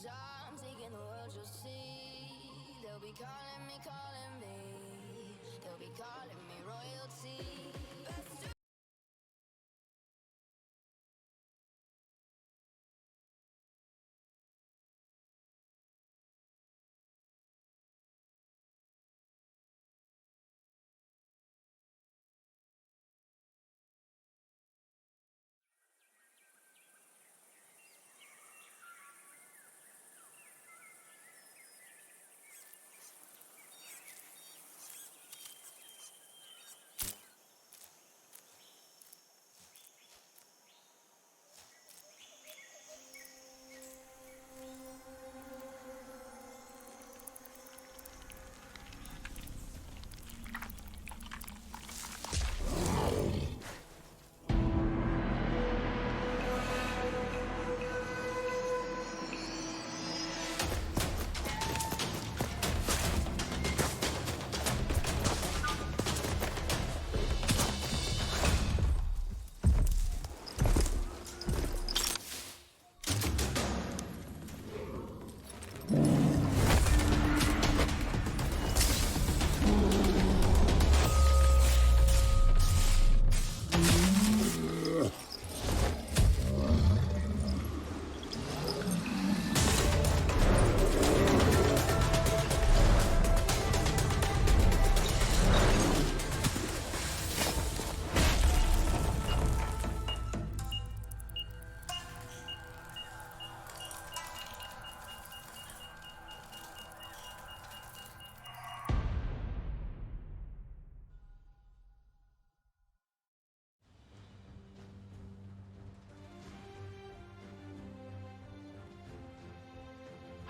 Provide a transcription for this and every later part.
I'm taking the world, you'll see. They'll be calling me, calling me. They'll be calling me royalty. Best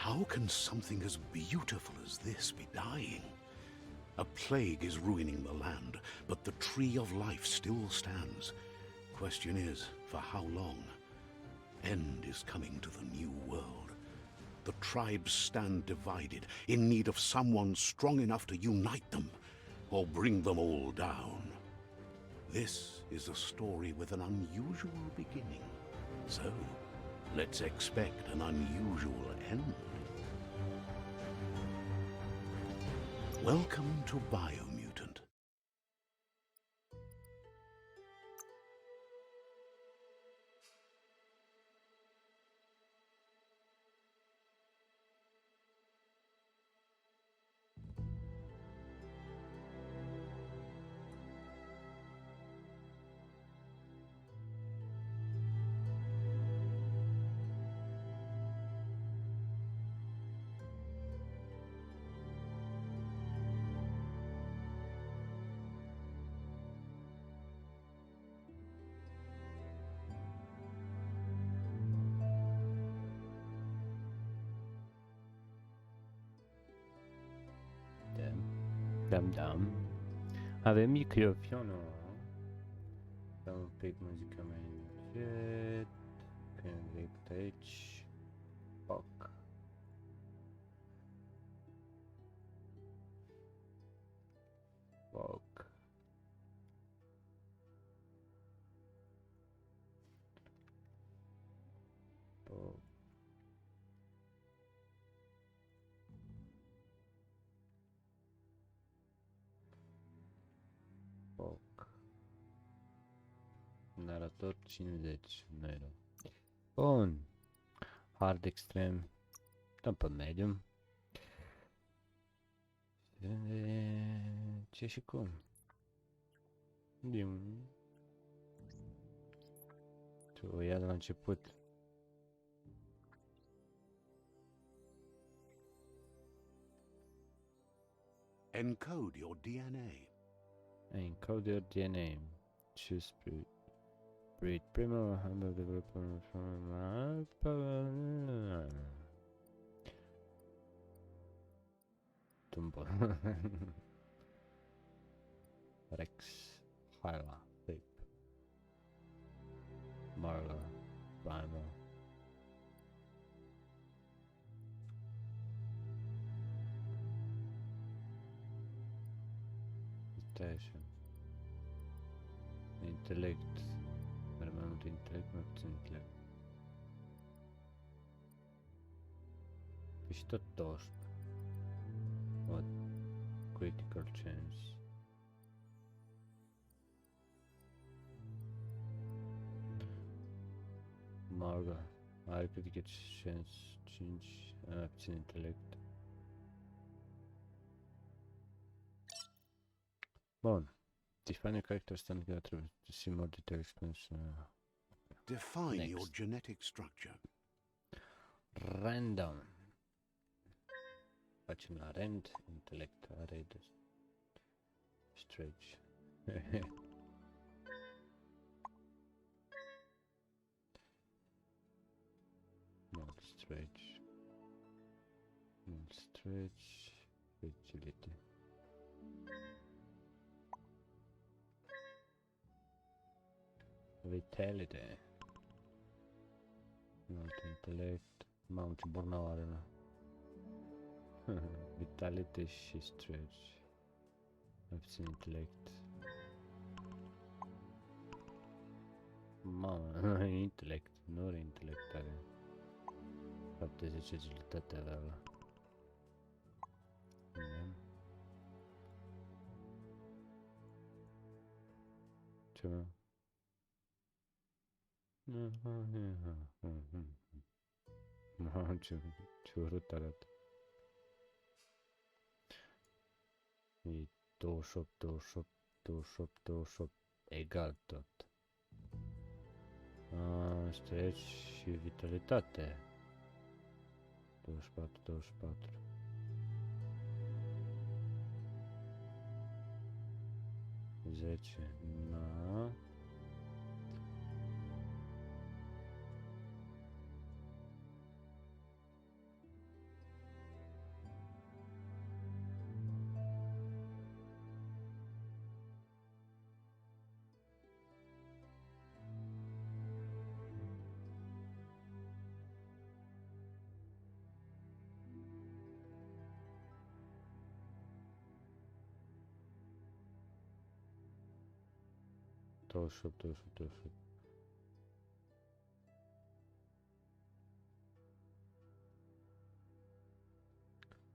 How can something as beautiful as this be dying? A plague is ruining the land, but the tree of life still stands. Question is, for how long? End is coming to the new world. The tribes stand divided, in need of someone strong enough to unite them, or bring them all down. This is a story with an unusual beginning. So, let's expect an unusual end. Welcome to Biomutant. Dam. Avem microfonul. Dăm un pic muzică mai încet. Când direct aici. Foc. Foc. Foc. Foc. Narator 50, nu e rău. Bun. Hard extrem. Dăm pe medium. Ce și cum? Ce o ia de la început. Encode your DNA. Encode your DNA. Choose breed primo handle developer from Tumbo. Rex. Hyla. Flip. Marla. Primo. Station. Intelect. Mai mult intelect, mai puțin intelect. și tot 12. What? Critical chance. Margo. Are critical chance 5. Mai puțin intelect. Bun. Define a character standing attribute to see more detailed explanation. Define Next. your genetic structure. Random. Facem la rand, intelect, are de stretch. Not stretch. Not stretch. Agility. Vitality. Not intellect. Mamă, ce burnout are, mă. Vitality și stretch. Mai puțin intellect. Mamă, intellect. Nu are intellect, are 70 agilitate avea ăla. Ce mă? Mamă, ce urât arată. E 28, 28, 28, 28, egal tot. Stretch și vitalitate. 24, 24. Zece, na. Toșup.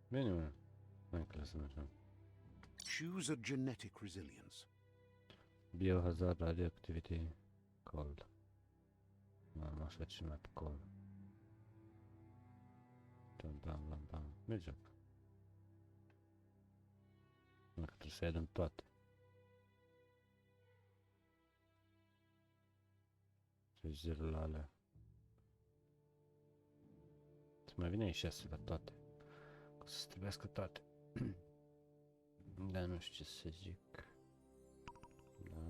Bine, mă. Hai că lăsăm așa. Choose a genetic resilience. Biohazard, radioactivity, cold. Am așa ce mai pe cold. Bam. Merge. Dacă trebuie să iedem toate. Deci 0 la alea. Să mai vine 6 la toate. Că să trebuiască toate. Da, nu știu ce să zic. Da.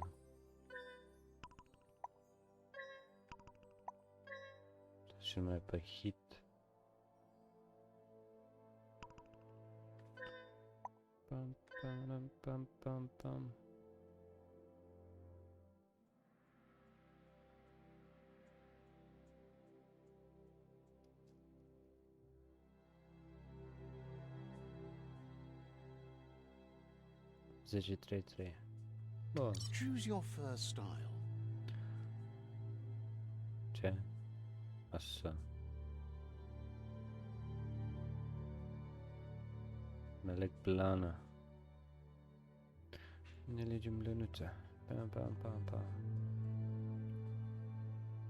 Și mai pe hit. Pam. 10-3-3. Bun. Choose your first style. Ce? Așa. Mă leg plană. Ne legem lănuța. Pam.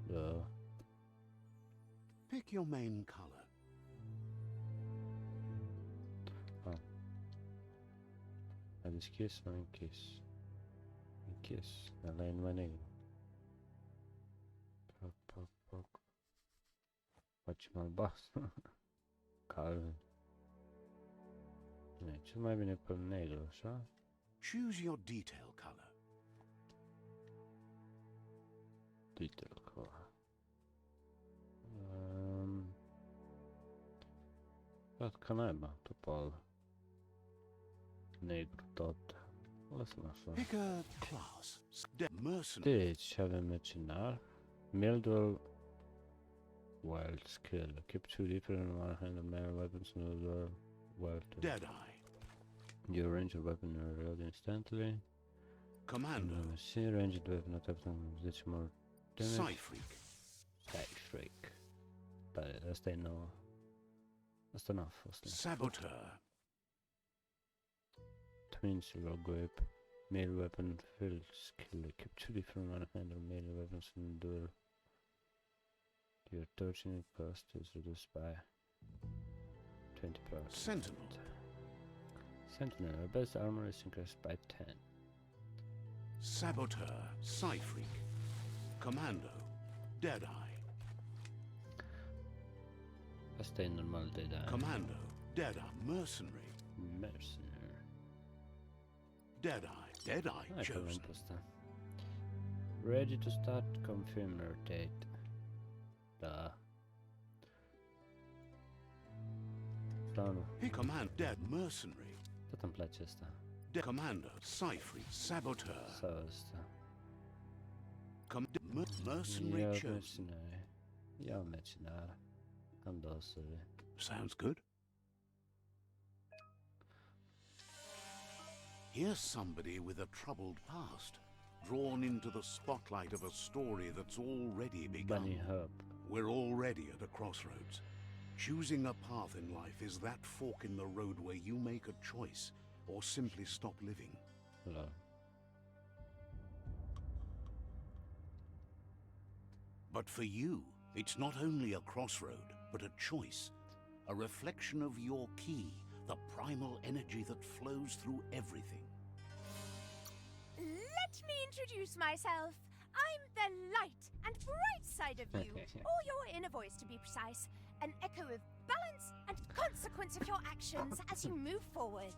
Da. Pick your main color. A deschis sau închis? Închis. Ăla e numai negru. Pac. Facem albastru. Calm. Bine, cel mai bine pe negru, așa? Choose your detail color. Detail color. Dat ca naiba, tot alb. Negru tot. Lăsăm așa. Pick a class. Mercenary. Deci avem mercenar. Mildred Wild skill. Keep two different one-handed melee weapons in the wild. Deadeye. Your range of weapon are revealed instantly. Commando. See ranged weapon attacks on 10 more damage. Psyfreak. Psyfreak. Dar asta e nouă. That's enough. Saboteur. Twin silver grip. Melee weapon field skill. Keep 2 different one-handed melee weapons in duel. Your touching cost is reduced by 20%. Sentinel. Sentinel. Your best armor is increased by 10. Saboteur. Psyfreak. Commando. Deadeye. Asta e normal Deadeye. Commando. Deadeye. Mercenary. Mercenary. Deadeye. Deadeye chosen. Ready to start, confirm your date. Da. Planu. He command dead mercenary. Co tam place asta? Commando. Psyfreak. Saboteur. Co asta? Mercenary Ja, chosen. mercenary. Ja, mercenary. Am dosuri. Sounds good. Here's somebody with a troubled past, drawn into the spotlight of a story that's already begun. Bunny Hub. We're already at a crossroads. Choosing a path in life is that fork in the road where you make a choice or simply stop living. Hello. But for you, it's not only a crossroad, but a choice. A reflection of your key, the primal energy that flows through everything. Let me introduce myself. I'm the light and bright side of you, or your inner voice to be precise. An echo of balance and consequence of your actions as you move forward.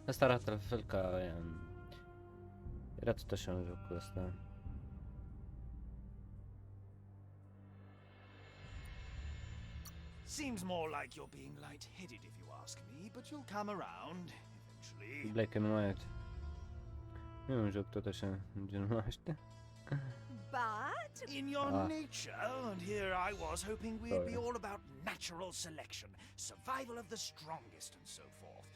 Asta arată la fel ca era tot așa în jocul ăsta. Seems more like you're being light-headed if you ask me, but you'll come around eventually. Black and White. Nu e un joc tot așa în genul ăsta. But In your nature, and here I was hoping we'd be all about natural selection, survival of the strongest and so forth.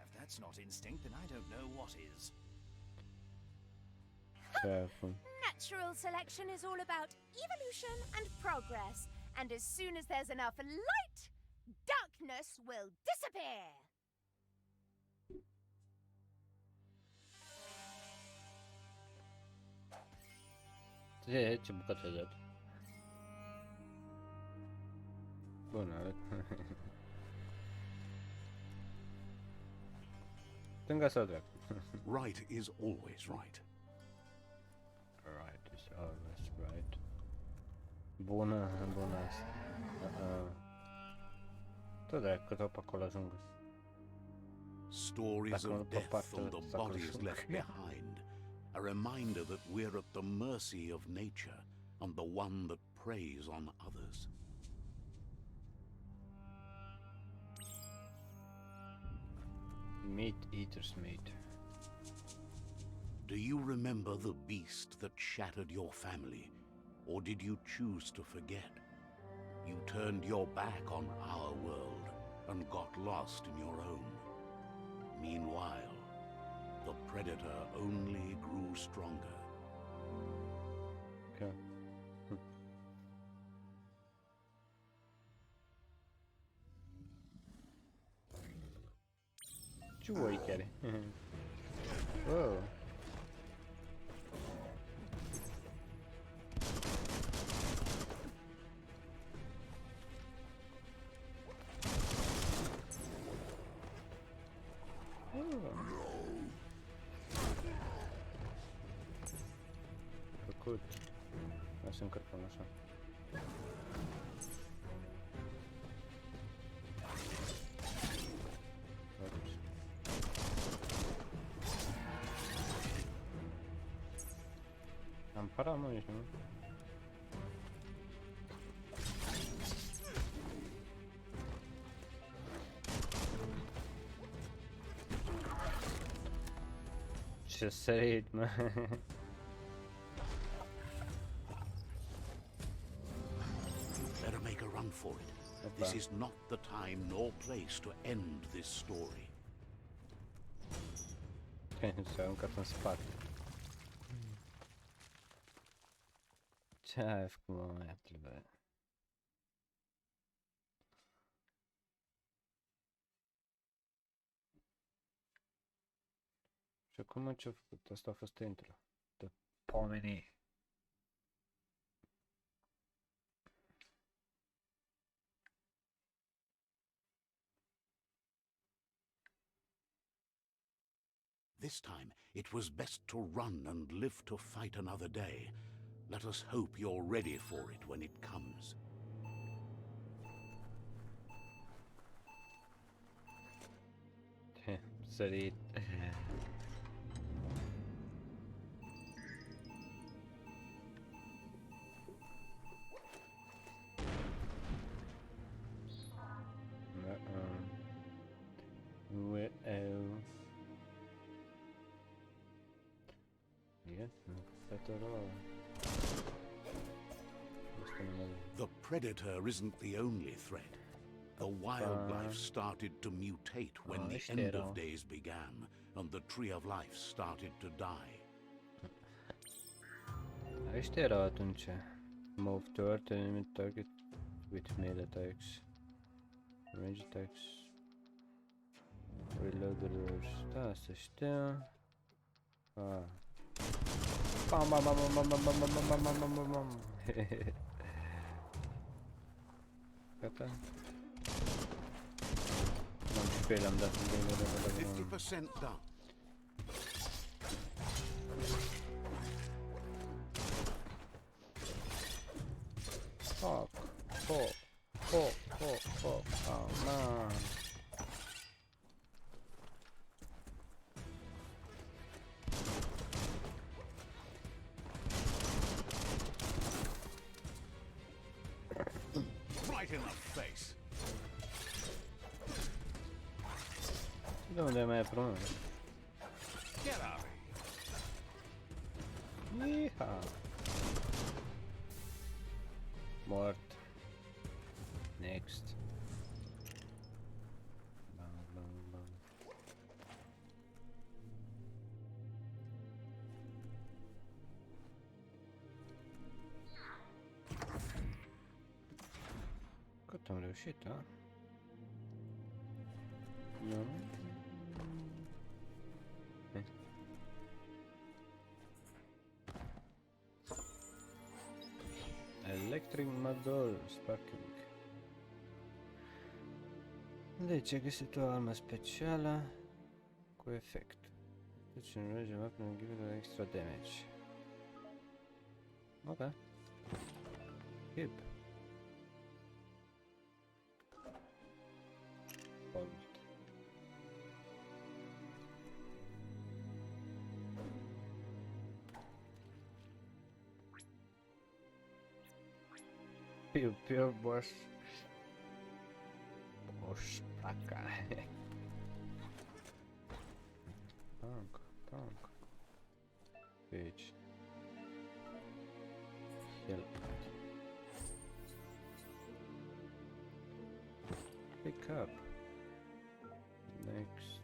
If that's not instinct, then I don't know what is. Careful. natural selection is all about evolution and progress. And as soon as there's enough light, darkness will disappear. Ce bucată ai dat? Bună. Stânga sau dreapta? Right is always right. Right is always right. Bună asta. Tot dacă tot pe acolo ajung. Stories Dacă nu of pe death partea and the asta acolo bodies ajung. left behind. A reminder that we're at the mercy of nature and the one that preys on others. Meat eater's meat. Do you remember the beast that shattered your family? Or did you choose to forget? You turned your back on our world and got lost in your own. Meanwhile, the predator only grew stronger. Okay. Ce vuoi chiar? Oh. Făcut. Hai să încărcăm așa. Aici. Am parat mă aici, nu? Ce sărit, mă. Better make a run for it. This is not the time nor place to end this story. S-a aruncat în spate. Ce ai făcut, mă, mai trebuie? Și acum ce-a făcut? Asta a fost intro. De pomeni. This time, it was best to run and live to fight another day. Let us hope you're ready for it when it comes. Sărit. The predator isn't the only threat. The wildlife started to mutate when the end of days began, and the tree of life started to die. Ăștia erau atunci. Move toward enemy target with melee attacks. Range attacks. Reloaders. Da, asta știu. Ah. Bam bam bam bam bam bam bam bam bam bam bam bam. Gata. N-am și pe el, am dat în game. 50% done. Fuck. Fuck. Fuck. Fuck. Fuck. Oh man. Right in the face. De unde e mai probleme? Get out. Yeeha. Mort. Next. Bam, bam, bam. Cât am reușit, da? Nu? Electric Model Sparking. Deci, ai găsit o armă specială cu efect. Deci, în rege weapon give it extra damage. Ok. Hip. Bolt. Piu, piu, boss. Boss, placa. Punk, punk. Bitch. Help. Pick up. Next.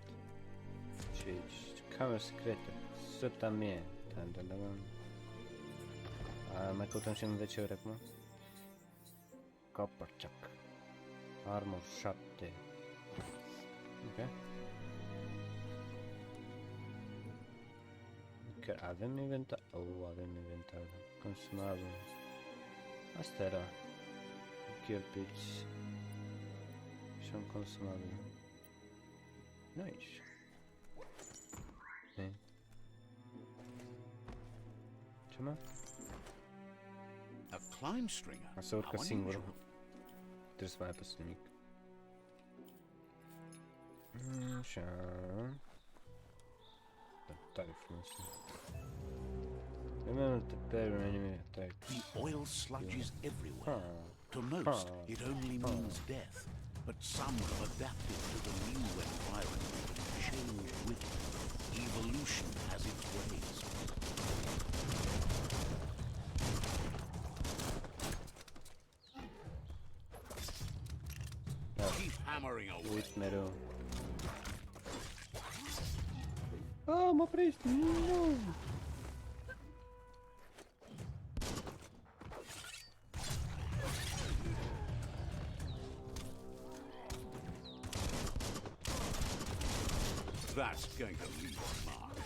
Change. Camera secretă. Săptămâne. Mai căutăm și în 10 ore acum. Copper chuck. Armor 7. Ok. Ok, avem inventar. Avem inventar. Consumabil. Asta era. Gear pitch. Și un consumabil. Nice. Ok. Ce mă? A climb stringer. Se urcă How singur. unusual. Trebuie să mai apăs nimic. Așa. Tare frumos. Remember to prepare an enemy attack. The oil sludges everywhere. To most, it only means death. But some have adapted to the new environment and changed with it. Evolution has its ways. Keep hammering away. Uit mereu. Ah, m-a prins! Nu! That's going to leave a mark.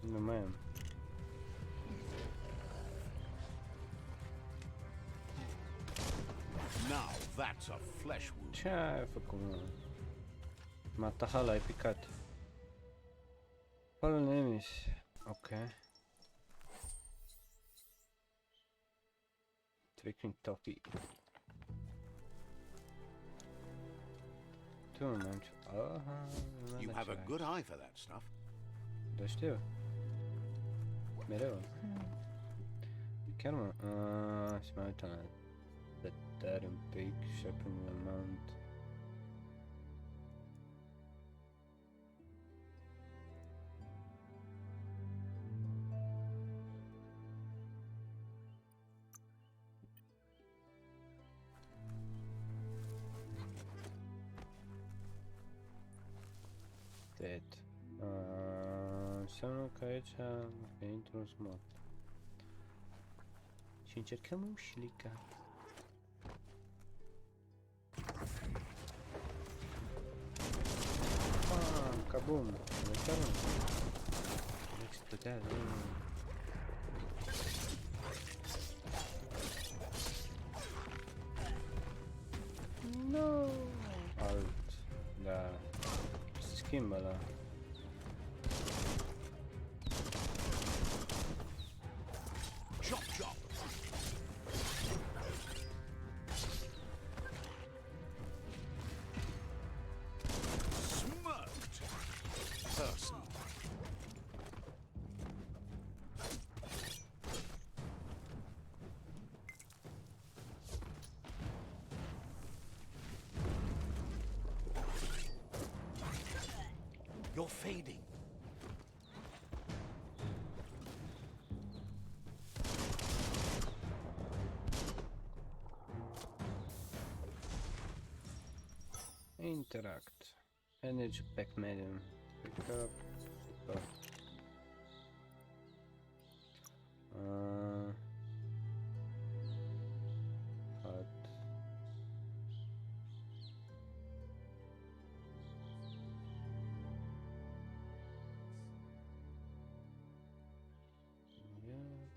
Nu mai am. Now that's a flesh wound. Ce ai făcut, mă? Matahala, ai picat. Fallen enemies. Ok. Freaking toffee. Tu nu am ce... Aha, You have a good eye for that stuff. Da, știu. Mereu. Chiar mă, să mai uităm la Deathadder un pic, sharpening amount. Dead. Înseamnă că aici intru în smart. Și încercăm ușlica. Bam, kabum! Încercăm! Explodează! No! Alt. Da. Schimbă ăla. Chop chop. Smoked. Person. You're fading. Interact. Energy pack medium. Pick up. Super. Hot. Yeah.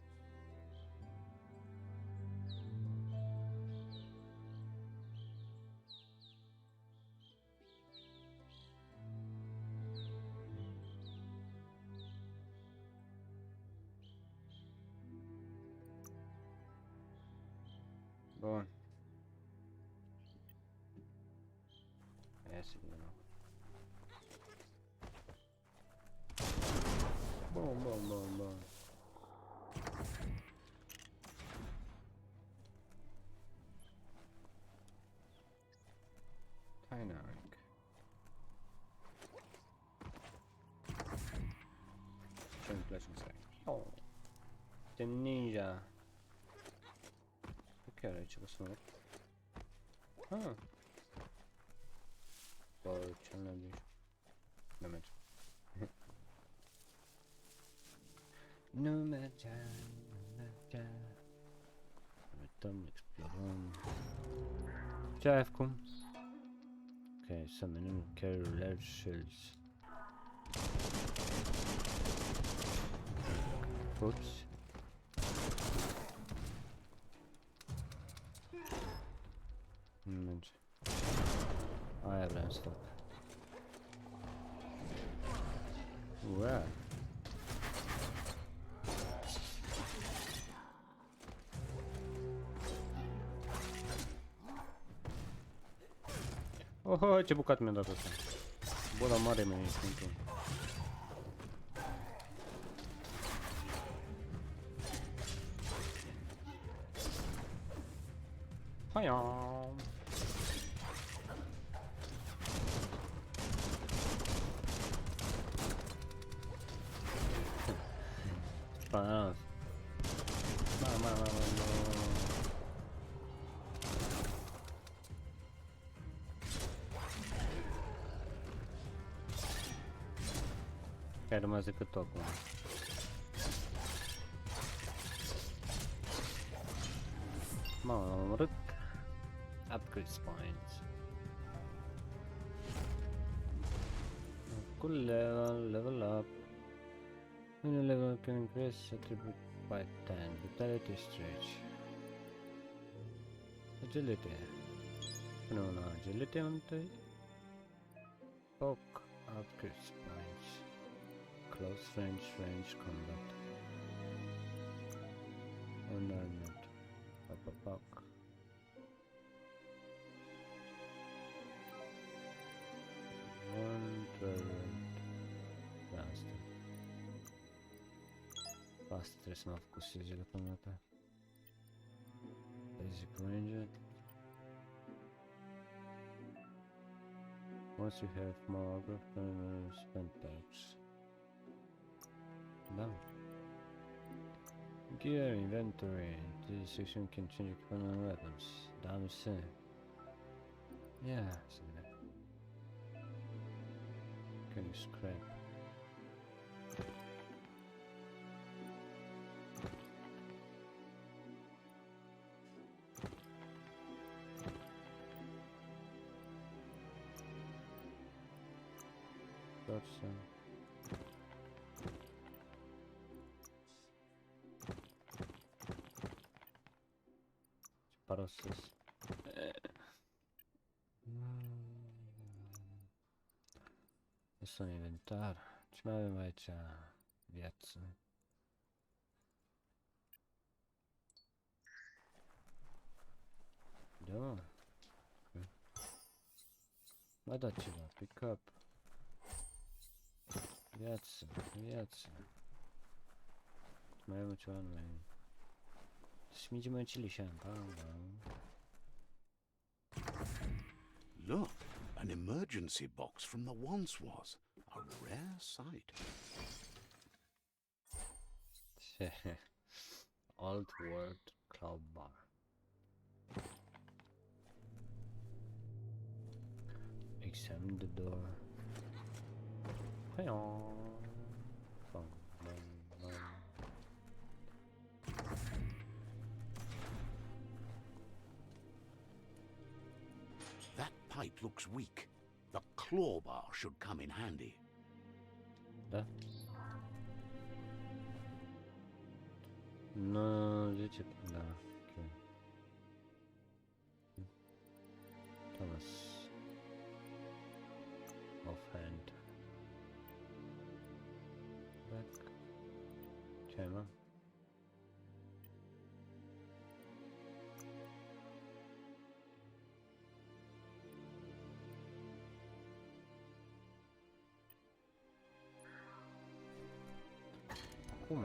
Bun. Ia să vedem. Bun, bun, bun, bun. Dynamic. Ce-mi place în stai? Oh. De ninja. Chiar aici o să merg. Ah. Bă, ce-l nebuși. Nu merge. Nu mergea, nu mergea. Uităm, explorăm. Ce ai făcut? Ok, summoning carry large shells. Oops. Nu merge. Aia vreau să fac. Ua. Oho, ce bucat mi-a dat ăsta. Bola mare mi-a ieșit. Haia. Mama. Ai rămas decât tu acum. M-am omorât. Upgrade spines. Cu level up. When a level can increase attribute by 10. Vitality stretch. Agility. Până una agility întâi. Poke upgrades points. Close range combat. Unarmed. Pop. One turret. Asta. Asta trebuie să mă fac cu sigile până pe. Basic range. Once you have more spend types. Da. Gear inventory. This section can change equipment and weapons. Damn it. Yeah, can you scrap? That's process. Este un inventar. Ce mai avem aici? Viață. Da. Mai da ceva. Pick up. Viață. Mai avem ceva în mai. Smigem în cilișan. Look, an emergency box from the once was. A rare sight. Old world club bar. Examine the door. That pipe looks weak. The claw bar should come in handy. Da? No, zice, da, ok. Thomas. Offhand. Back. Ce ai, mă? Cum?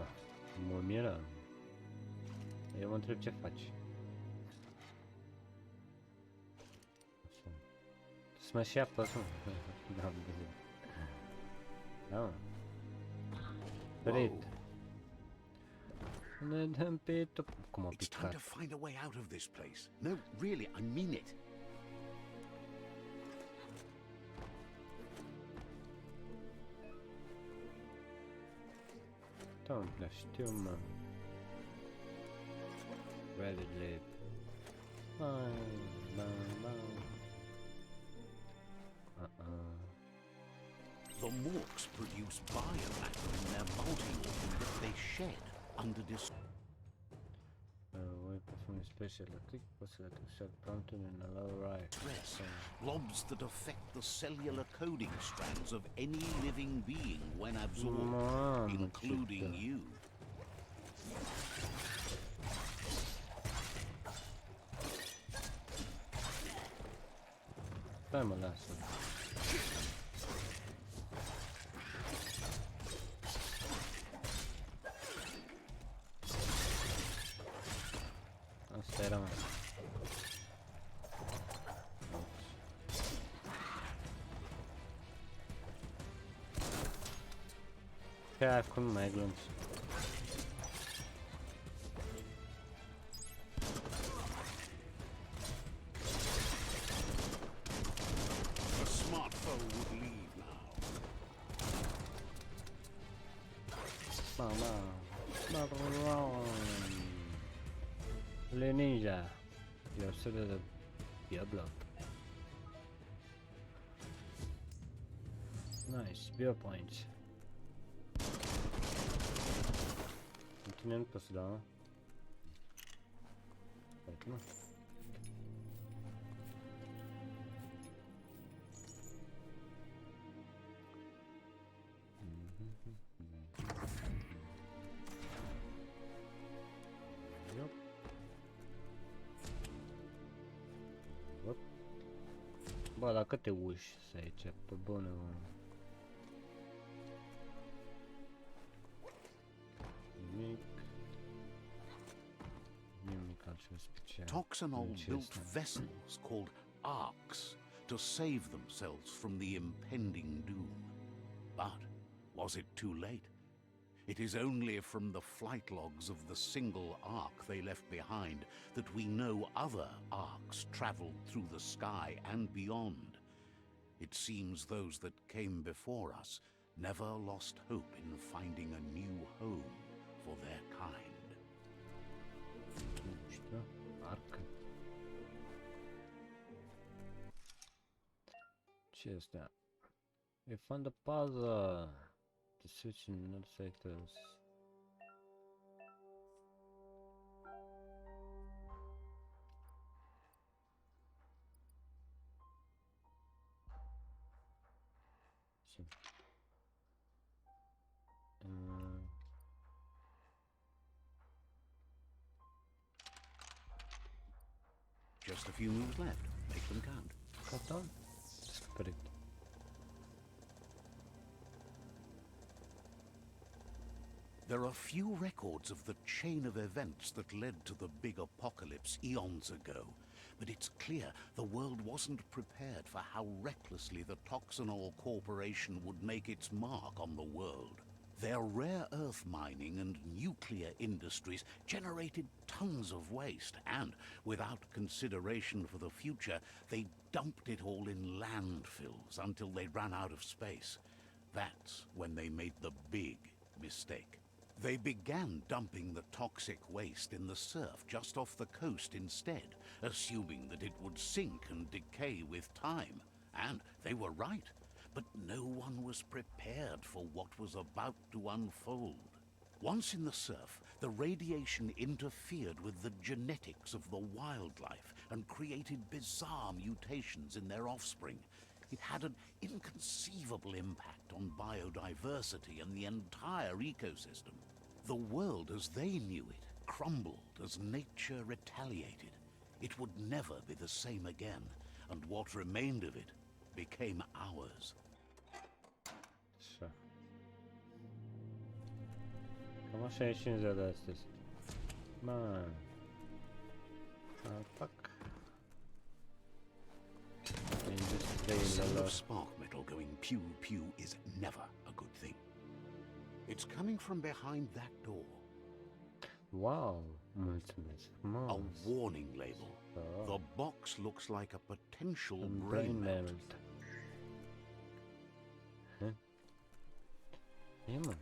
Mă miră. Eu mă întreb ce faci. Așa. Să mă și apăs, mă. Da, mă. Prit. Ne dăm pe top. Cum a It's time picat. to find a way out of this place. No, really, I mean it. Don't le știu, mă. Rapidly. The Morks produce biomatter in their multi-organ that they shed under Voi perform special attack, possible to shut prompted and allow right. distress. Blobs that affect the cellular coding strands of any living being when absorbed, including you. Stai, mă, lasă. Asta era, mă. Ce ai făcut, mai glunț? A smart foe would leave now. Le ninja. You're sort of the Diablo. Nice, bio points. Cine nu pot să dau, mă? Uite, mă. Yep. What? Bă, dar câte uși sunt aici, pe bune, mă. Nimic. Nimic altceva special. Toxanol built vessels called arks to save themselves from the impending doom. But was it too late? It is only from the flight logs of the single ark they left behind that we know other arks traveled through the sky and beyond. It seems those that came before us never lost hope in finding a new home for their kind. Что? Арка. Ce este? We found a puzzle to switch in another sectors. Just a few moves left. Make them count. Gata? Descoperit. There are few records of the chain of events that led to the big apocalypse eons ago, but it's clear the world wasn't prepared for how recklessly the Toxanol Corporation would make its mark on the world. Their rare earth mining and nuclear industries generated tons of waste, and, without consideration for the future, they dumped it all in landfills until they ran out of space. That's when they made the big mistake. They began dumping the toxic waste in the surf just off the coast instead, assuming that it would sink and decay with time. And they were right. But no one was prepared for what was about to unfold. Once in the surf, the radiation interfered with the genetics of the wildlife and created bizarre mutations in their offspring. It had an inconceivable impact on biodiversity and the entire ecosystem. The world as they knew it crumbled as nature retaliated. It would never be the same again, and what remained of it became ours. So. Cam așa e și în ziua de astăzi. Man. Fuck. The smell of spark metal going pew pew is never a good thing. It's coming from behind that door. Wow, mulțumesc. A warning label. The box looks like a potential brain melt. Huh? Yeah, man.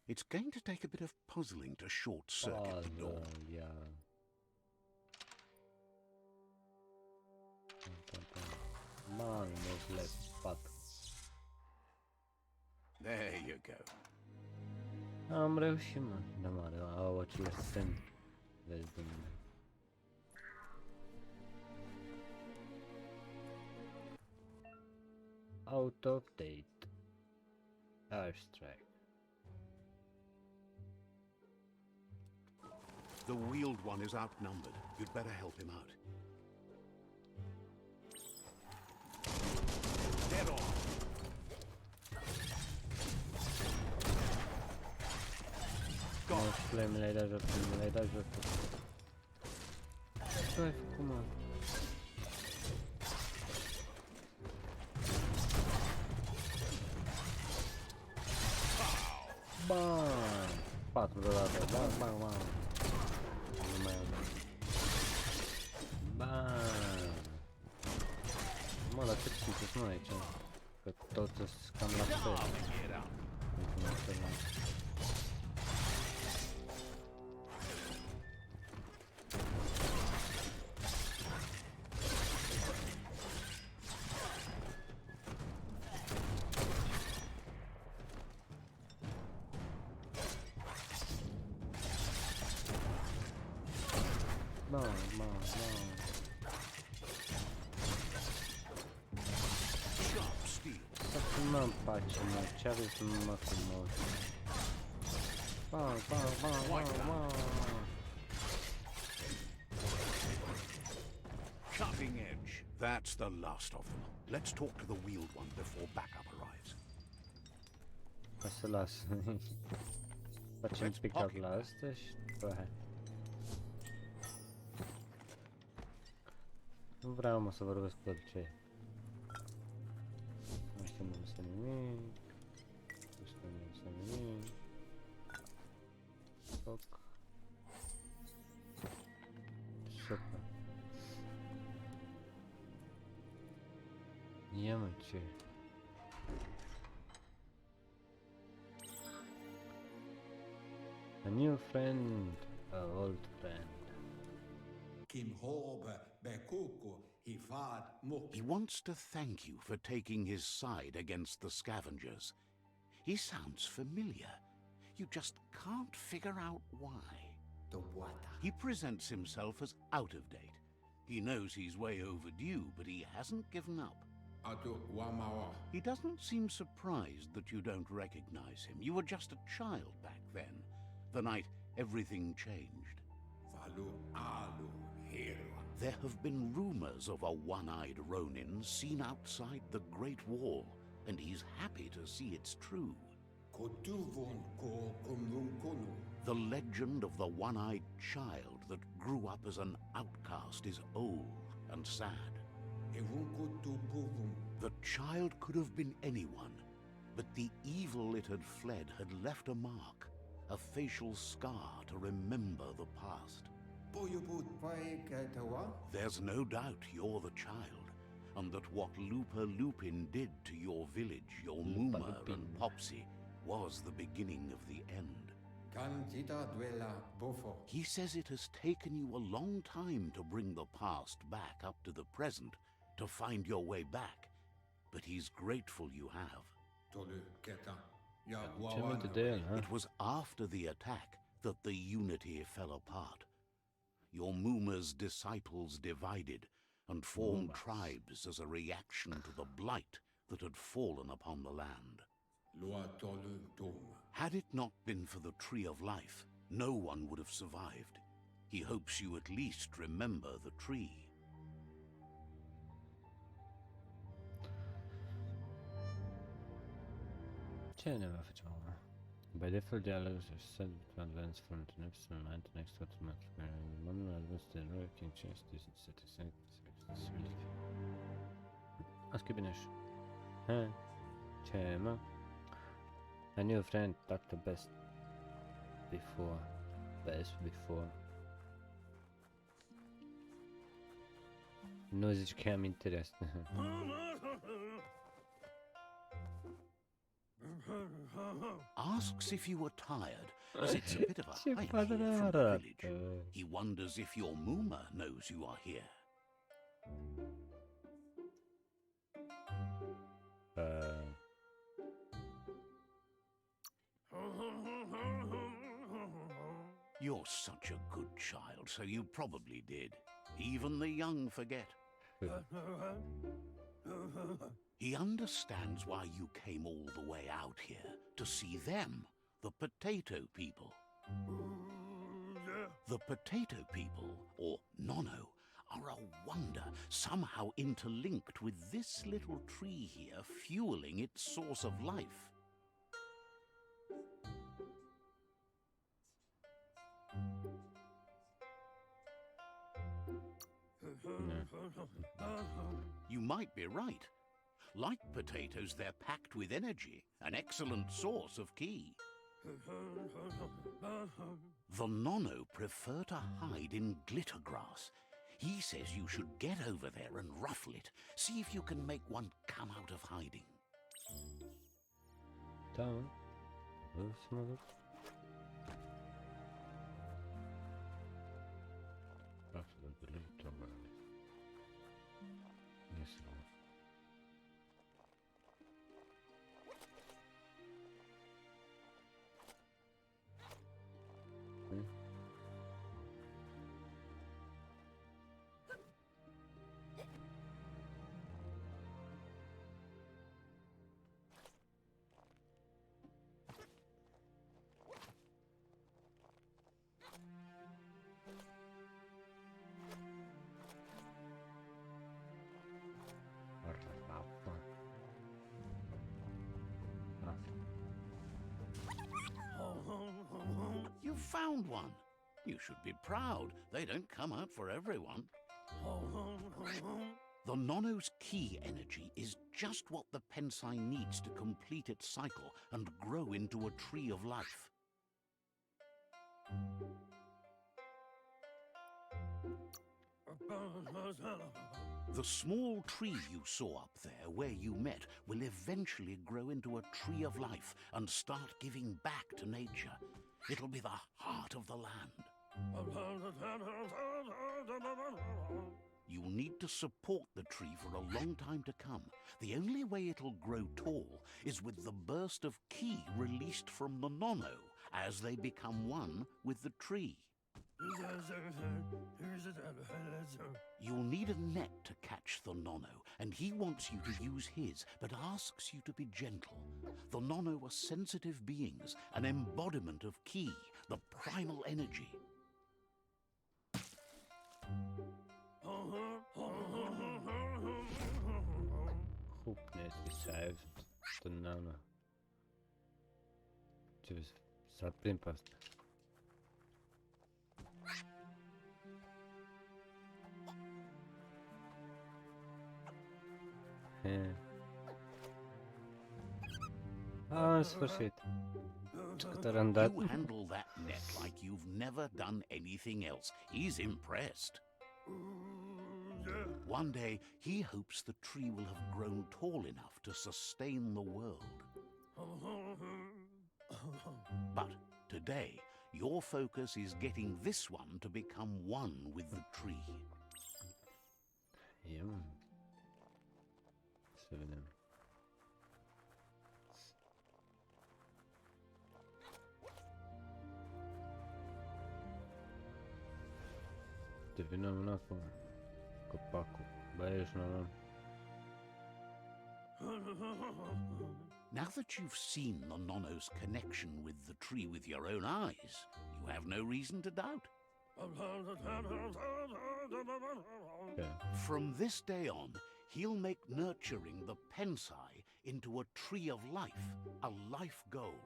It's going to take a bit of puzzling to short circuit the door. Yeah. Man, there's less spot. There you go. Am reușit, mă. Da, mare, au acele semne. Vezi de mine. Out of date. Airstrike. The wheeled one is outnumbered. You'd better help him out. Dead on. Mi-ai dat jos, mi-ai dat jos. Ce ai făcut, mă? Bam! 4 deodată, bam, bam, bam. Nu mai am. Bam! Mă, dar cât sunteți noi aici? Că toți sunt cam la fel. Sharp steel. Facciamo un pacino, c'è frumos. Cutting edge. That's the last of them. Let's talk to the wheeled one before backup arrives. Questo last. Facciamo pick up last. Nu vreau să vorbesc cu orice. Nu știu nimic. Foc. Super. Ia mă, ce? A new friend, a old friend. He wants to thank you for taking his side against the scavengers. He sounds familiar. You just can't figure out why. He presents himself as out of date. He knows he's way overdue, but he hasn't given up. He doesn't seem surprised that you don't recognize him. You were just a child back then, the night everything changed. There have been rumors of a one-eyed Ronin seen outside the Great Wall, and he's happy to see it's true. The legend of the one-eyed child that grew up as an outcast is old and sad. The child could have been anyone, but the evil it had fled had left a mark, a facial scar to remember the past. There's no doubt you're the child, and that what Lupa Lupin did to your village, your Muma and Popsy, was the beginning of the end. He says it has taken you a long time to bring the past back up to the present, to find your way back, but he's grateful you have. It was after the attack that the unity fell apart. Your Muma's disciples divided and formed tribes as a reaction to the blight that had fallen upon the land. Had it not been for the Tree of Life, no one would have survived. He hopes you at least remember the tree. Ce ne mai facem acum? By default, dialogues are set to advance from the next line to next automatic. Manual advance the working change this satisfaction. Ask Binish. Huh? Chema. I knew a friend talked the best before. Nu zici că am interes. Asks if you were tired, as it's a bit of a hike here from the village. He wonders if your Muma knows you are here. You're such a good child, so you probably did. Even the young forget. He understands why you came all the way out here, to see them, the potato people. The potato people, or Nono, are a wonder, somehow interlinked with this little tree here, fueling its source of life. You might be right. Like potatoes, they're packed with energy, an excellent source of ki. The Nono prefer to hide in glitter grass. He says you should get over there and ruffle it. See if you can make one come out of hiding. Tamam. Olsun olur. Ruffle the glitter grass. Yes. found one. You should be proud. They don't come out for everyone. The Nono's key energy is just what the Pensai needs to complete its cycle and grow into a tree of life. The small tree you saw up there where you met will eventually grow into a tree of life and start giving back to nature. It'll be the heart of the land. You'll need to support the tree for a long time to come. The only way it'll grow tall is with the burst of ki released from the Nono as they become one with the tree. You'll need a net to catch the Nono, and he wants you to use his, but asks you to be gentle. The Nono are sensitive beings, an embodiment of ki, the primal energy. Groep net gezuiverd. De Nono. Dus staat pinpast. în sfârșit. You handle that net like you've never done anything else. He's impressed. One day, he hopes the tree will have grown tall enough to sustain the world. But today, your focus is getting this one to become one with the tree. Ia. Să vedem. Devinăm acum copacul. Băi, ești normal. Now that you've seen the Nono's connection with the tree with your own eyes, you have no reason to doubt. Okay. From this day on, he'll make nurturing the Pensai into a tree of life, a life goal,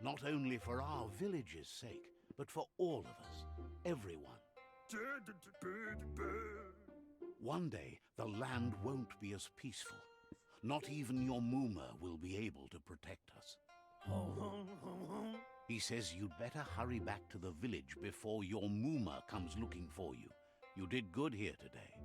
not only for our village's sake, but for all of us, everyone. One day, the land won't be as peaceful. Not even your Muma will be able to protect us. He says you'd better hurry back to the village before your Muma comes looking for you. You did good here today.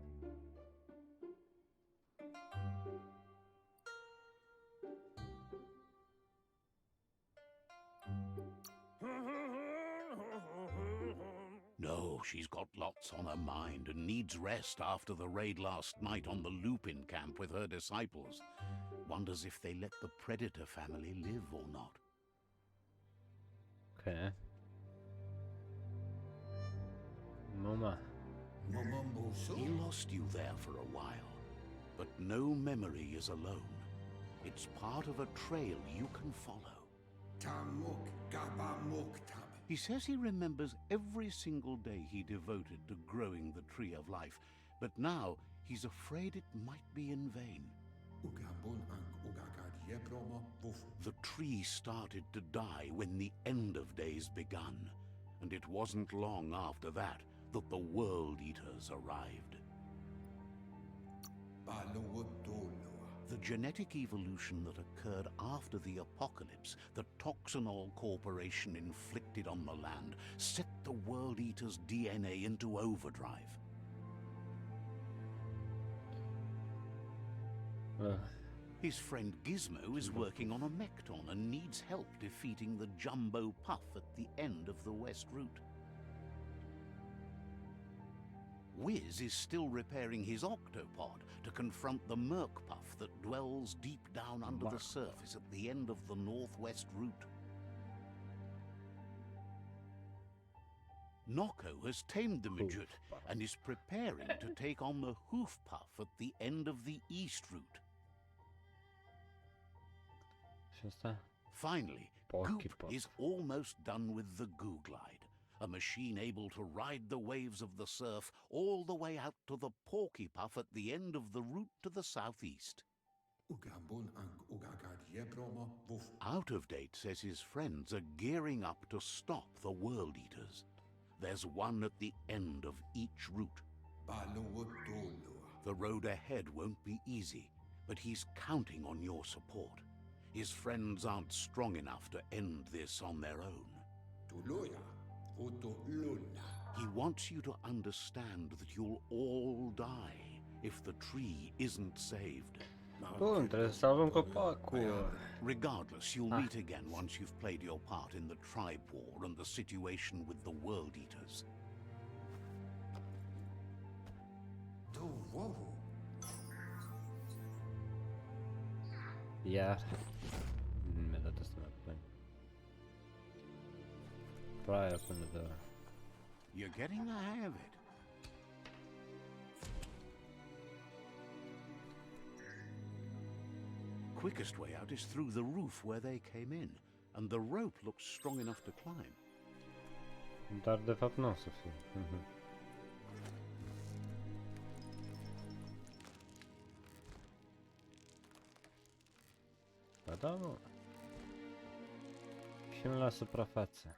No, she's got lots on her mind and needs rest after the raid last night on the Lupin camp with her disciples. Wonders if they let the Predator family live or not. Okay. Mama. He lost you there for a while, but no memory is alone. It's part of a trail you can follow. He says he remembers every single day he devoted to growing the tree of life, but now he's afraid it might be in vain. The tree started to die when the end of days begun, and it wasn't long after that that the World Eaters arrived. The genetic evolution that occurred after the apocalypse that Toxanol Corporation inflicted on the land set the World Eaters' DNA into overdrive. His friend Gizmo is working on a Mekton and needs help defeating the Jumbo Puff at the end of the West Route. Wiz is still repairing his octopod to confront the Merc Puff that dwells deep down under the surface at the end of the Northwest Route. Nocco has tamed the midget and is preparing to take on the Hoof Puff at the end of the East Route. Finally, Goop is almost done with the Goo Glide, a machine able to ride the waves of the surf all the way out to the Porky Puff at the end of the route to the southeast. Out of Date says his friends are gearing up to stop the World Eaters. There's one at the end of each route. The road ahead won't be easy, but he's counting on your support. His friends aren't strong enough to end this on their own. He wants you to understand that you'll all die if the tree isn't saved. Bun, trebuie să salvăm copacul. Regardless, you'll meet again once you've played your part in the tribe war and the situation with the World Eaters. Yeah. Mi-a dat asta înapoi. Pry open the door. You're getting the hang of it. Quickest way out is through the roof where they came in, and the rope looks strong enough to climb. Dar de fapt nu o să fie. Ba da, mă. Și la suprafață.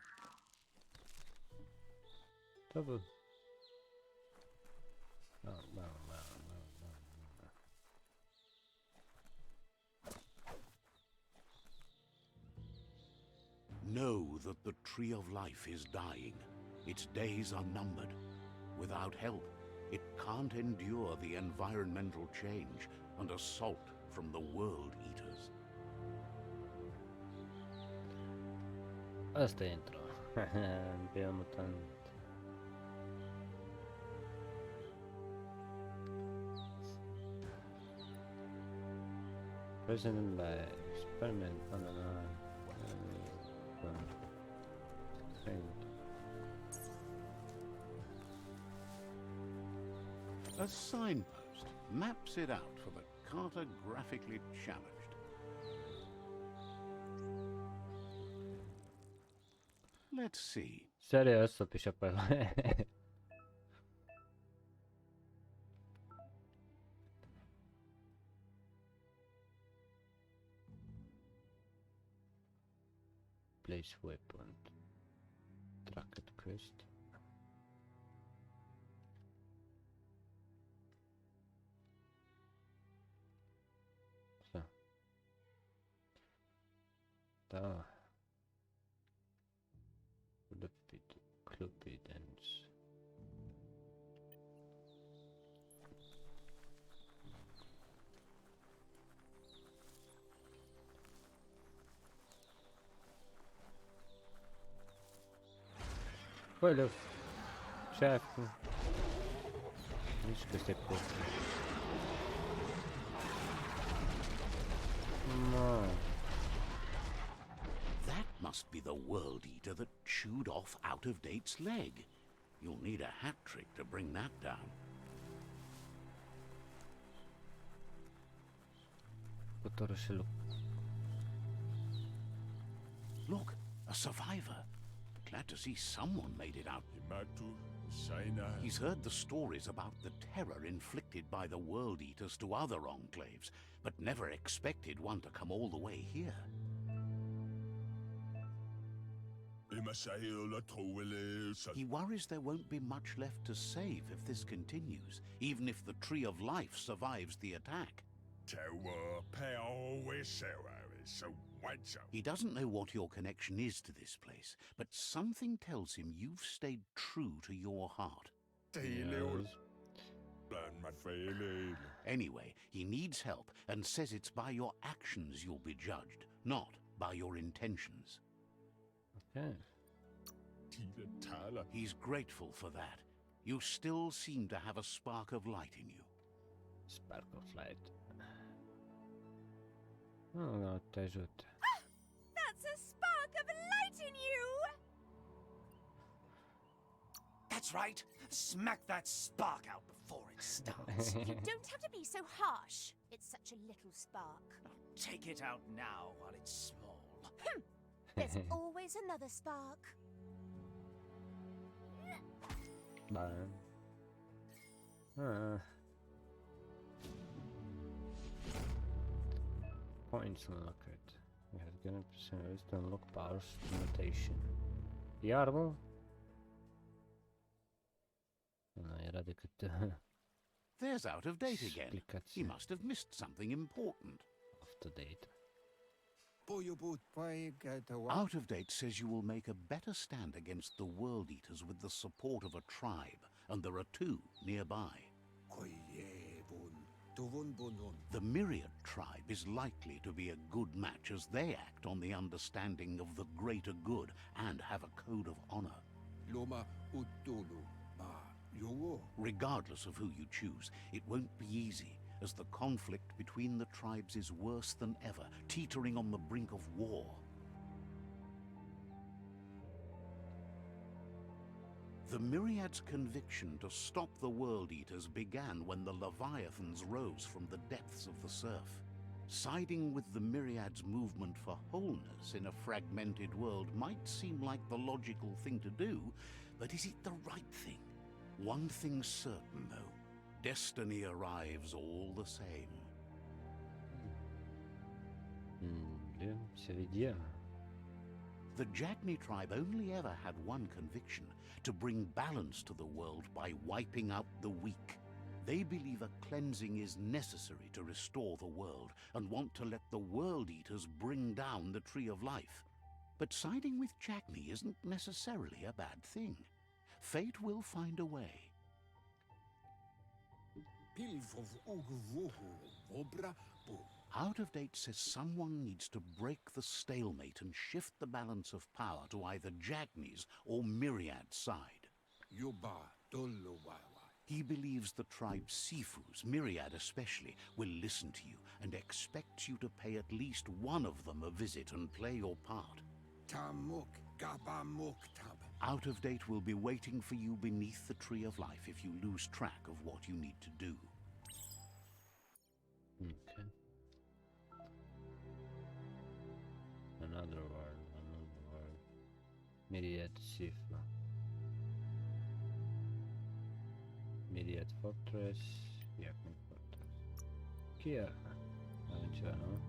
Da, bă. Da. Know that the Tree of Life is dying. Its days are numbered. Without help, it can't endure the environmental change and assault from the World Eaters. Asta e intro. Biomutant. Presented by Experiment Banana. A signpost maps it out for the cartographically challenged. Let's see. Serios, să pișe pe ăla. Place weapon. Tracked quest. So. Da. Clubidence. Olha, chefe. Nici că se poate. No. That must be the World Eater that chewed off Out of Date's leg. You'll need a hat trick to bring that down. Look, a survivor. Glad to see someone made it out. He's heard the stories about the terror inflicted by the World Eaters to other enclaves, but never expected one to come all the way here. He worries there won't be much left to save if this continues, even if the Tree of Life survives the attack. He doesn't know what your connection is to this place, but something tells him you've stayed true to your heart. Yes. Anyway, he needs help and says it's by your actions you'll be judged, not by your intentions. Okay. He's grateful for that. You still seem to have a spark of light in you. Spark of light. Oh, no, te ajut. That's a spark of light in you! That's right. Smack that spark out before it starts. You don't have to be so harsh. It's such a little spark. Take it out now while it's small. There's always another spark. Bye. points unlocked. We have gained percentage to unlock powers mutation. Iară? Nu, era decât... There's out of date again. He explicație. must have missed something important. Off to date. Out of date says you will make a better stand against the World Eaters with the support of a tribe, and there are 2 nearby. The Myriad tribe is likely to be a good match as they act on the understanding of the greater good and have a code of honor. Regardless of who you choose, it won't be easy, as the conflict between the tribes is worse than ever, teetering on the brink of war. The Myriad's conviction to stop the World Eaters began when the Leviathans rose from the depths of the surf. Siding with the Myriad's movement for wholeness in a fragmented world might seem like the logical thing to do, but is it the right thing? One thing's certain, though. Destiny arrives all the same. Bleu, se vedea. The Jagni tribe only ever had one conviction, to bring balance to the world by wiping out the weak. They believe a cleansing is necessary to restore the world, and want to let the World Eaters bring down the Tree of Life. But siding with Jagni isn't necessarily a bad thing. Fate will find a way. Out of date says someone needs to break the stalemate and shift the balance of power to either Jagni's or Myriad's side. He believes the tribe Sifu's, Myriad especially, will listen to you and expects you to pay at least one of them a visit and play your part. Out of date will be waiting for you beneath the Tree of Life if you lose track of what you need to do. Okay. Another world. Myriad Sifu. Myriad Fortress. Jagni Fortress. Kia. Avem ceva, nu?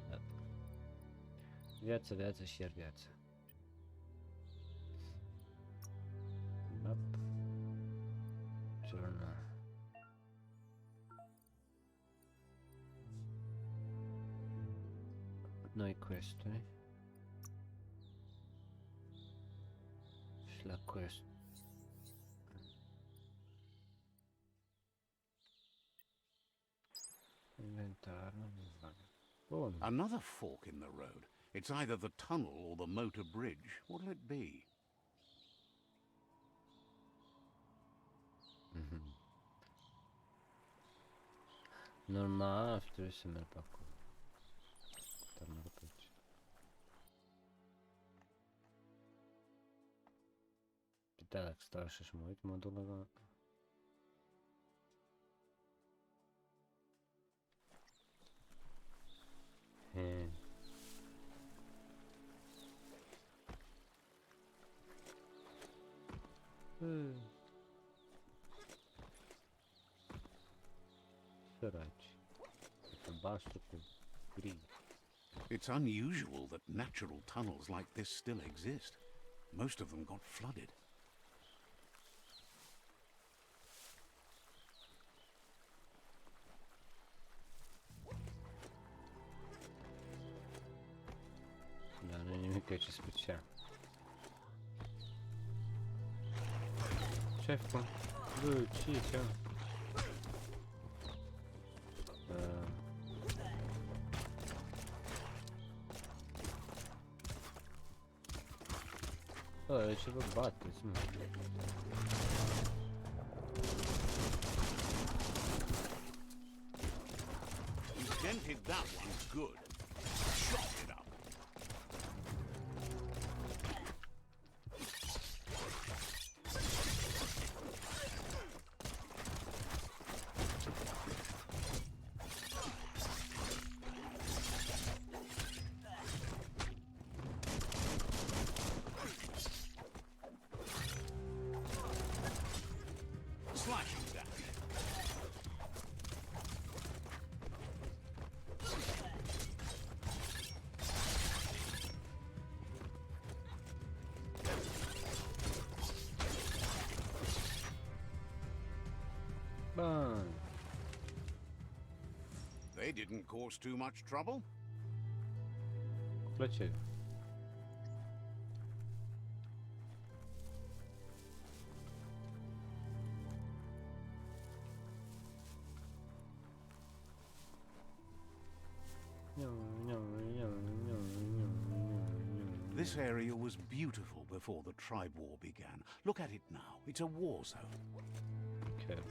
Da. Viață și iar viață. Map. Journal. Noi questuri. Și la quest. Inventar, bun. Another fork in the road. It's either the tunnel or the motor bridge. What'll it be? Normal, ar trebui să merg pe acolo. Dar mă repet. Da, dacă stau așa și mă uit, mă duc la... Săraci. Albastru cu gri. It's unusual that natural tunnels like this still exist. Most of them got flooded. Dar nu e nimic aici special. Ce-ai făcut? Bă, ce-i? Bă, ce vă bateți, mă? You dented that one good. Chop it up. Slashing dash. Bun. They didn't cause too much trouble. Plăcere. This area was beautiful before the tribe war began. Look at it now. It's a war zone. Okay.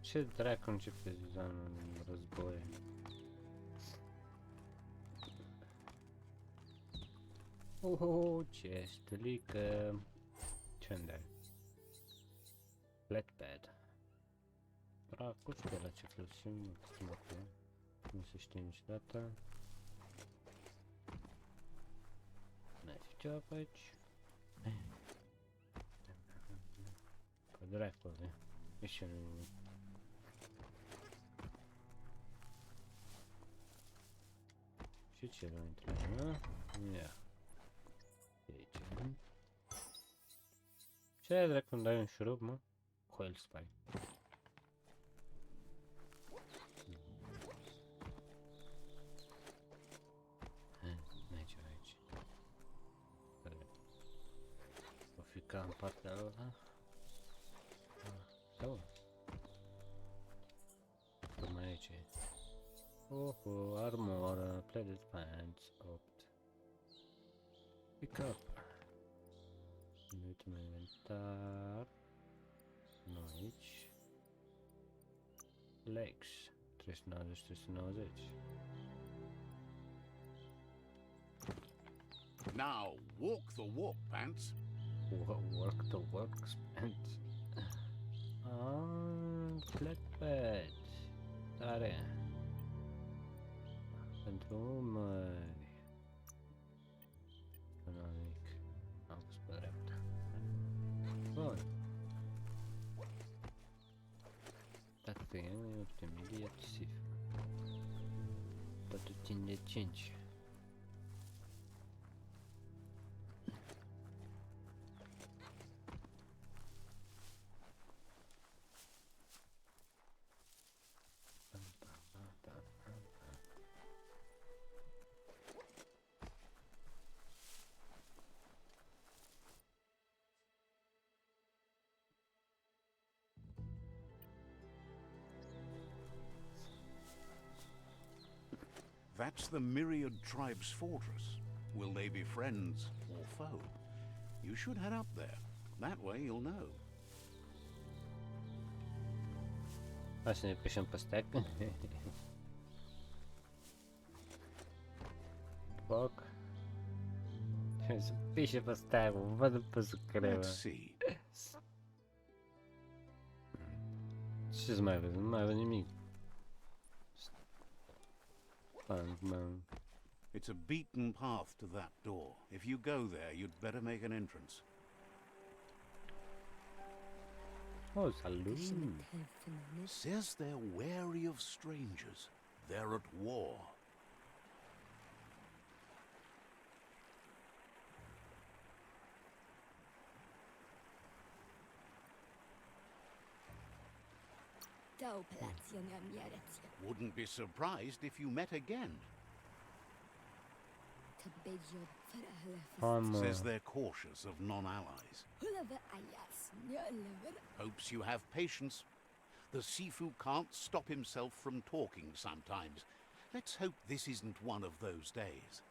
Ce dracu începe în război? Ce stălică! Ce-mi Flatbed. Dracu, știu la ce folosim, nu se știe niciodată. N-ai fi ceva pe aici? Că dracu, ești un... Și ce l-am intrat, nu? Ia. Aici. Ce dracu îmi dai un șurub, mă? Coil spy. N-ai ceva aici. O fi ca în partea ăla. Sau? Cum mai aici? Armor, plated pants, 8. Pick up. Ne uităm la inventar. Nu aici. Legs. 390, 390. Now, walk the walk, pants. Work the works pants. Flatbed. Tare. Pentru mări. Nimic. Am pus pe dreapta. Bun. Dacă pe el, eu putem imediat sif. Totul țin de 5. That's the Myriad Tribe's fortress. Will they be friends or foe? You should head up there. That way you'll know. Hai să ne pișăm pe stack. Fuck. Să pișe pe stack, mă văd după să crevă. Let's see. Ce-ți mai vezi? Nu mai văd nimic. It's a beaten path to that door. If you go there, you'd better make an entrance. Oh, saloon. Says they're wary of strangers. They're at war. Wouldn't be surprised if you met again. Says they're cautious of non-allies. Hopes you have patience. The Sifu can't stop himself from talking sometimes. Let's hope this isn't one of those days.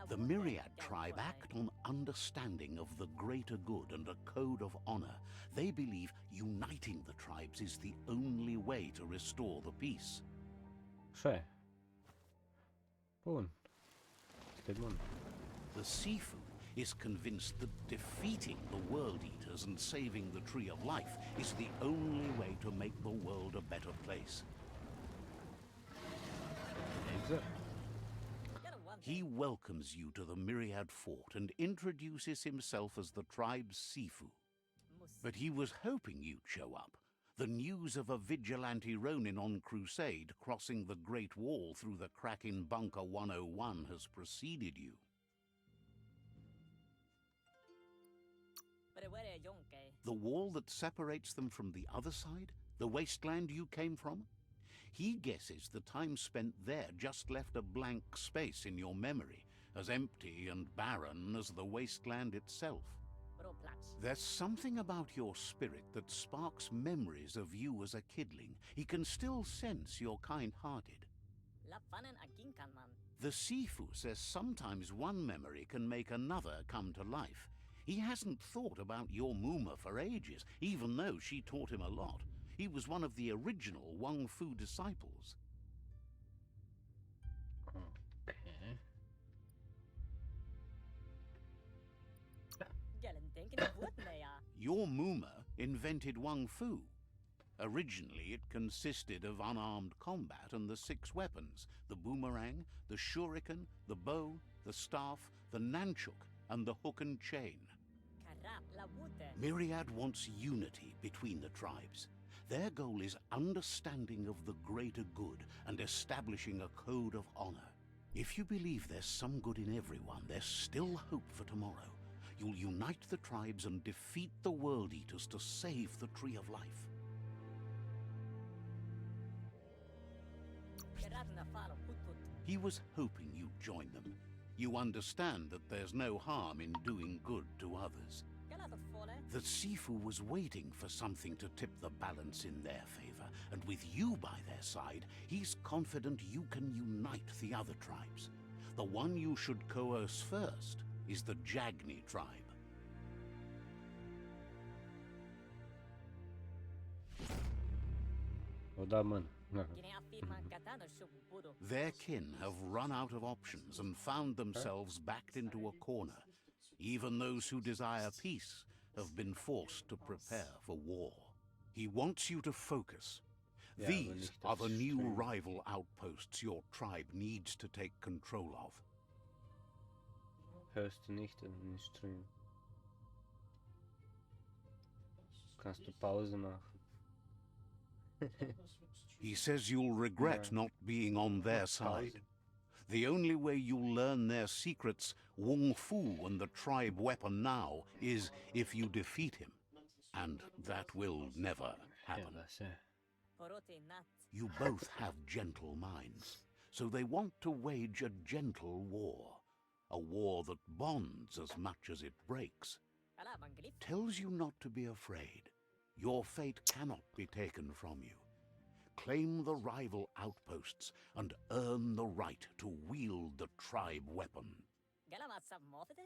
The Myriad tribe act on understanding of the greater good and a code of honor. They believe uniting the tribes is the only way to restore the peace. Ce? Bun. Este bun. The Sifu is convinced that defeating the World Eaters and saving the Tree of Life is the only way to make the world a better place. So. He welcomes you to the Myriad Fort and introduces himself as the tribe's Sifu. But he was hoping you'd show up. The news of a vigilante Ronin on crusade crossing the Great Wall through the Kraken Bunker 101 has preceded you. The wall that separates them from the other side? The wasteland you came from? He guesses the time spent there just left a blank space in your memory, as empty and barren as the wasteland itself. There's something about your spirit that sparks memories of you as a kidling. He can still sense you're kind-hearted. The Sifu says sometimes one memory can make another come to life. He hasn't thought about your Muma for ages, even though she taught him a lot. He was one of the original Wang Fu disciples. Okay. Your Muma invented Wang Fu. Originally, it consisted of unarmed combat and the 6 weapons: the boomerang, the shuriken, the bow, the staff, the nunchuk, and the hook and chain. Myriad wants unity between the tribes. Their goal is understanding of the greater good and establishing a code of honor. If you believe there's some good in everyone, there's still hope for tomorrow. You'll unite the tribes and defeat the World Eaters to save the Tree of Life. He was hoping you'd join them. You understand that there's no harm in doing good to others. The Sifu was waiting for something to tip the balance in their favor, and with you by their side, he's confident you can unite the other tribes. The one you should coerce first is the Jagni tribe. Their kin have run out of options and found themselves backed into a corner. Even those who desire peace have been forced to prepare for war. He wants you to focus. These are the new rival outposts your tribe needs to take control of. Hörst du nicht den Stream? Kannst du Pause machen? He says you'll regret not being on their side. The only way you'll learn their secrets, Wung Fu and the tribe weapon now, is if you defeat him. And that will never happen. You both have gentle minds, so they want to wage a gentle war. A war that bonds as much as it breaks. Tells you not to be afraid. Your fate cannot be taken from you. Claim the rival outposts and earn the right to wield the tribe weapon.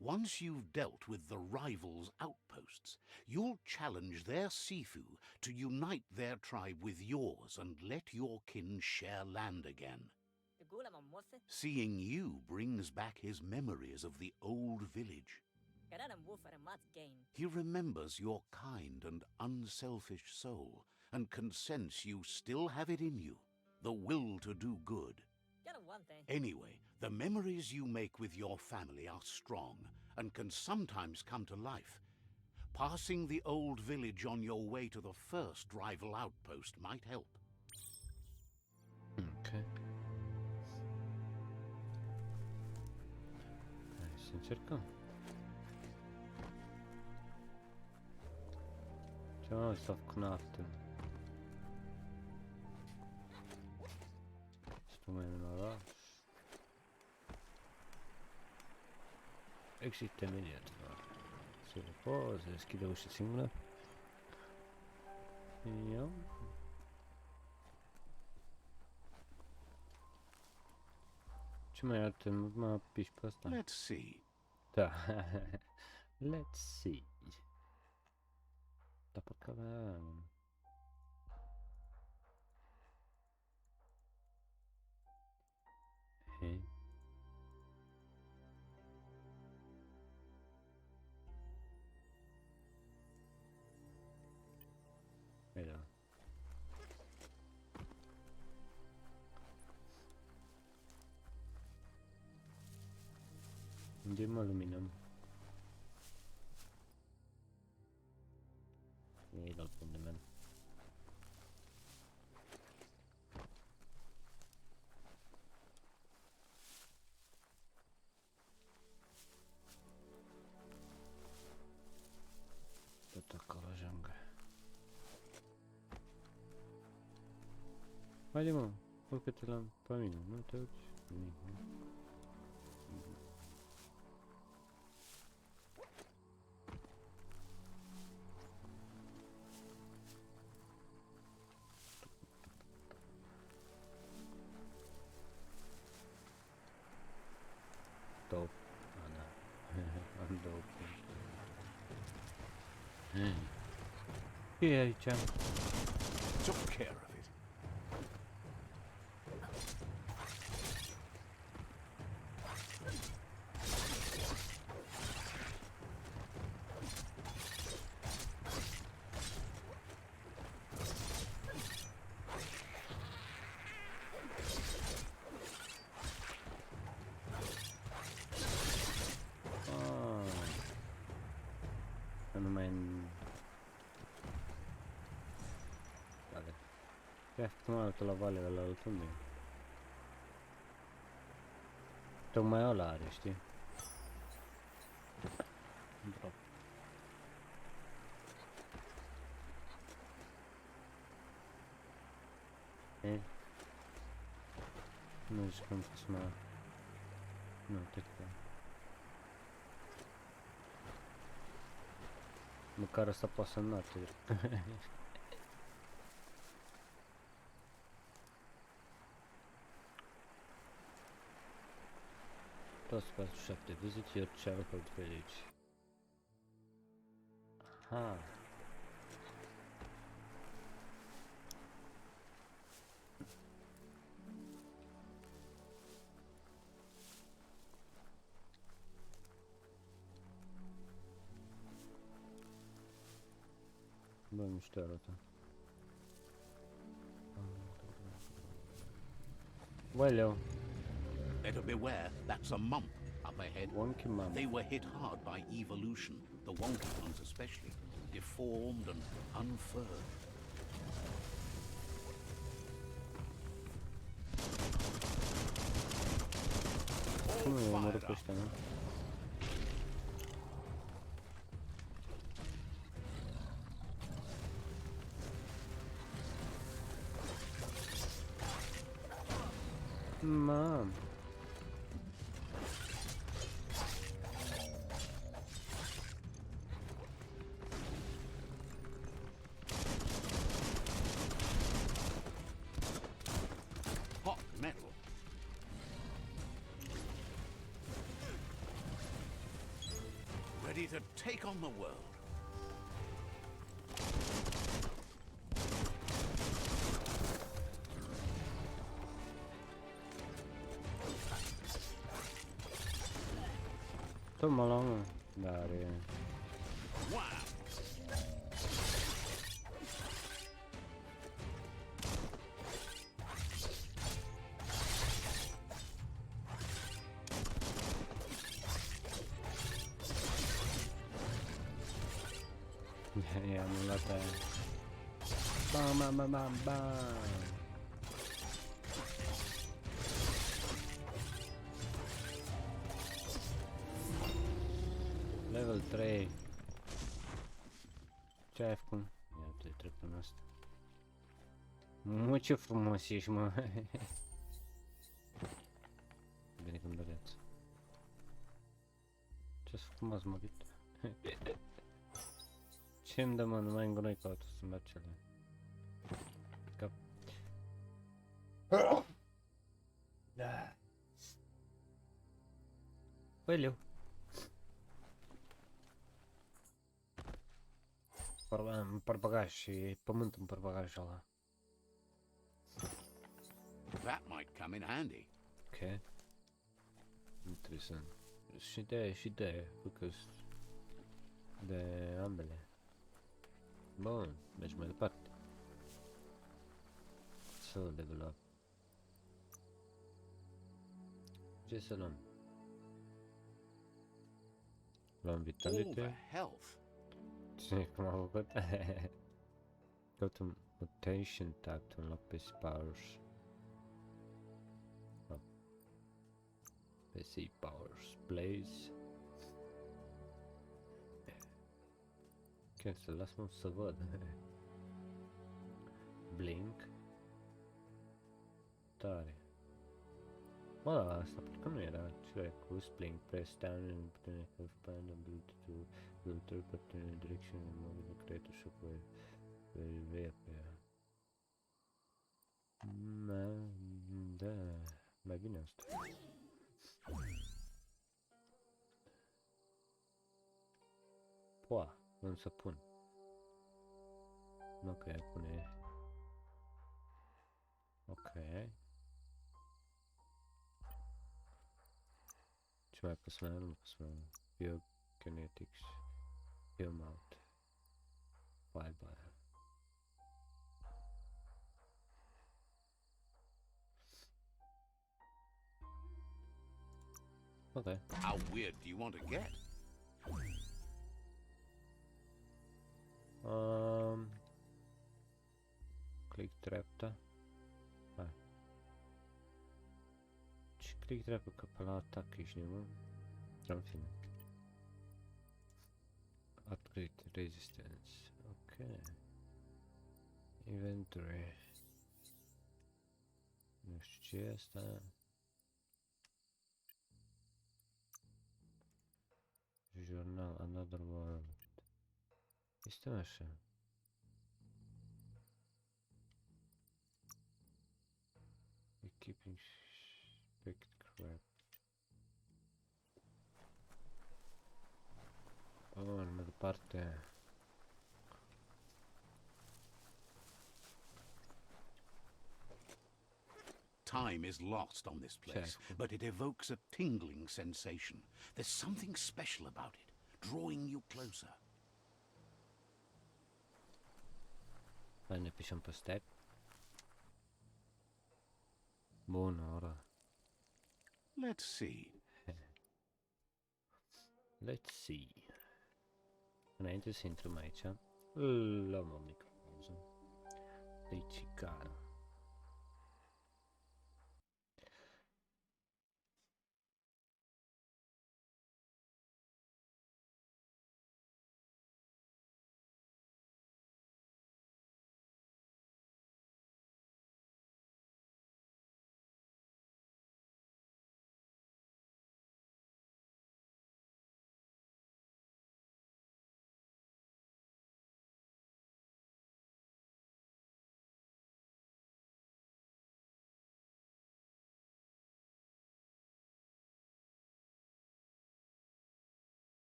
Once you've dealt with the rival's outposts, you'll challenge their Sifu to unite their tribe with yours and let your kin share land again. Seeing you brings back his memories of the old village. He remembers your kind and unselfish soul, and can sense you still have it in you, the will to do good. Anyway, the memories you make with your family are strong, and can sometimes come to life. Passing the old village on your way to the first rival outpost might help. Ok. Hai să încercăm. Ce mai s-a făcut noapte? Stăm mai în oraș. Există imediat. Se repoză, deschide ușa singură. Ia. Ce mai arată? Mă apiși pe asta? Let's see. Da. Let's see. Dar parcă avea... Hei. Mira. Unde mă luminăm? Ei l-al pun de men. Tot acolo ajung. Haide mă, urcă-te la pe mine, nu te uiți? Nimic, nu? Top. Ana. Am două puncte. E aici. Took care of it. Numai în... Vale. Ia făcut mai altă la vale, ăla altă unde? Tocmai ăla are, știi? Drop. E? Nu zici că am fost mai... Nu, te că... Măcar ăsta poate să înnate. Plus 47. Visit your childhood village. Aha. Bă, mișto arată. Well, Better beware, that's a mump up ahead. wonky mum. They were hit hard by evolution, the wonky ones especially, deformed and unfurred. Cum e All omorât fired pe up. ăștia, nu? Mam. Hot metal. Ready to take on the world. Toma lá, mano. Da área. Wow. Ja, nu lata. Bam, bam, bam, bam, bam. Level 3. Ce ai făcut? Ia te trec în asta. Mă, ce frumos ești, mă. Bine că-mi dă viață. Ce-ați făcut, m-ați mărit? Ce-mi dă, mă, numai în gunoi caută să merg cele. Cap. Da. Păi, Parbagaj și pământ în parbagaj ăla. That might come in handy. Ok. Interesant. Și de, făcăs de ambele. Bun, mergi mai departe. Să level up. Ce să luăm? Luăm vitality. health. Ce cum am făcut? Go to mutation tab to unlock basic powers. Oh. Basic powers, blaze. Ok, să las-mă să văd. Blink. Tare. Mă, da, asta parcă nu era ceva cu Blink, press down and putem have band ability to filter but in a direction and move the creator shockwave very appear. Da, mai bine asta. Poa, unde să pun? Ok, pune. Ok. Ce mai pus mai? Nu pus mai. Biokinetics. Biomutant. Fiber. Ok. How weird do you want to get? Click dreapta. Hai. Și click dreapta că pe la atac ești nebun. În fine. Upgrade resistance. Ok. Inventory. Nu știu ce e asta. Journal, another world. Este așa. Keeping spec crap. Oh, mai departe. Time is lost on this place, but it evokes a tingling sensation. There's something special about it, drawing you closer. Hai, ne pișăm pe stack. Bună, ora. Let's see. Let's see. Înainte să intrăm aici, luăm o mică pauză. Deci, cara.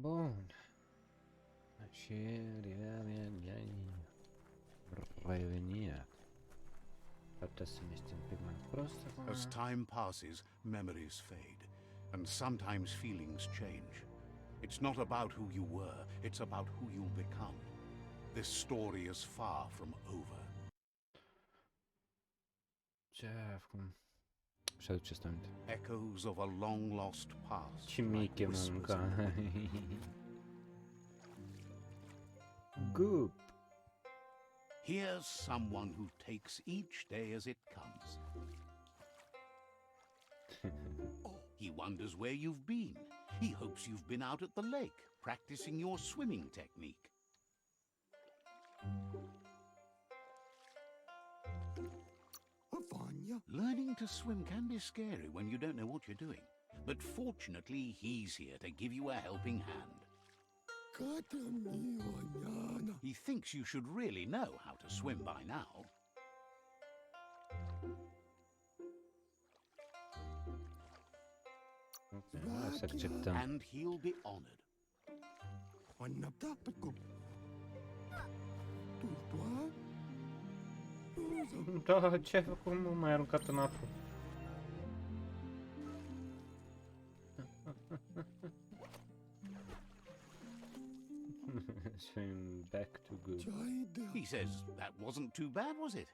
Bun. Și reveniat. Ar putea să este un pic mai prost acum. As time passes, memories fade, and sometimes feelings change. It's not about who you were, it's about who you'll become. This story is far from over. Ce acum? Și aduce asta aminte. Echoes of a long-lost past. Ce like mică whispers munca. in Goop. Here's someone who takes each day as it comes. He wonders where you've been. He hopes you've been out at the lake, practicing your swimming technique. Learning to swim can be scary when you don't know what you're doing. But fortunately, he's here to give you a helping hand. He thinks you should really know how to swim by now. Okay, să acceptăm. And he'll be honored. Da, ce ai făcut, mă? M-ai aruncat în apă. Swim back to good. He says that wasn't too bad, was it?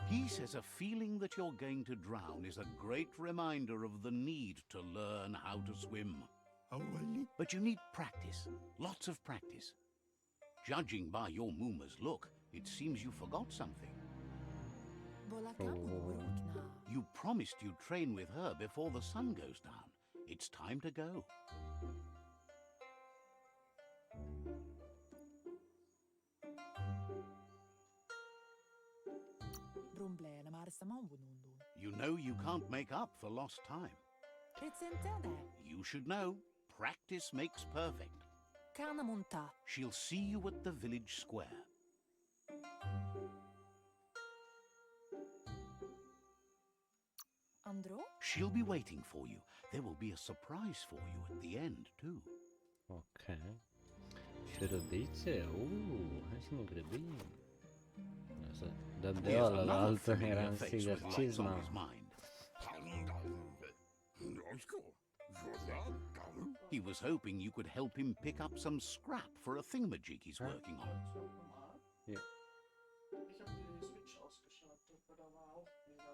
He says a feeling that you're going to drown is a great reminder of the need to learn how to swim. But you need practice, lots of practice. Judging by your Muma's look, it seems you forgot something. You promised you'd train with her before the sun goes down. It's time to go. You know you can't make up for lost time. You should know, practice makes perfect. She'll see you at the village square. She'll be waiting for you. There will be a surprise for you at the end, too. Ok. Și rădăițe? Hai să ne grăbim. Să dăm de Here's ăla la another altă, familiar era în face with sigur lights cizma. on his mind. He was hoping you could help him pick up some scrap for a thingamajig he's working on. Yeah. Ich habe die Switch ausgeschaltet, weil da war auch wieder.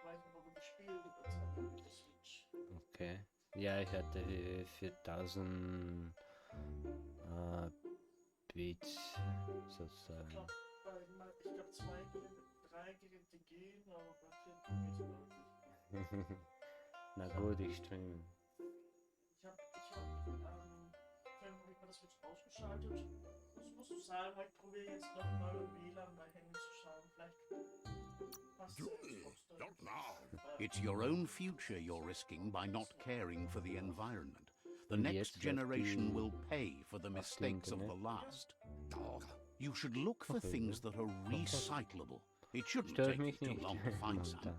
Weiß nicht, ob wir gespielt überzeugt mit der Switch. Okay. Ja, ich hatte 4000 Bits sozusagen. Ich glaube 3 Geräte gehen, aber bei 4 geht es nicht. Na gut, ich streame. Ich hab vorhin habe ich mal das Switch ausgeschaltet. Das musst du sagen, ich probiere jetzt nochmal im WLAN bei Handy zu schauen. Vielleicht passt es. It's your own future you're risking by not caring for the environment. The next generation will pay for the mistakes of the last. You should look for things that are recyclable. It shouldn't Stört take you mich too nicht. long to find some.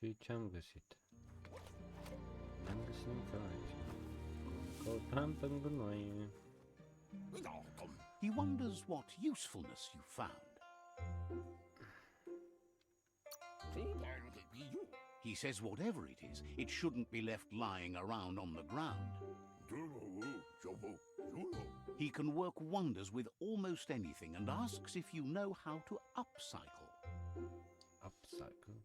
Și ce-am găsit? N-am găsit nimic aici. Căutam pentru noi. He wonders what usefulness you found. He says whatever it is, it shouldn't be left lying around on the ground. He can work wonders with almost anything and asks if you know how to upcycle. Upcycle?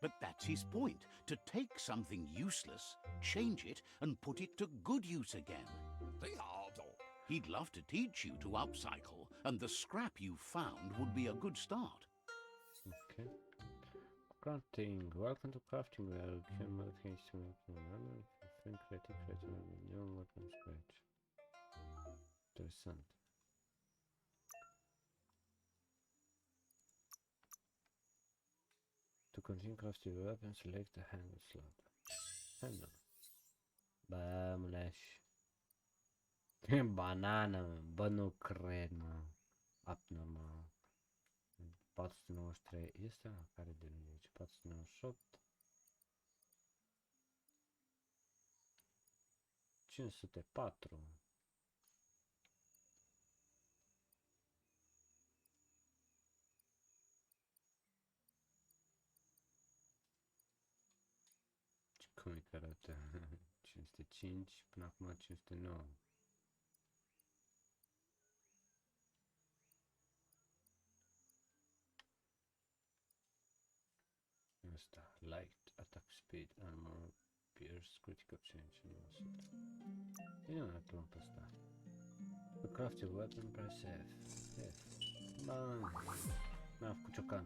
But that's his point, to take something useless, change it, and put it to good use again. He'd love to teach you to upcycle, and the scrap you found would be a good start. Okay. Crafting. Welcome to crafting. Where can modifications to make film creative new weapons scratch. Interessant. To continue crafting your weapon, select the handle slot. Handle. Bă, banana, mă. Bă, nu cred, mă. Abnormal. 493 este la care de nu aici? 498. 504. Cum e că arată? 505 până acum 509. Asta, light, attack speed, armor, pierce, critical change, nu 100. Bine, mai plumb pe asta. To craft your weapon, press F. F. Bă, m-a făcut ciocan.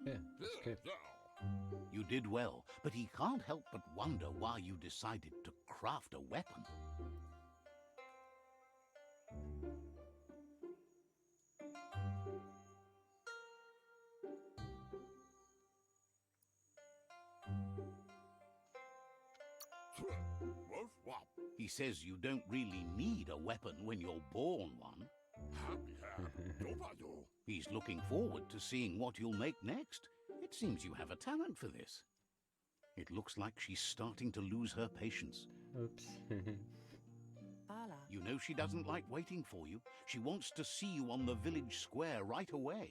Yeah, escape. You did well, but he can't help but wonder why you decided to craft a weapon. He says you don't really need a weapon when you're born one. He's looking forward to seeing what you'll make next. It seems you have a talent for this. It looks like she's starting to lose her patience. Oops. You know she doesn't like waiting for you. She wants to see you on the village square right away.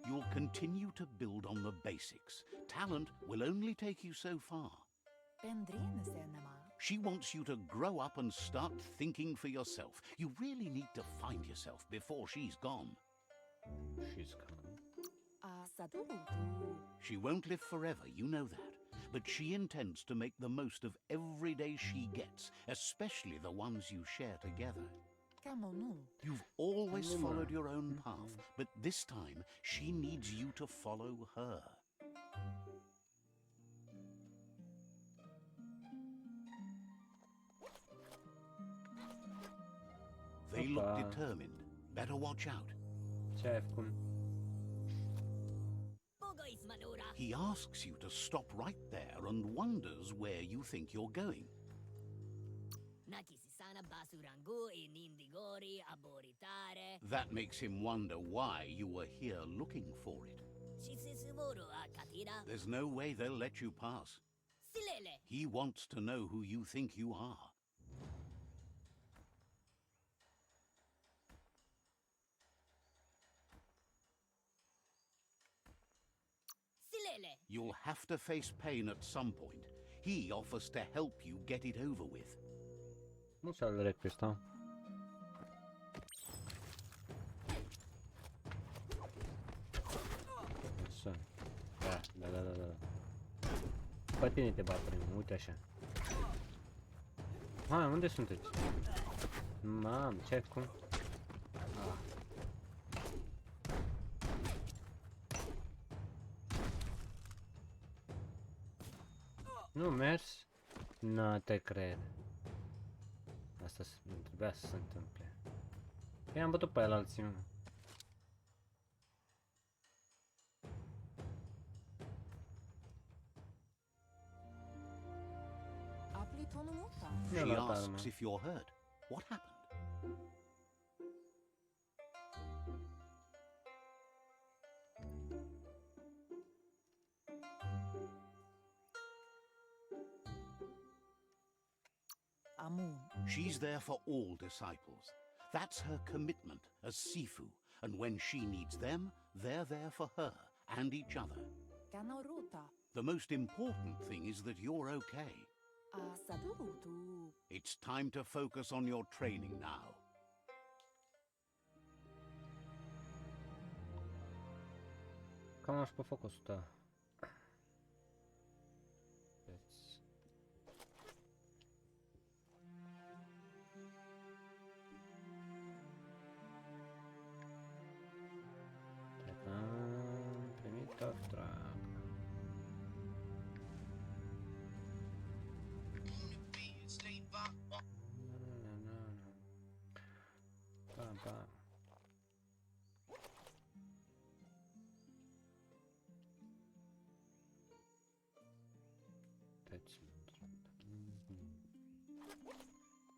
You'll continue to build on the basics. Talent will only take you so far. She wants you to grow up and start thinking for yourself. You really need to find yourself before she's gone. She's gone. She won't live forever, you know that. But she intends to make the most of every day she gets, especially the ones you share together. You've always followed your own path, but this time she needs you to follow her. They look determined. Better watch out. Ce ai făcut? He asks you to stop right there and wonders where you think you're going. That makes him wonder why you were here looking for it. There's no way they'll let you pass. He wants to know who you think you are. You'll have to face pain at some point. He offers to help you get it over with. Nu s-a direct pe ăsta. Așa. Da. Pe tine te bat primul, uite așa. Hai, unde sunteți? Mamă, ce ai făcut? Nu mers? Nu te cred. Asta trebuia să se întâmple. I-am bătut pe el alții, mă. She asks if you're hurt. What happened? She's there for all disciples. That's her commitment as Sifu, and when she needs them, they're there for her and each other. The most important thing is that you're okay. It's time to focus on your training now. Cam aș pe focusul ăsta.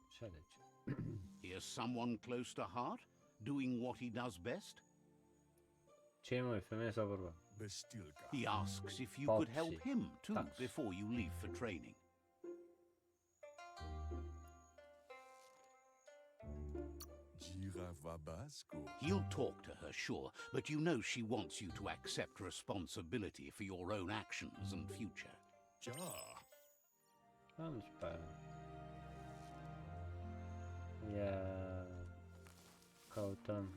Așa deci. Here's someone close to heart, doing what he does best. Ce e, măi, femeie sau bărbat? Bestilka. He asks if you could help Popsi. him too Tax. before you leave for training. Girafabasco. He'll talk to her, sure, but you know she wants you to accept responsibility for your own actions and future. Ja. Am spus. Ia... Căutăm.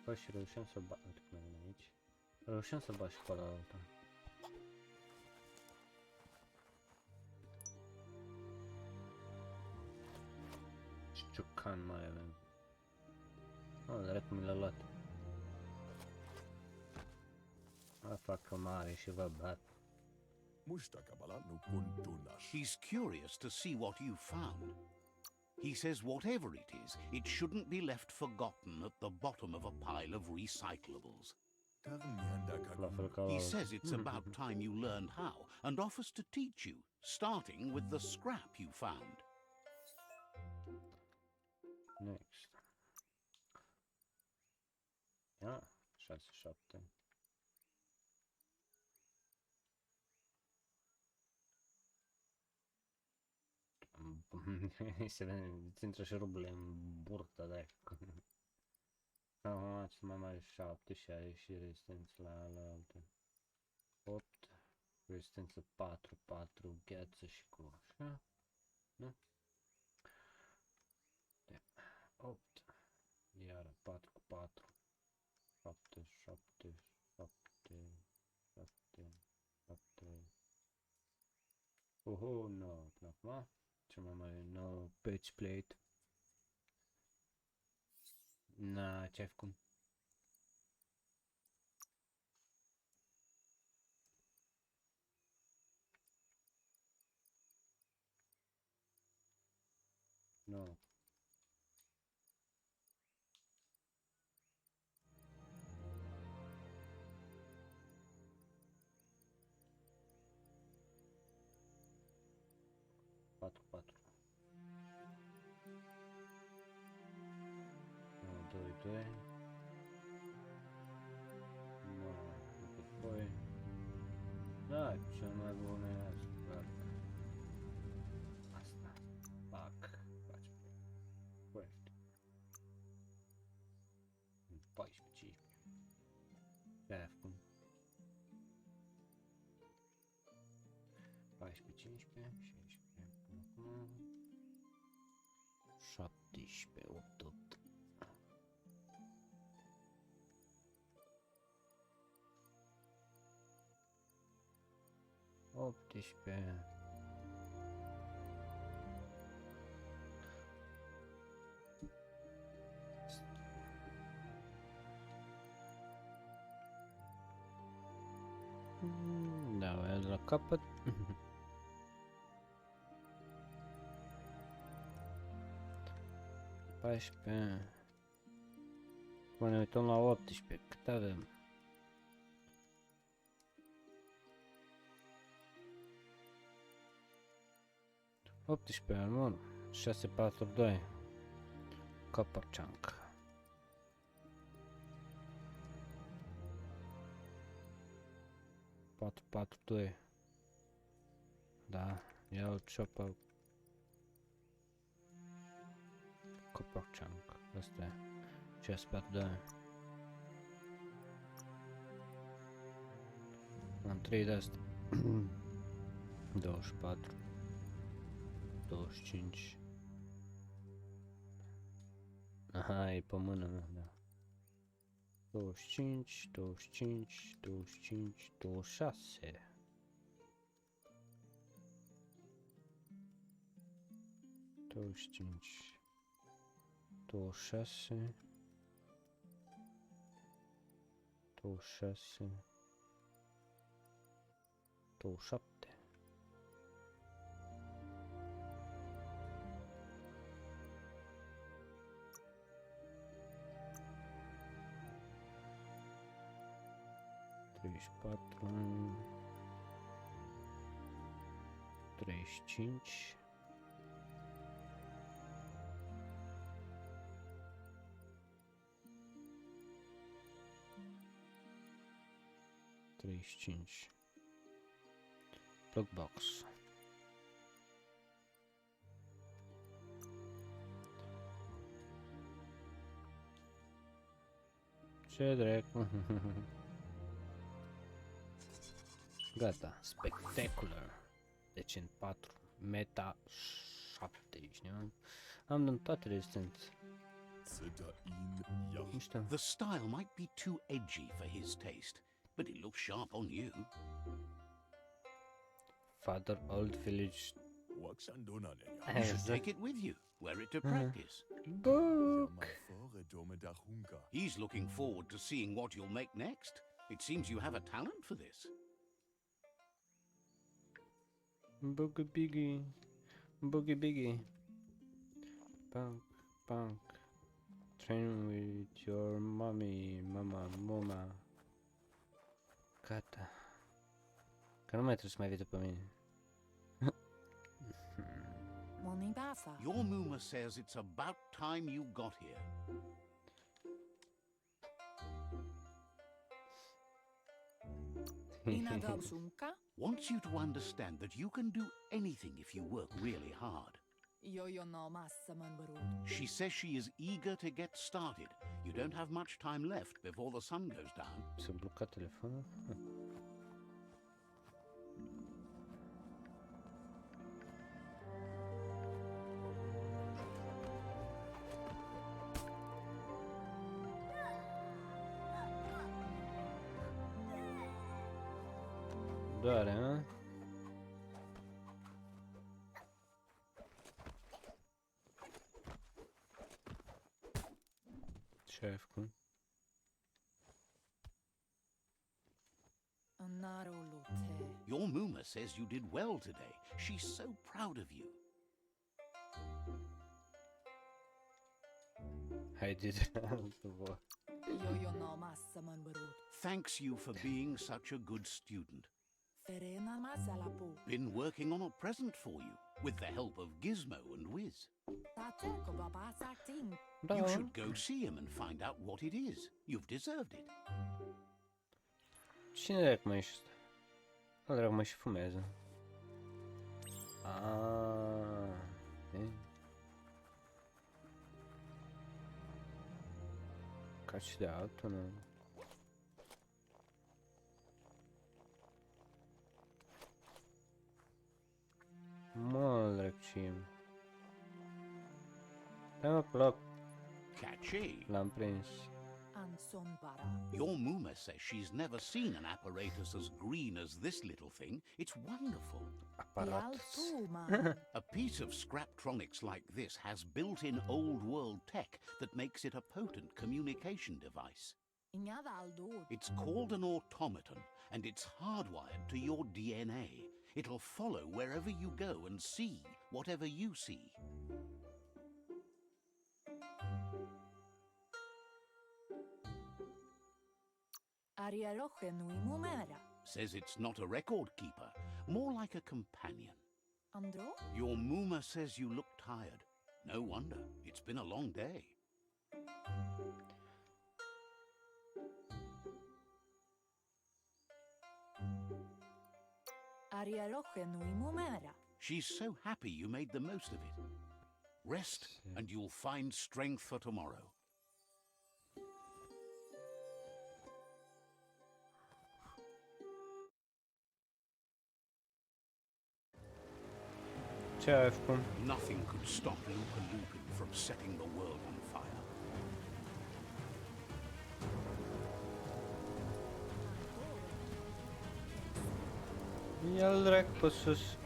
Păi și reușim să bat... Uite cum e aici. Reușim să bat și pe la alta. Ciucan mai avem. Oh, dracu mi l-a luat. Mă fac că mare și vă bat. Mustakabala nu kuntunas. He's curious to see what you found. He says whatever it is, it shouldn't be left forgotten at the bottom of a pile of recyclables. La fel ca la He says it's about time you learned how and offers to teach you, starting with the scrap you found. Next. Ia, 6-7. Se vede, ți intră și rublele în burtă de aia. Acum ce mai mare 7 și are și rezistență la alte. 8, rezistență 4, 4, gheață și cu așa. Nu? 8, iară 4 cu 4, 7, 7, 7, 7, 7. Oho, no, până acum. Cel mai mare, no, patch plate. Na, ce-ai făcut? No. Patru, patru. 2, 2. No, poi. Da, cel mai bun e asta. Asta. Pac. Face. Foarte. 14, 15. Ce-ai făcut? 14, 15, 16, până acum. 17, 8, 8. Optișpe. Da, o ia de la capăt. Paisprezece. Mă ne uităm la 18. Cât avem? Optsprezece, bun. 642. Copper chunk. Patru, patru, doi. Da, iau chopper. Copper chunk. Asta e. 642. Am 3 de astea. 24. 25. Aha, e pe mână mea, da. 25, 25, 25, 26. 25, 26, 26, 27. 35. Blockbox. Ce dracu. Gata, spectacular. Deci în 4, meta 70, nu? Am dăm toate rezistențe. Mișto. The style might be too edgy for his taste, but it looks sharp on you. Father Old Village. You should take it with you. Wear it to practice. Book. He's looking forward to seeing what you'll make next. It seems you have a talent for this. Boogie biggie. Boogie biggie. Punk. Punk. Train with your mommy. Mama. Gata. Că nu mai trebuie să mai vezi pe mine. Your Muma says it's about time you got here. Wants you to understand that you can do anything if you work really hard. She says she is eager to get started. You don't have much time left before the sun goes down. S-a blocat telefonul? Doare, a? Ce ai făcut? Your Muma says you did well today. She's so proud of you. I did. Thanks you for being such a good student. Been working on a present for you, with the help of Gizmo and Wiz. You should go see him and find out what it is. You've deserved it. Cine dracu mai ești ăsta? Ăla dracu mai și fumează. Ca și de altul, nu? Mă, drăcim. Dă-mă plop. Catchy. L-am prins. Your Muma says she's never seen an apparatus as green as this little thing. It's wonderful. Aparatus. A piece of Scraptronics like this has built-in old-world tech that makes it a potent communication device. It's called an automaton, and it's hardwired to your DNA. It'll follow wherever you go and see whatever you see. Says it's not a record keeper, more like a companion. Your Muma says you look tired. No wonder, it's been a long day. She's so happy you made the most of it. Rest and you'll find strength for tomorrow. Ce ai făcut? Nothing could stop Lupa Lupin from setting the world on fire. Ia-l dracu pe sus.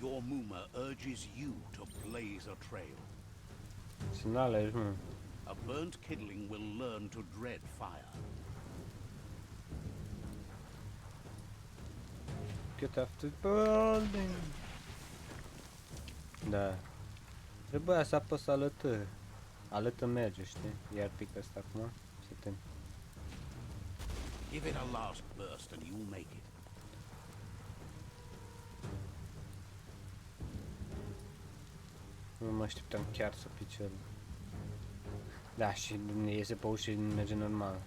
Your Muma urges you to blaze a trail. Să n-alegi, mă. A burnt kidling will learn to dread fire. Get after the building. Da. Trebuia să apăs alătă. Alătă merge, știi? Iar pică asta acum. Să te... Give it a last burst and you'll make it. Nu mă așteptam chiar să pice el. Da, și ne iese pe ușă și merge normal.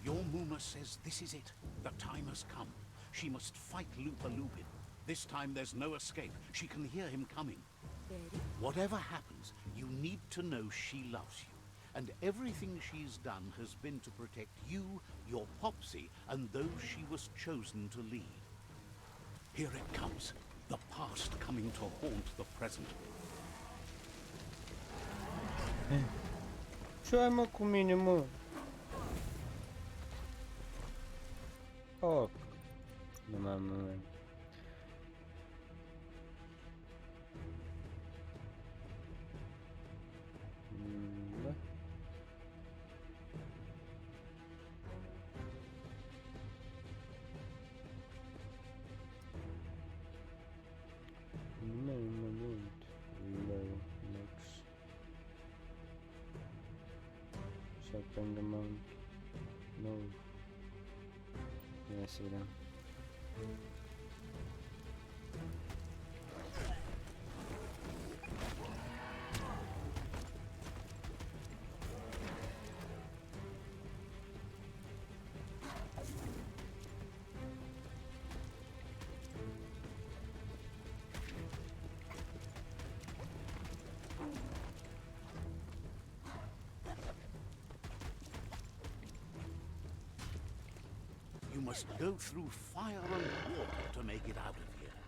Your Muma says this is it. The time has come. She must fight Lupa Lupin. This time there's no escape. She can hear him coming. Whatever happens, you need to know she loves you. And everything she's done has been to protect you, your Popsy, and those she was chosen to lead. Here it comes. The past coming to haunt the present. Ce ai mă cu mine, mă? Oh. Nu mai am moment. Da. Nu mai am moment. Low, next. Shutdown the mount. No. Ia să vedem. You must go through fire and water to make it out of here.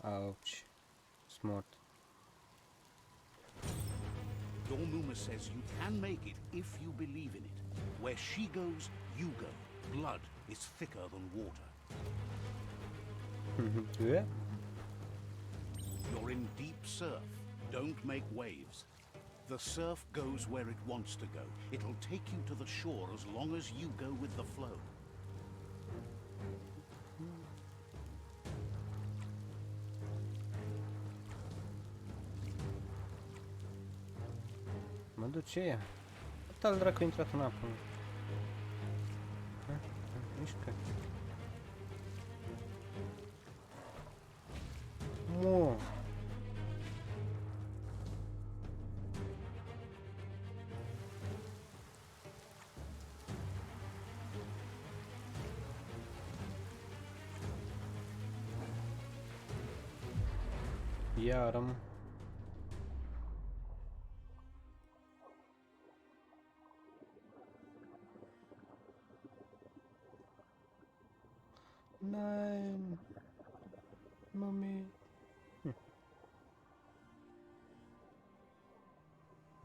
Ouch. Smart. Your Muma says you can make it if you believe in it. Where she goes, you go. Blood is thicker than water. Yeah. You're in deep surf. Don't make waves. The surf goes where it wants to go. It'll take you to the shore as long as you go with the flow. Mă duce ea. Cât al dracu a intrat în apă? Mișcă. Mo. Iară, mă. Nein. Mommy.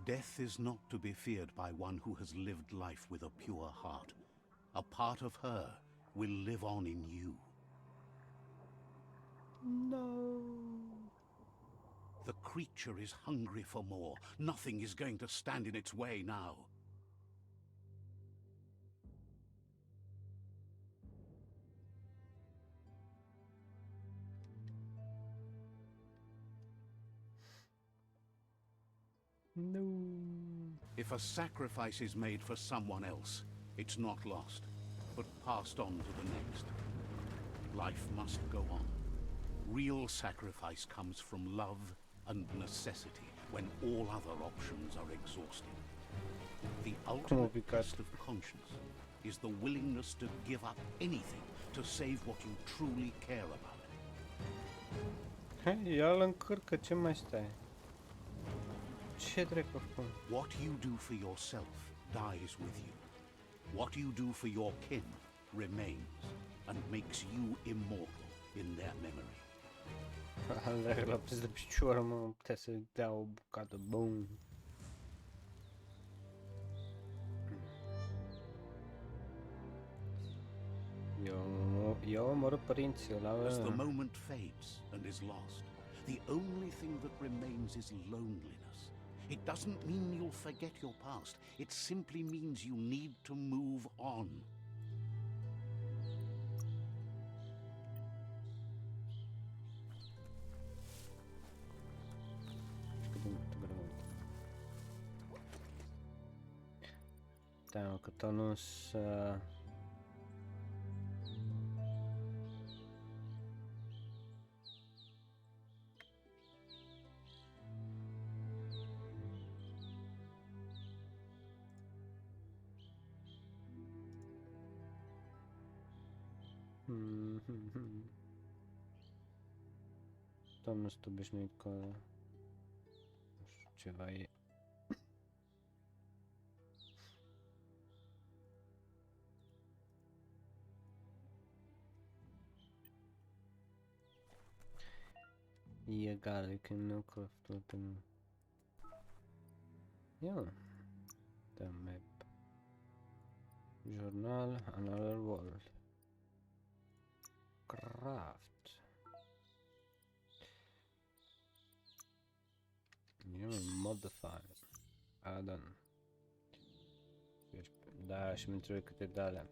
Death is not to be feared by one who has lived life with a pure heart. A part of her will live on in you. No. The creature is hungry for more. Nothing is going to stand in its way now. No. If a sacrifice is made for someone else, it's not lost, but passed on to the next. Life must go on. Real sacrifice comes from love and necessity when all other options are exhausted. The ultimate test of conscience is the willingness to give up anything to save what you truly care about. Hai, ia-l încărcă, ce mai stai? Ce dracu acum? What you do for yourself dies with you. What you do for your kin remains and makes you immortal in their memory. Al dracu l-a prins de picior, mă, putea să dea o bucată, bum. Eu omorât părinții ăla, As the moment fades and is lost, the only thing that remains is loneliness. It doesn't mean you'll forget your past. It simply means you need to move on. Da, că tot nu să... Tam nu sunt obișnuit că... Nu știu, ceva e... E egal, you can now craft open... Yeah. The map. Journal, another world. Craft. Modify. Add-on. Da, și mi trebuie câte de alea.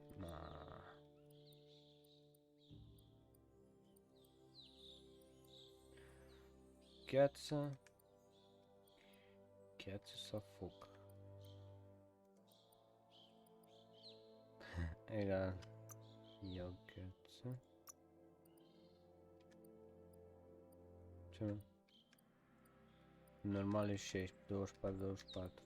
Gheață. Gheață sau foc? Egal. Iau gheață. Ce? Normal e 16, 24, 24.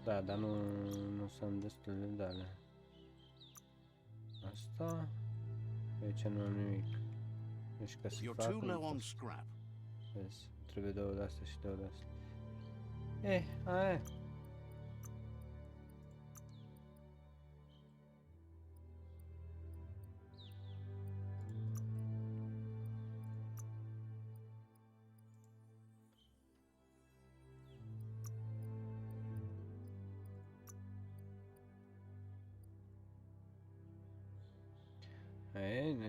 Da, dar nu sunt destul de alea. Asta? Aici nu am nimic. Deci ca să You're fac too low on scrap. vezi, trebuie două de astea și două de astea. Aia.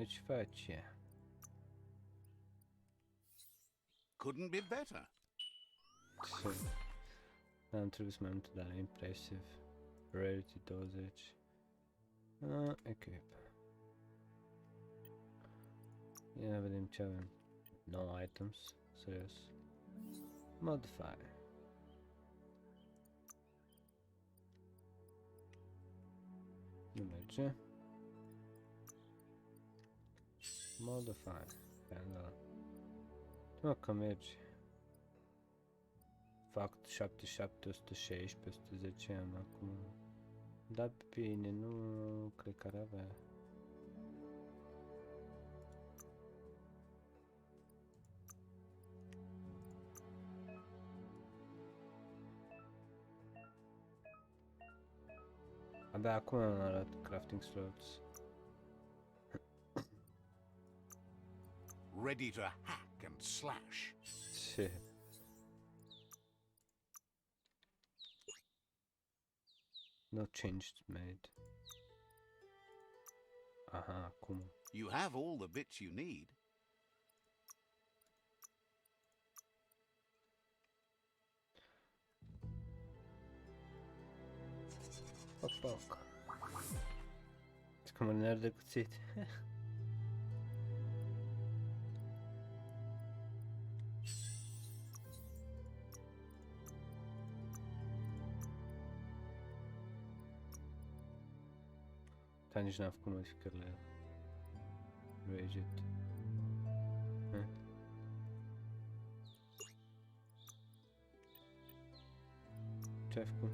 Ce face? Couldn't be better. Am trebuie să mai multe de la impressive. Rarity 20. Equip. Ia vedem ce avem. No items. Serios. Modify. Nu merge. Modify. Da. Mă, că merge. Fac 77, 116, 110 am acum. Da, bine, nu cred că ar avea. Abia acum am arăt crafting slots. Ready to hack and slash. Ce? No change made. Aha, acum. You have all the bits you need. Poc. Cum nerede cuțit. Dar nici n-am făcut modificările. Reject. Ce-ai făcut?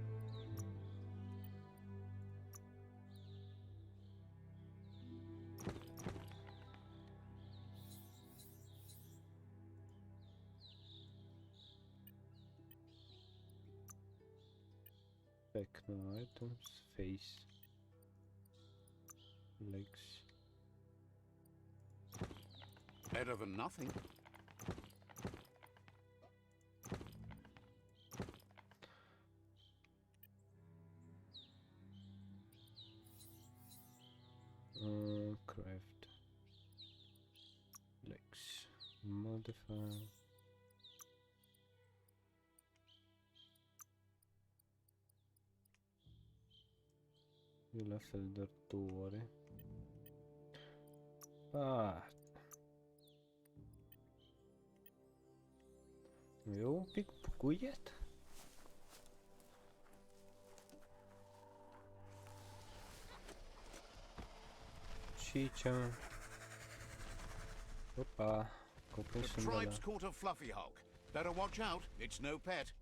Back no items, face, legs. Better than nothing. Craft. Legs. Modify. E la fel doar 2 ore. E un pic buguiet. Și ce? Opa, The tribe's caught a fluffy hulk. Better watch out, it's no pet.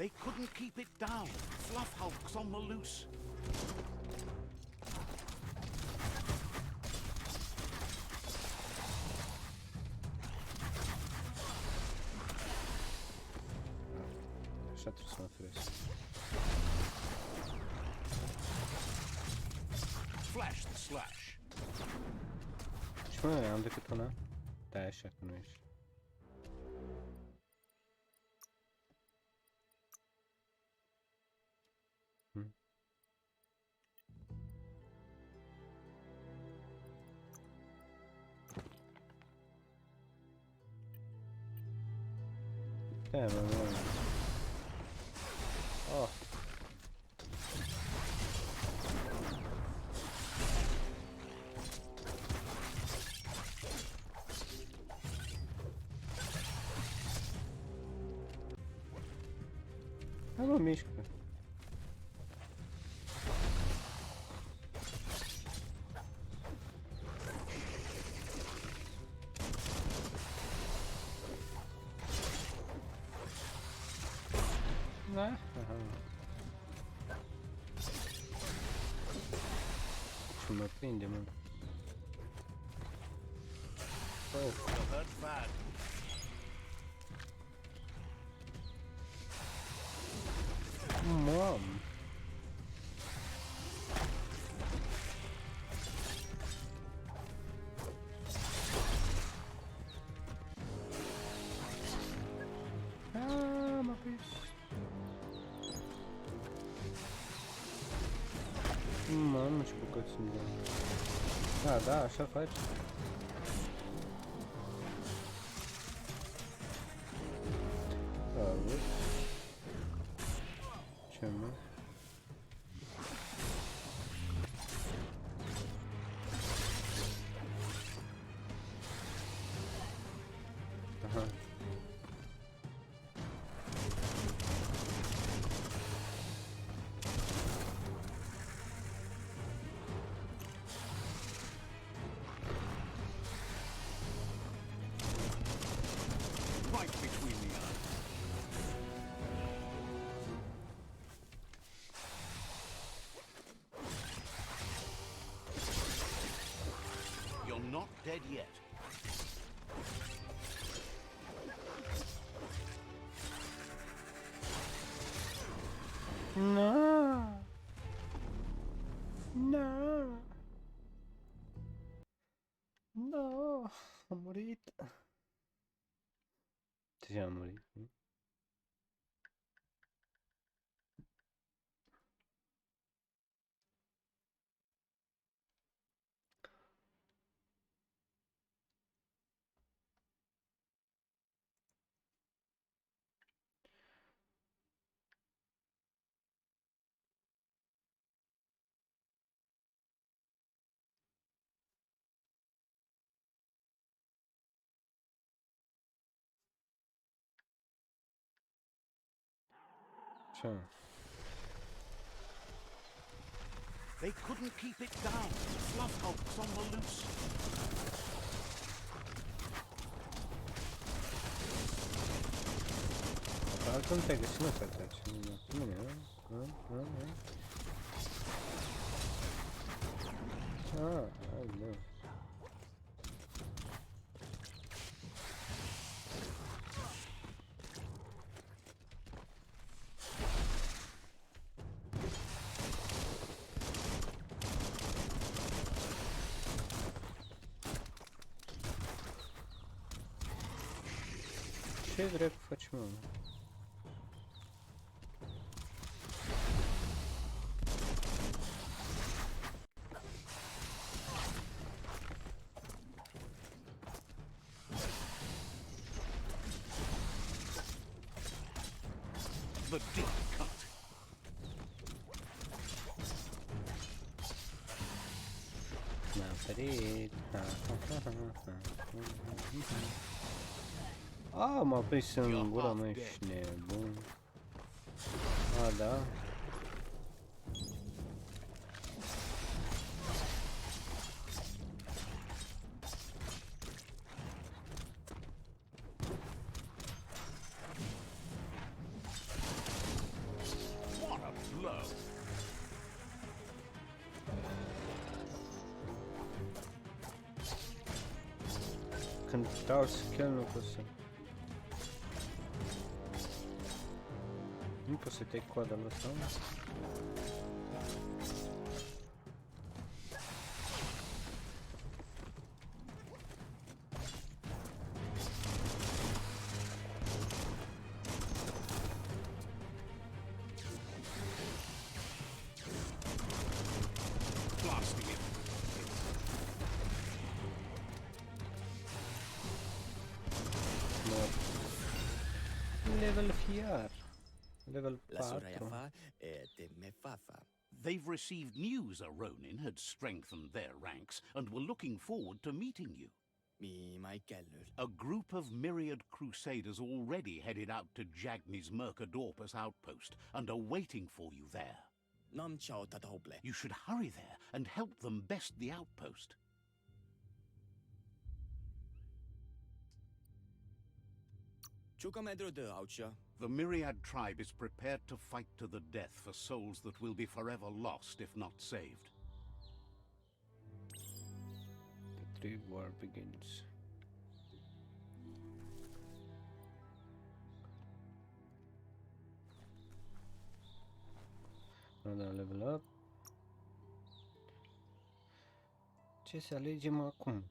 They couldn't keep it down. Fluff hulks on the loose. Așa trebuie să mă firesc. Flash the slash. Și mă, am decât una? Da, așa că nu ești. Damn, I'm wrong. Oh. Hai mă, mișcă. Da? Aha. Și mă prinde, mă. Oh. That's bad. Mom. Ah, mă prins. Mamă, ce bucăți-mi dă. Da, așa faci. Văd. Ce mă? Aha. Right between the eyes. You're not dead yet. No. No. No. Am murit. Ce am murit? Ce? They couldn't keep it down. Fluff hulks on the loose. Altfel te-ai găsit, nu să treci. Mine, hai, da. Ce dracu faci, mă? The deep cut. M-am ferit. M-a prins în gura, mă, ești nebun. Da. când dau skill nu pot să... Nu poți să te coada la asta. Level 4. Level 4. They've received news a Ronin had strengthened their ranks and were looking forward to meeting you. A group of myriad crusaders already headed out to Jagni's Mercadorpus outpost and are waiting for you there. You should hurry there and help them best the outpost. The Myriad tribe is prepared to fight to the death for souls that will be forever lost if not saved. The tree war begins. Another level up. Ce să alegem acum?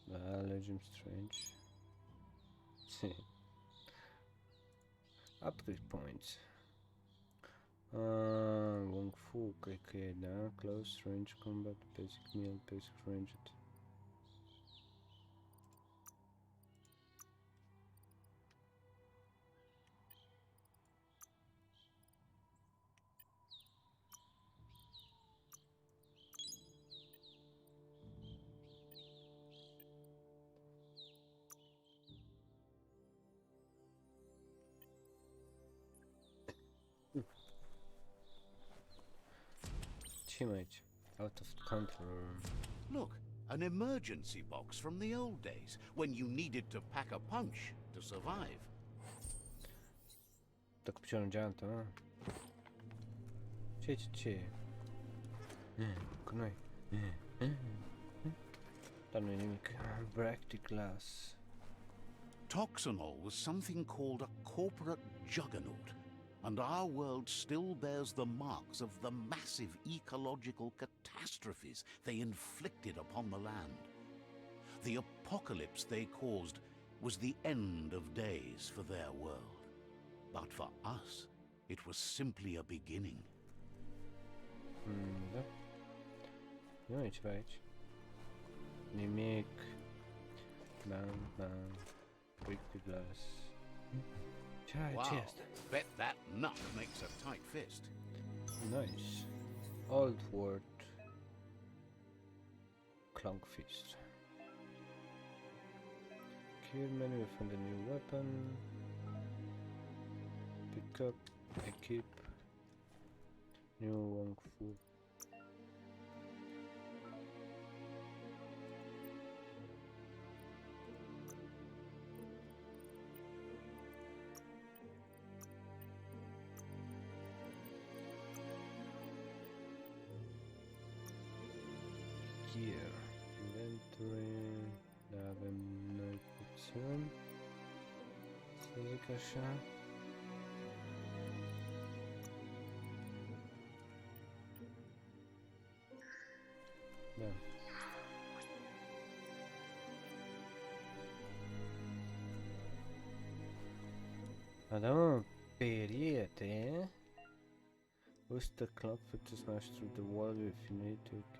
Da, alegem strange. Upgrade points. Wong Fu, cred că e, da? Close range combat, basic meal, basic ranged. Aici? Out of control. Look, an emergency box from the old days, when you needed to pack a punch to survive. Dă cu piciorul în geantă, mă. Ce? Cu noi. Dar nu e nimic. Break the glass. Toxanol was something called a corporate juggernaut, and our world still bears the marks of the massive ecological catastrophes they inflicted upon the land. The apocalypse they caused was the end of days for their world. But for us, it was simply a beginning. Da. Nu e ceva aici. Nimic. Bam. Break the glass. Wow, bet that nut makes a tight fist. Nice. Old word. Clunk fist. Kill menu, find a new weapon. Pick up, equip. New Wong Fu. Gear, inventory, da, avem noi puțin, să zic așa. Da. Adamă, periete. What's the club fit to smash through the wall if you need to keep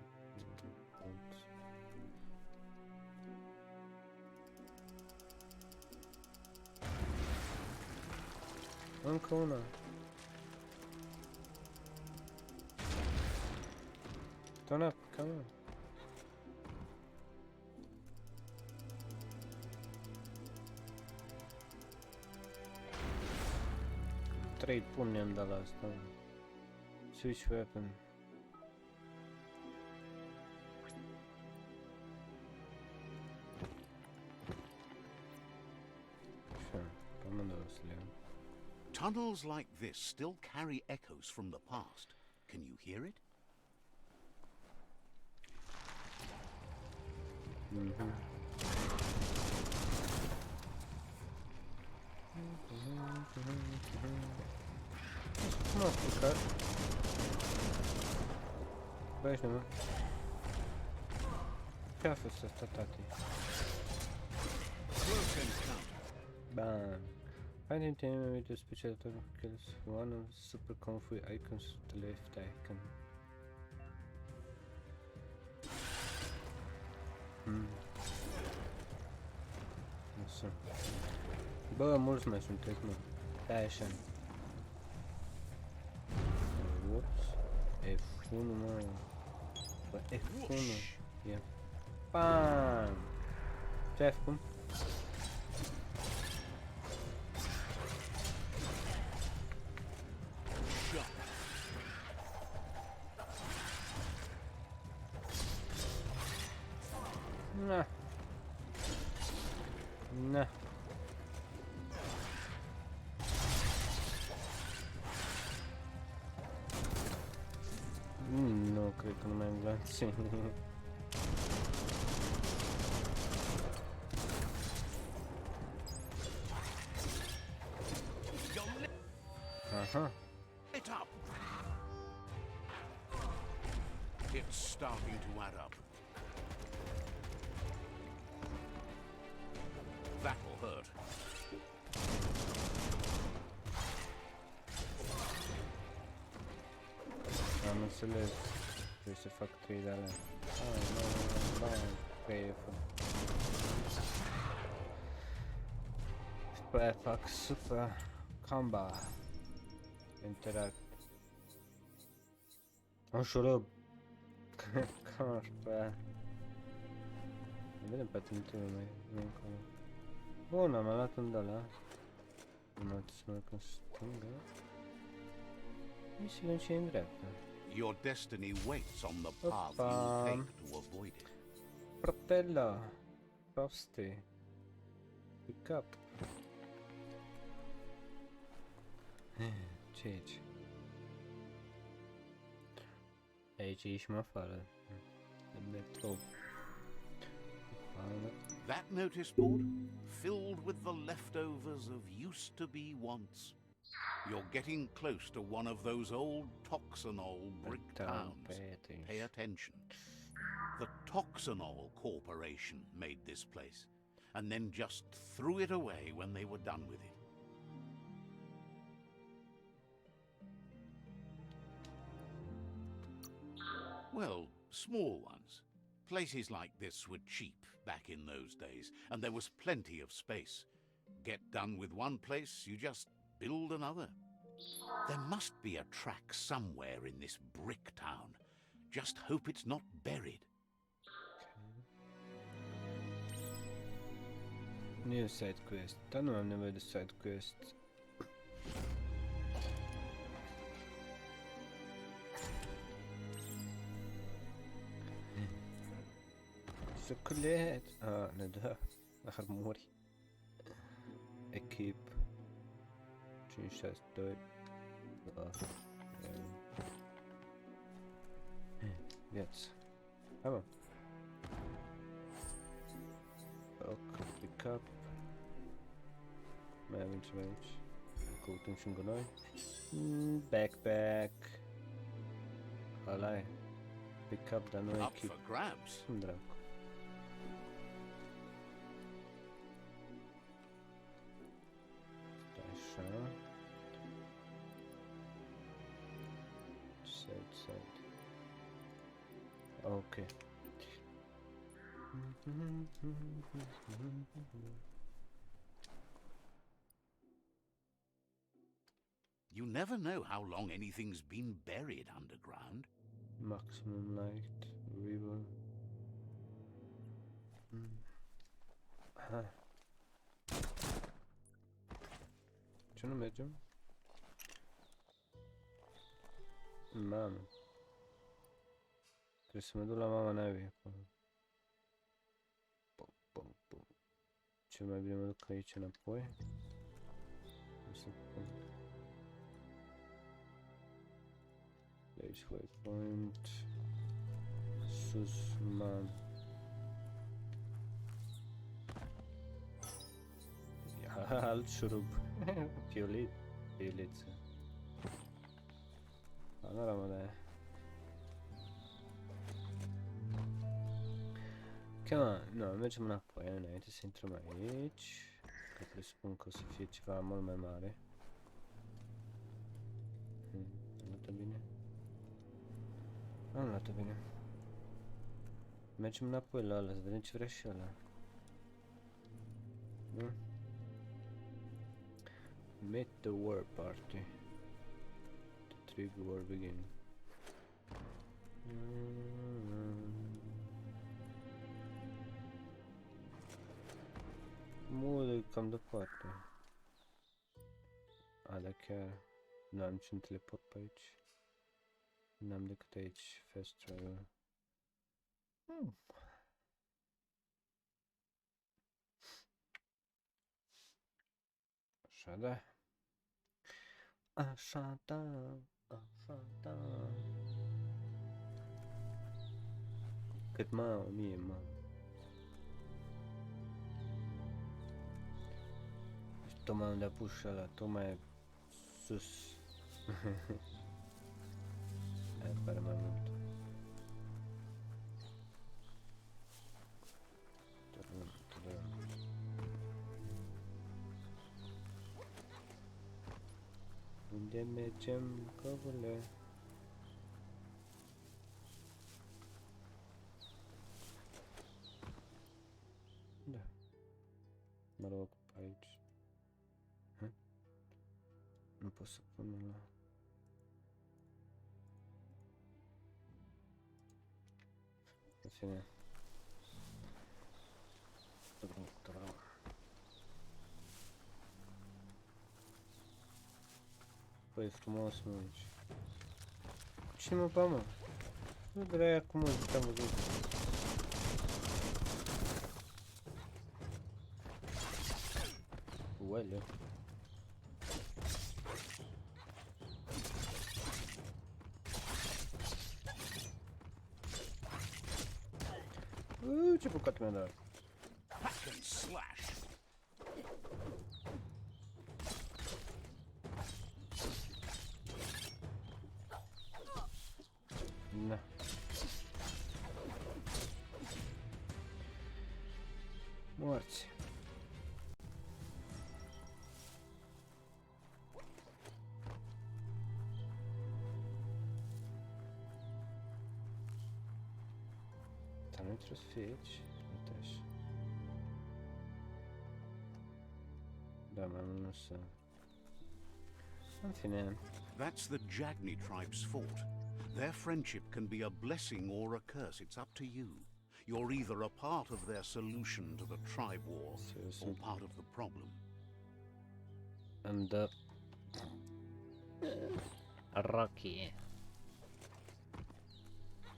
încă una. Turn up, come on. Trei pumni am dat la asta. Switch weapon. Tunnels like this still carry echoes from the past. Can you hear it? Cum a plecat? Băi, ești numai. Ce-a fost asta, tati? Bam! Find him team with a special attack kills one of the super comfy icons to the left icon. Așa. Bă, mulți mai sunteți, mă. Stai așa. Ups. F1, mă. Bă, F1. Ia. Bam! Ce ai făcut? Na. Na. Nu cred că nu mai am glanțe. Aha. It's starting to add up. That'll hurt. Am înțeles. Trebuie să fac 3 de alea. După aia fac super combo. Interact. Un șurub. Cam și pe aia. Vedem patentele mai încolo. Bun, am luat un de ăla. Mă merg în stânga. Și în ce în dreapta. Your destiny waits on the path you take to avoid it. Propella. Proste. Pick up. Ce aici? Aici ești mă afară. Metro. That notice board, filled with the leftovers of used-to-be wants. You're getting close to one of those old Toxanol brick towns. Pay attention. The Toxanol Corporation made this place, and then just threw it away when they were done with it. Well, small ones. Places like this were cheap back in those days, and there was plenty of space. Get done with one place, you just build another. There must be a track somewhere in this brick town. Just hope it's not buried. New side quest. Dar nu am nevoie de side quest. Chocolate! Ah, ne dă armuri. Echip 562. Da. Viață. Hai mă. Ok, pick up. Mai avem ceva aici. Căutăm și încă noi. Backpack. Ăla-i. Pick up, dar nu echip. Up for grabs. Cum dracu. Așa. Side. Ok. You never know how long anything's been buried underground. Maximum light, river. Aha. Ce nu mergem? Mamă. Trebuie să mă duc la mama Navi acolo. Cel mai bine mă duc aici înapoi. Place waypoint. Sus, man. Alt șurub. Piuliță. Panorama. Nu, mergem înapoi, înainte să intrăm aici. Că presupun că o să fie ceva mult mai mare. Am luat-o bine? Am luat-o bine. Mergem înapoi la ăla, să vedem ce vrea și ăla. Nu? Meet the war party. The trigger war begin. Modul e cam departe. A, dar chiar nu am niciun teleport pe aici. N-am decât aici fast travel. Așa da. Așa da. Așa da. Cât mai 1000, mă. Tocmai unde a pus și ăla, tocmai sus. Aia pare mai mult. Unde mergem, căvule? Da. Mă rog, aici. Nu pot să pun la... În fine. Păi, frumos, mă, aici. Cine mă ba, mă? Nu vrea acum, muzica am văzut. Uele. Ce bucat mi-a dat? Na. Morți. Dar nu trebuie să fie aici. Uite așa. Da, mai mult să... În fine. That's the Jagni tribe's fault. Their friendship can be a blessing or a curse. It's up to you. You're either a part of their solution to the tribe war or part of the problem. And the... Rocky.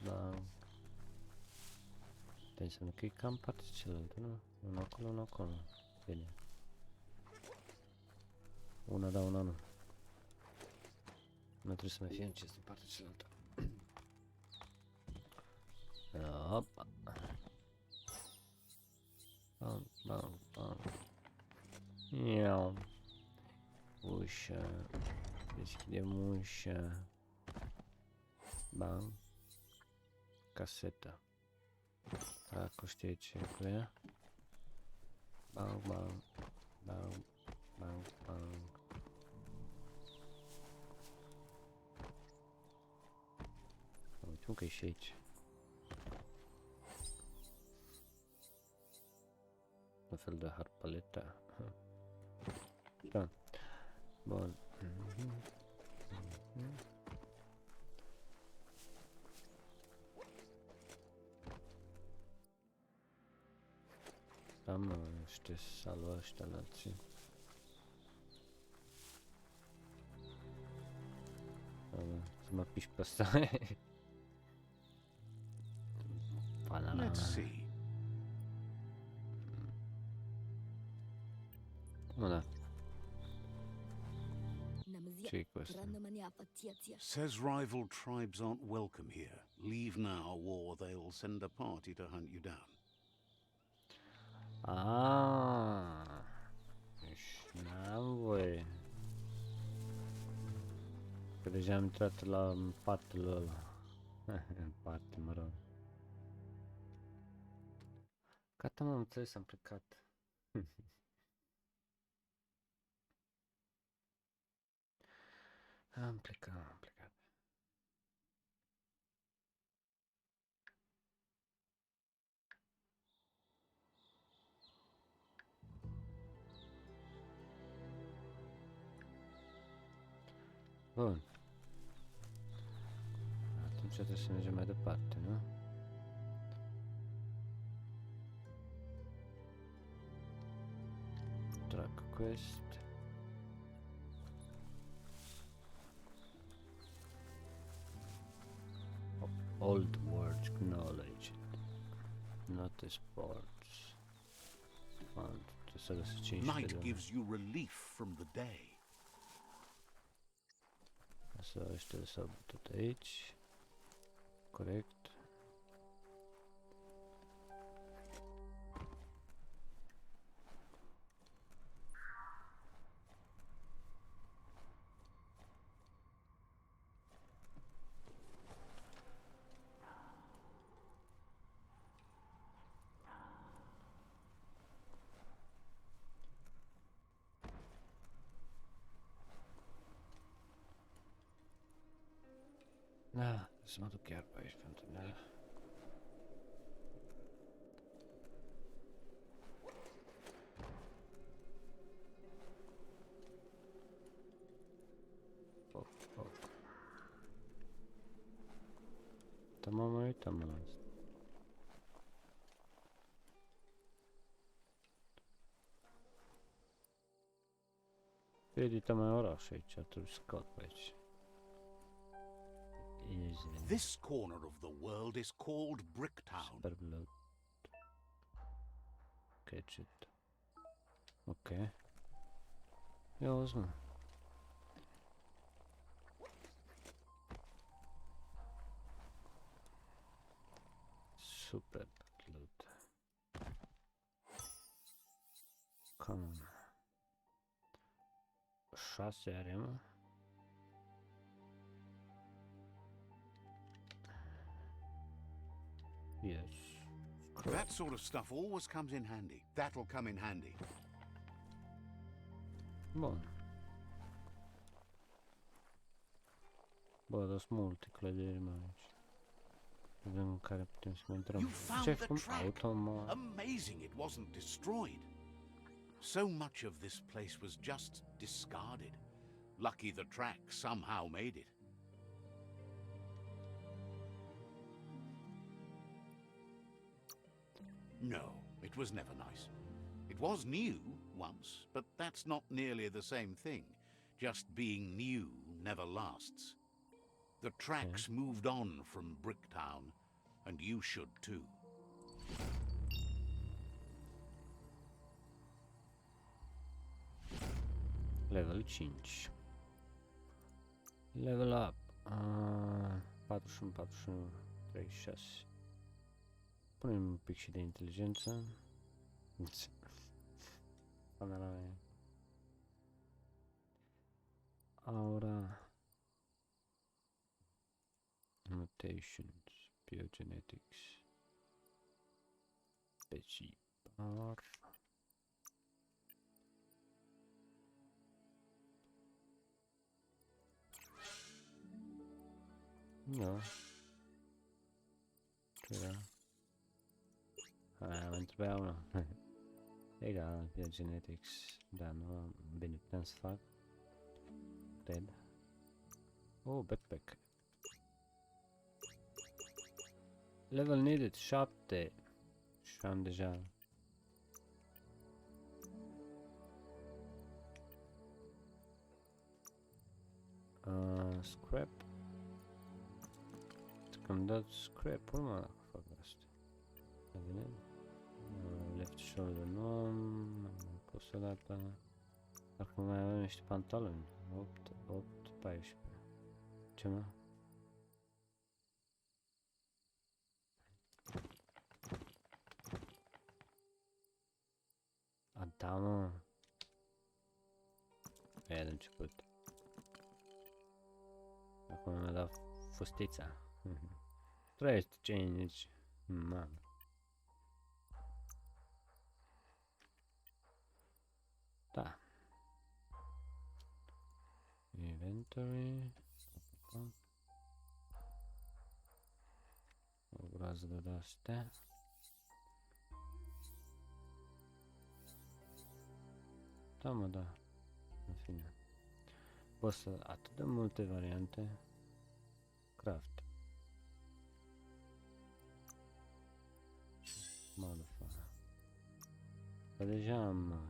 Da. Deci înseamnă că e cam partea cealaltă, nu? Una acolo, una acolo. Bine. Una da, una nu. Nu trebuie să mai fie nici din partea cealaltă. Opa. Bam, bam, bam. Iau. Ușa. Deschidem ușa. Bam. Caseta. Dacă știi ce e cu ea. Bang, bang. Bang, bang, bang. Uite că e și aici. Un fel de harpaleta. Da. Bun. Da, mă, niște salva ăștia la alții. Să mă piși pe ăsta. Let's see. Mă, da. Ce-i cu ăsta? Says rival tribes aren't welcome here. Leave now or they'll send a party to hunt you down. Ah. Deci, Deja am intrat la partul ăla. În parte, mă rog. Gata, m-am înțeles, am plecat. Am plecat. Bun. Atunci trebuie să mergem mai departe, nu? Track quest. Old words knowledge. Not sports. Trebuie să găsesc 15 Night de gives you relief from the day. Asta ăștia s-au bătut aici. Corect. Da, să mă duc chiar pe aici pentru mine. Tamam, mai uitam la asta. Edita mai oraș aici, trebuie să caut pe aici. This corner of the world is called Bricktown. Super blood. Catch it. Ok. Ia uzi, mă. Super blood. Come on. 6 are, mă. Yes. That sort of stuff always comes in handy. That'll come in handy. Bun. Bă, dar sunt multe clădiri mai aici. Vedem în care putem să mai intrăm. You found Ce the cum track. automat? Amazing it wasn't destroyed. So much of this place was just discarded. Lucky the track somehow made it. No, it was never nice. It was new once, but that's not nearly the same thing. Just being new never lasts. The tracks moved on from Bricktown, and you should too. Level 5. Level up. 41, 41, 36. Punem un pic și de inteligență. Camera mea. Aura. Mutations. Biogenetics. Specipar. Da. Ce era? Aia, mă întrebea una. Egal, Biogenetics. Da, nu am bine putem să fac. Cred. Oh, backpack. Level needed 7. Și am deja. Scrap. Am dat scrap-ul, mă, dacă fac asta. Bine. Left shoulder, nu am pus o dată. Dacă mai avem niște pantaloni. 8, 14. Ce, mă? A, da, mă. Aia de început. Cum mi-a dat fustița. 350. Mamă. Da. Inventory. O groază de astea. Da, mă, da. În fine. Poți să atât de multe variante. Craft. Motherfucker. Dar deja am...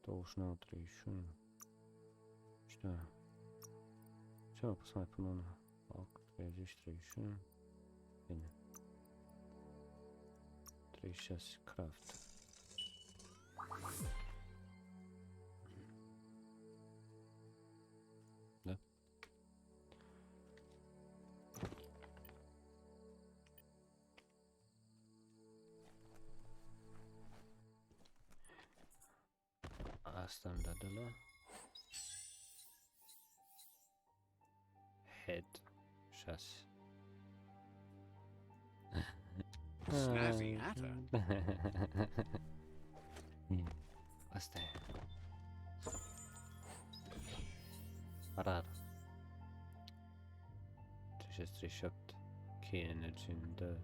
...29, 31... Știu... Ce mă pot să mai pun una? 30, 31... Bine... 36 craft... Da? Asta îmi dă de la... Head 6. Snazzy hatter. Asta e. Rar. 36-38. Key energy îmi dă.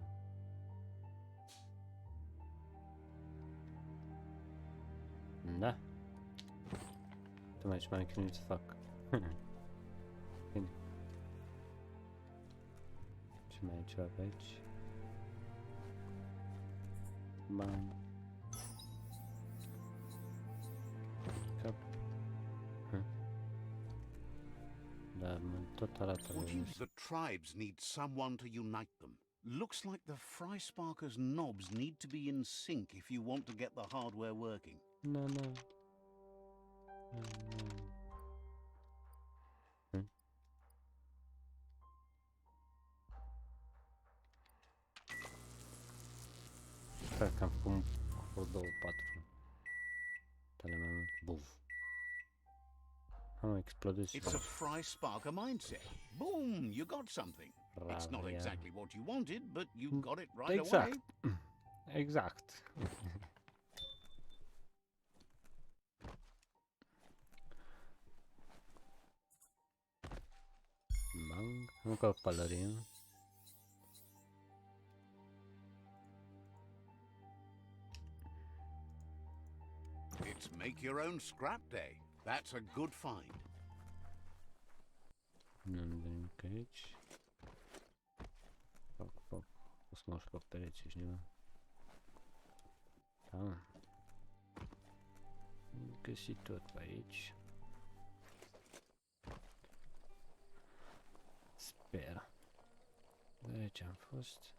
Da. Tu mai ce mai chinuit să fac. Bine. Ce mai e ceva pe aici? Bam. Cap. Da, tot arată Would the tribes need someone to unite them? Looks like the Frysparker's knobs need to be in sync if you want to get the hardware working. No, no. Cred că am făcut vreo 2-4 tale mai mult. Buf. Am explodat. It's a Frysparker mindset. Boom, you got something. It's not exactly what you wanted, but you got it right away. Exact. Bang. Încă o pălărie. It's make your own scrap day. That's a good find. Nu-mi venim că aici. Foc. O să mă urc pe pereți și ceva. Da. Am găsit tot pe aici. Sper. De aici am fost.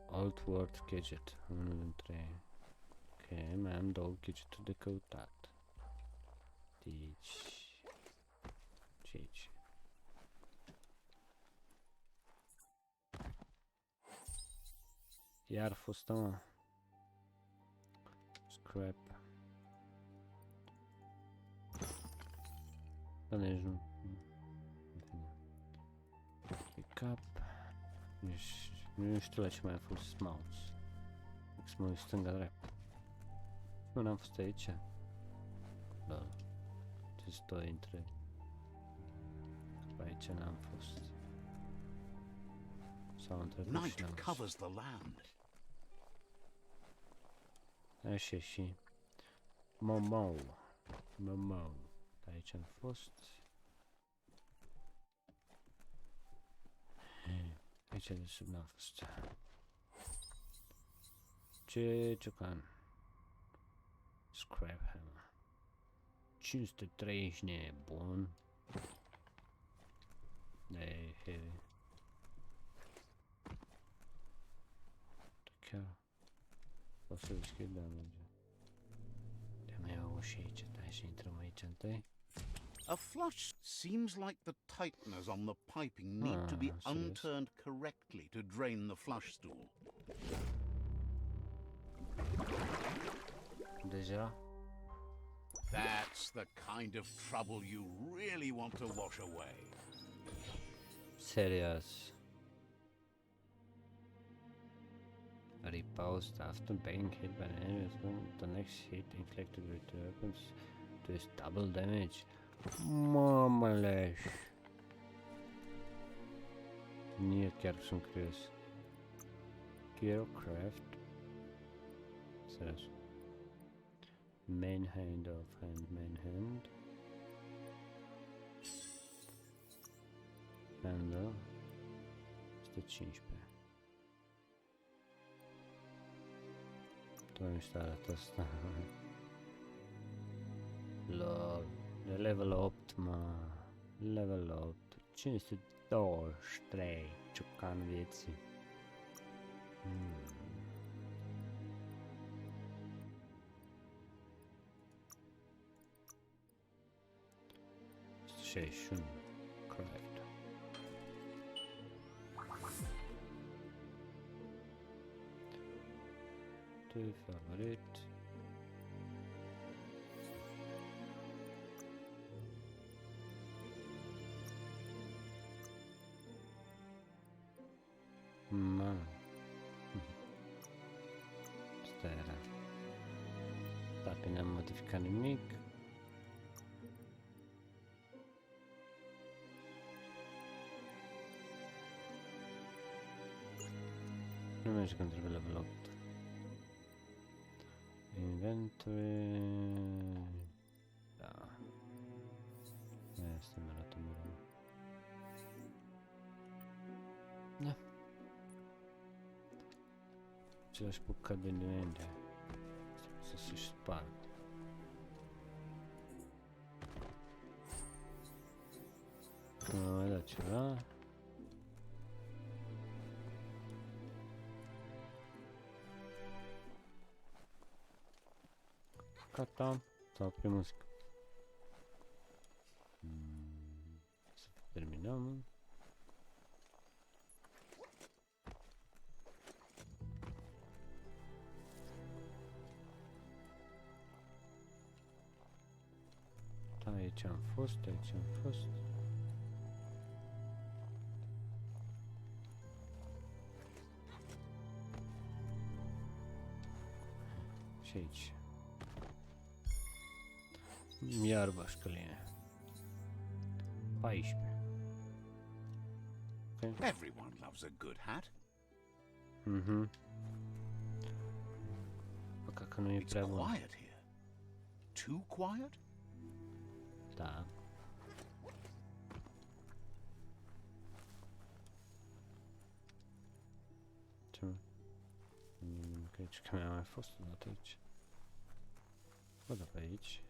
Old World Gadget. Unul dintre... Ok, mai am 2 gadgeturi de căutat. Deci... Ce aici? Iar fost mă. Scrap. Dar nici nu. Pick up. Nu știu la ce mai a fost mouse. Să mă uit stânga-dreapta. Nu n-am fost aici. Da. Ce stoi între... Aici n-am fost. Sau între... Night covers the land. Așa și... Momo. Aici am fost. Aici de sub n-am fost. Ce ciocan? Scrap hammer. 530 nebun. E heavy. Chiar. O să deschid damage. și aici, hai să intrăm aici întâi. A flush seems like the tighteners on the piping need to be unturned correctly to drain the flush stool. Deja? That's the kind of trouble you really want to wash away. Serious. Repost after being hit by an enemy, the next hit inflicted with the weapons does double damage. Mamaleș. Nici chiar sunt curios. Gearcraft. Serios. Main hand of hand, main hand. Handle. Este 15. Doar mișto arată asta. Lol. De level 8, mă. Level 8. 523. Ciocan vieții. Session. Correct. Tu favorit. Ma. Asta era. Da, bine, am modificat nimic. Nu merge când trebuie level 8. Inventory. Da. Asta mi arată mult. Da. Același bucat de Nvidia. Să se sparg. Nu mai da ceva. Gata, s-a oprit muzica. Să terminăm. Da, aici am fost, aici am fost. Și aici. Iar bașcăline. 14. Okay. Everyone loves a good hat. Păcat că nu e It's prea bun. quiet here. Too quiet? Da. Ce mă? Cred că mi-a mai fost o dată aici. Bă, da, pe aici.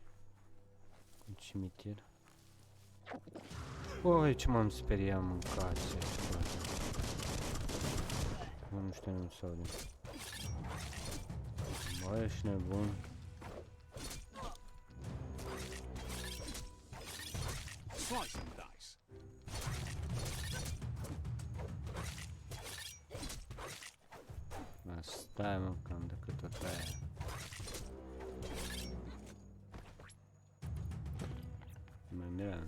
Un cimitir. Oi, ce m-am speriat, mâncați aici. Nu știu, nu se aude. Bă, ești nebun. Slice and dice. Stai, mă, că am decât o treia. Mai mea.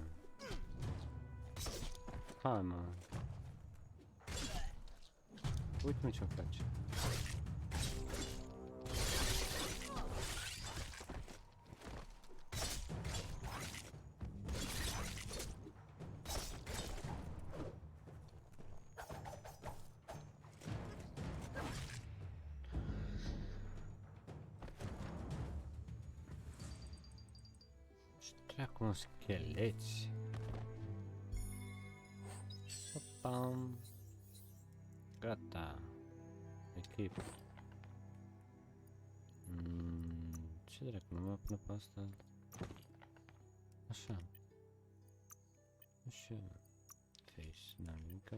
Hai, mă. Uite-mă ce-o face. Acum scheleți. Pam. Gata. Echip. Ce dracu, nu mă pune pe asta? Așa. Așa. Face, n-am nimic.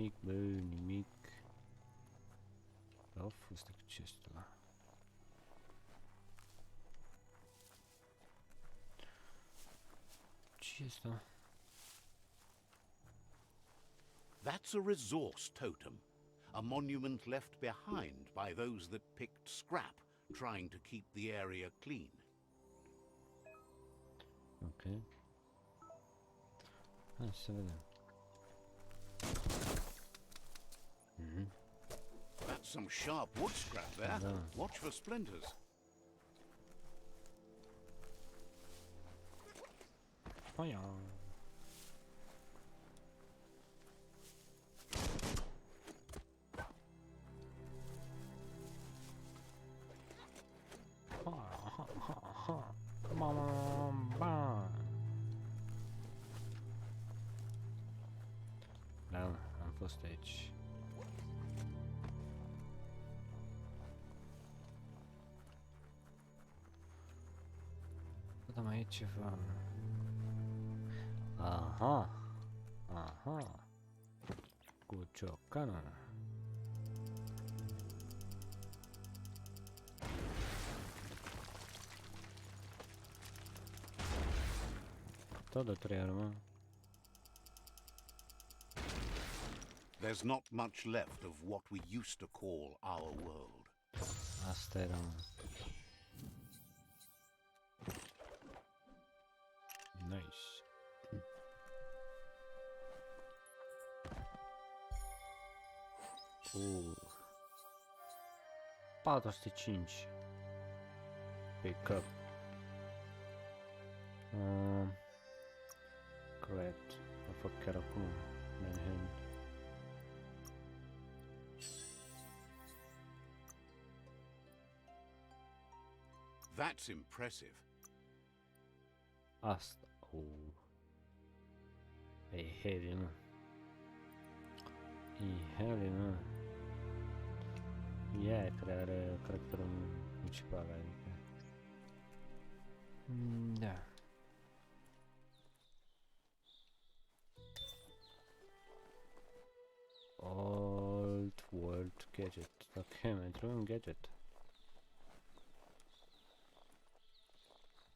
Nimic, bă, nimic. A fost chestia ăla. Ce e asta? That's a resource totem, a monument left behind by those that picked scrap, trying to keep the area clean. Ok. Hai să vedem. That's some sharp wood scrap there. Da. Watch for splinters. Aia. Da, am fost aici. Da, mai e ceva. Aha. Aha. Cu ciocană. Tot de 3 ori, mă. There's not much left of what we used to call our world. Asta era, mă. Nice. 405 pick up. Correct. A fac chiar acum. Manhand. That's impressive. Asta. E heavy, mă. E heavy, mă. Ea e care are caracterul principal, adică. Da. Old world gadget. Ok, mai trebuie un gadget.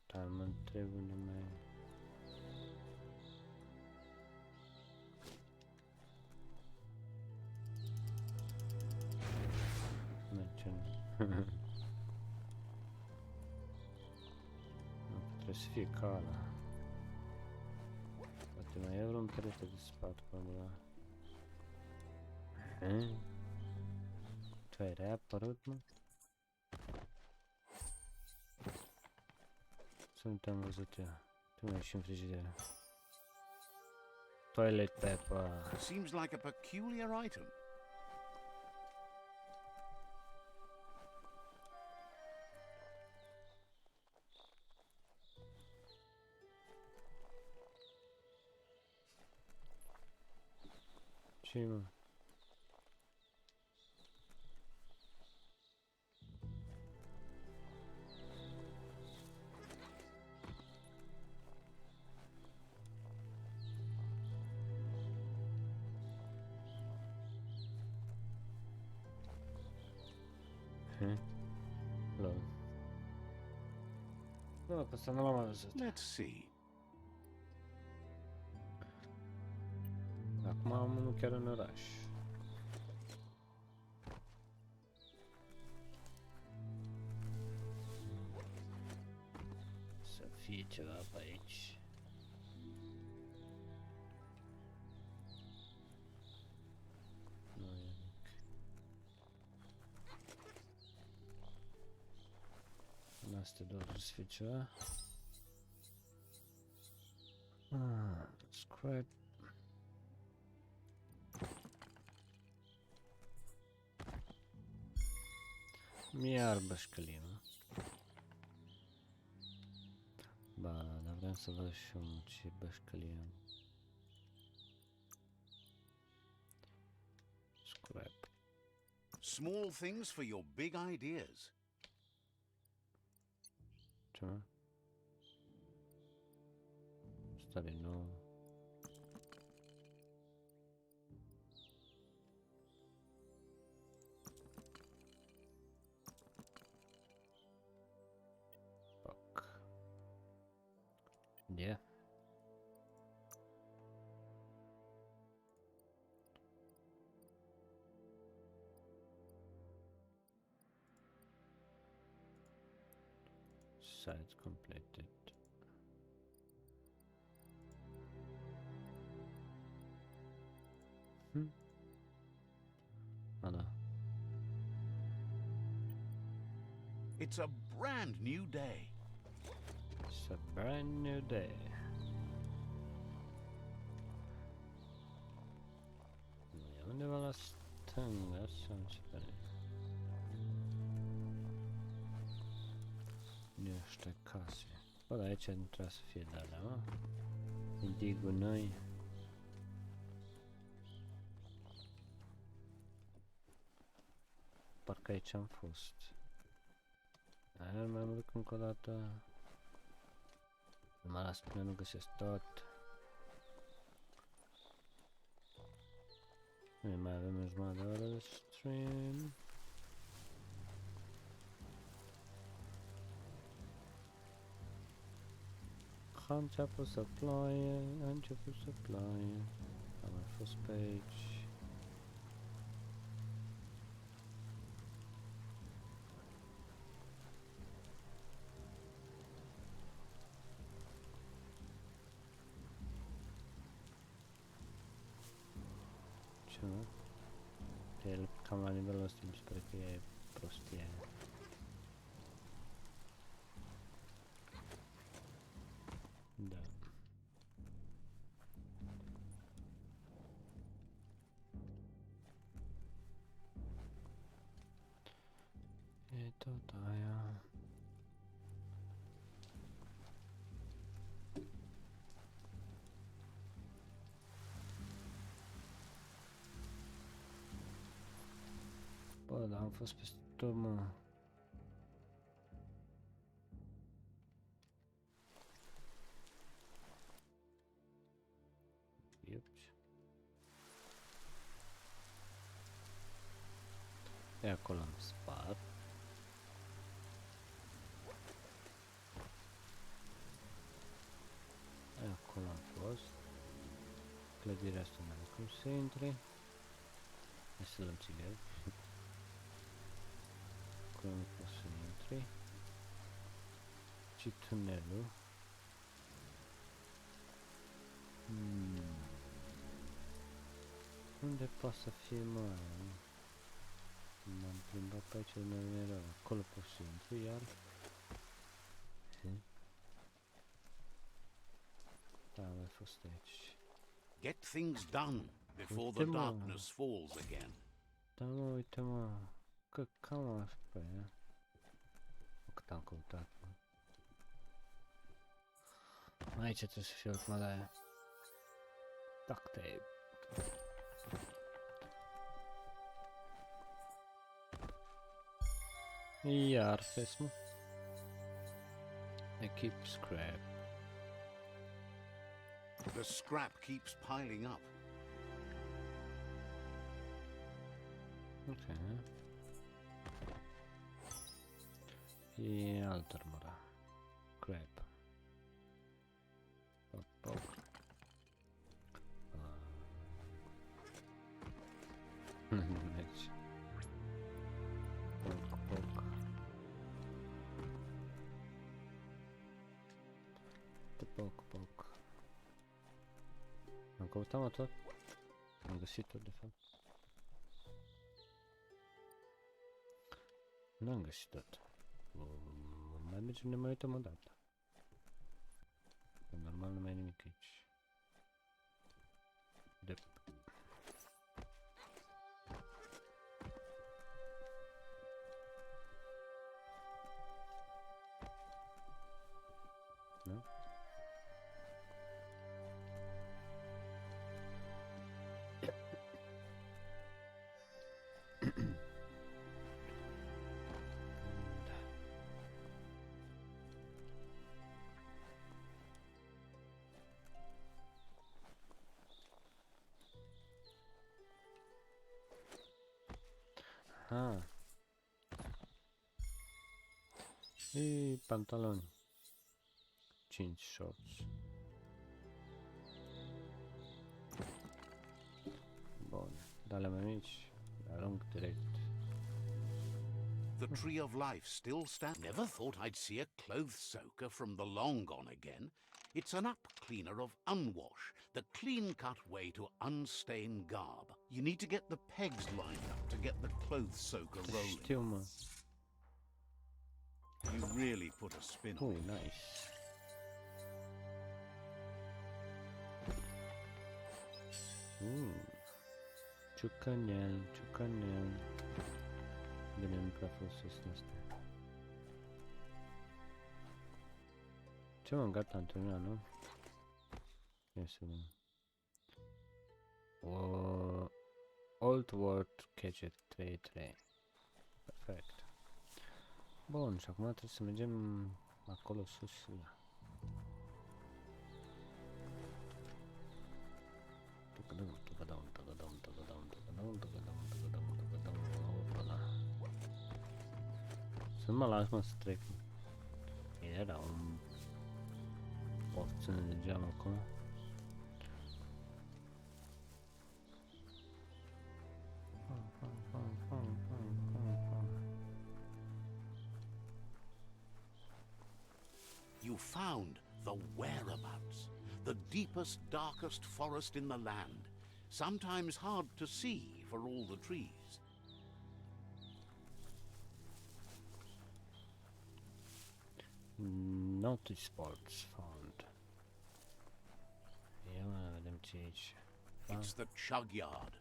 Dar mă întreb unde mai... Nu, trebuie să fie ca ăla. Poate mai e vreun perete de spate pe undeva. Tu ai reapărut, mă? Să nu te-am văzut eu. Tu mai ești în frigideră. Toilet paper. Seems like a peculiar item. Ce, mă? Lol. Nu, pe asta nu l-am văzut. Let's see. Acum am unul chiar în oraș. Să fie ceva pe aici. Nu e nimic. În astea două trebuie să fie ceva. Scrap. Iar bășcălim. Ba, dar vreau să văd și eu ce bășcălim. Scrap. Small things for your big ideas. Ce, mă? Stare nouă. sides completed. Oh no. It's a brand new day. It's a brand new day. Jag undrar vad alla tunga som spelar. Nu știu case. Bă, dar aici nu trebuie să fie de alea, mă. Idei gunoi. Parcă aici am fost. Aia mai mă duc încă o dată. Nu mă las până nu găsesc tot. Noi mai avem o jumătate de oră de stream. A început să ploaie, a început să ploaie. Am mai fost pe aici. Ce mă? El cam la nivelul ăsta mi se pare că e prostie. Da. E tot aia. Bă, dar am fost peste tot, mă. Iups. E acolo am spart. E acolo am fost. Clădirea asta nu are cum să intre. Hai să luăm țigări. Acolo nu poți să intri. Și tunelul. Unde poate să fie, mă? M-am plimbat pe aici, nu era. Acolo poți să intri, iar. Da, am mai fost aici. Get things done before the darkness falls again. Da, mă, uite, mă. Că cam așa pe aia. Cât am căutat, mă. Aici trebuie să fie ultima de aia. Duct tape. Iar fes, mă. Equip scrap. The scrap keeps piling up. Ok. E altă armură. Crap. Pop, pop. Deci. Poc, poc. Poc, poc. Am căutat tot. Am găsit tot, de fapt. N-am găsit tot. Mai mergem, ne mai uităm o dată. Normal nu mai e nimic aici. Dep. Nu? Ah. E pantaloni. 5 shorts. Bun. Dale mai mici. Arunc direct. The tree of life still stands. Never thought I'd see a clothes soaker from the long gone again. It's an up cleaner of unwash, the clean-cut way to unstain garb. You need to get the pegs lined up to get the clothes soaker rolling. Știu, mă. You really put a spin on it. Nice. Ciucanel, ciucanel. Bine, nu prea folosesc asta. Ce mă, gata, am terminat, nu? Ia să vedem. Old World Gadget 3.3. Perfect. Bun, și acum trebuie să mergem acolo sus. Să nu mă las, mă, să trec. Era un porțiune de geam acolo. You found the whereabouts, the deepest, darkest forest in the land, sometimes hard to see for all the trees. Notice boards found. Ia mă, vedem ce e aici. It's the chug yard.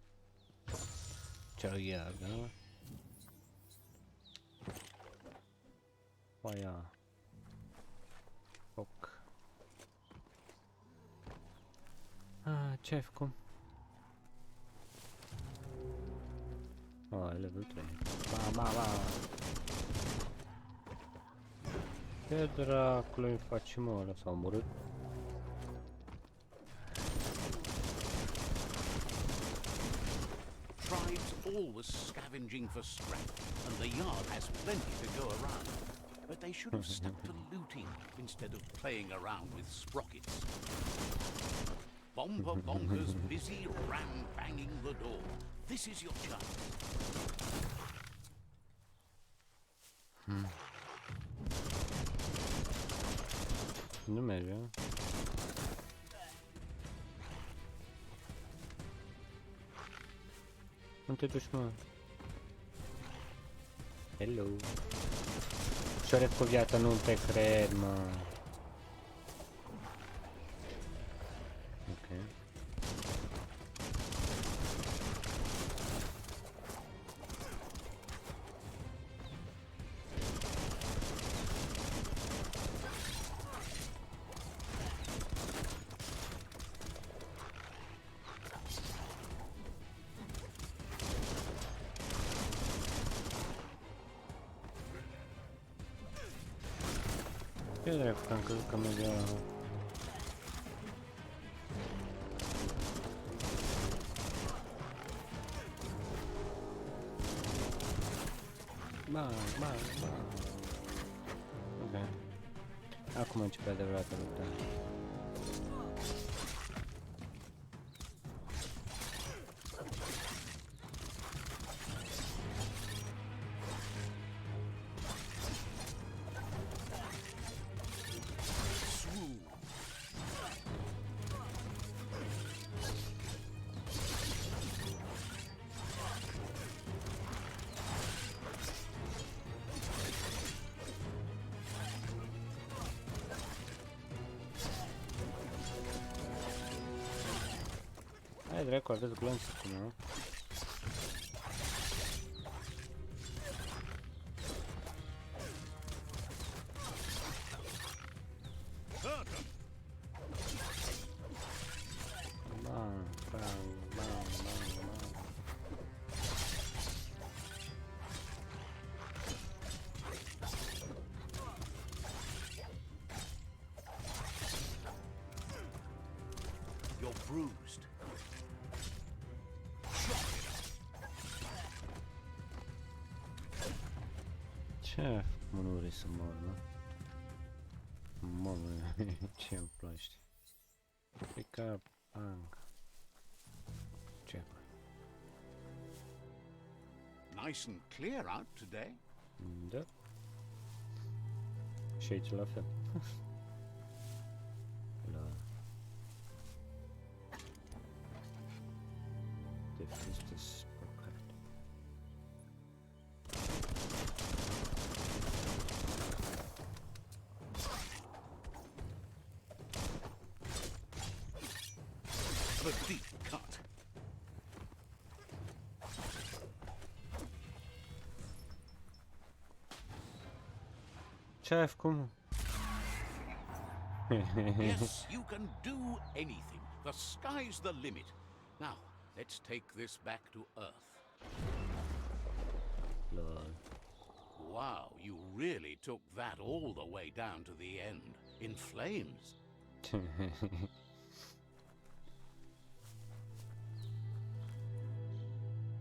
Chug yard, da? Oia. Foc. Ce ai făcut? E level 3. Ba. Ce dracului faci, mă, ăla s-a omorât? Tribes always scavenging for scrap, and the yard has plenty to go around. But they should have stuck to looting instead of playing around with sprockets. Bomber Bonker's busy ram-banging the door. This is your chance. Nu merge. Unde te duci, mă? Hello. Și-o cu viața, nu te cred, mă. Ok. Ce dracu, că am crezut că mergea la... Ba. Ok. Acum începe adevărata luptă. Hai dracu, aveți glonț acum, nu? You're bruised. Ce? Mă, nu vrei să mor, nu? Mamă, ce-mi place. Pick up, bang. Ce? Nice and clear out today. Da. Shades of it. Eller... Det første spokkat. The deep cut. Chef, come. Yes, you can do anything. The sky's the limit. Now, let's take this back to Earth. Lol. Wow, you really took that all the way down to the end. In flames.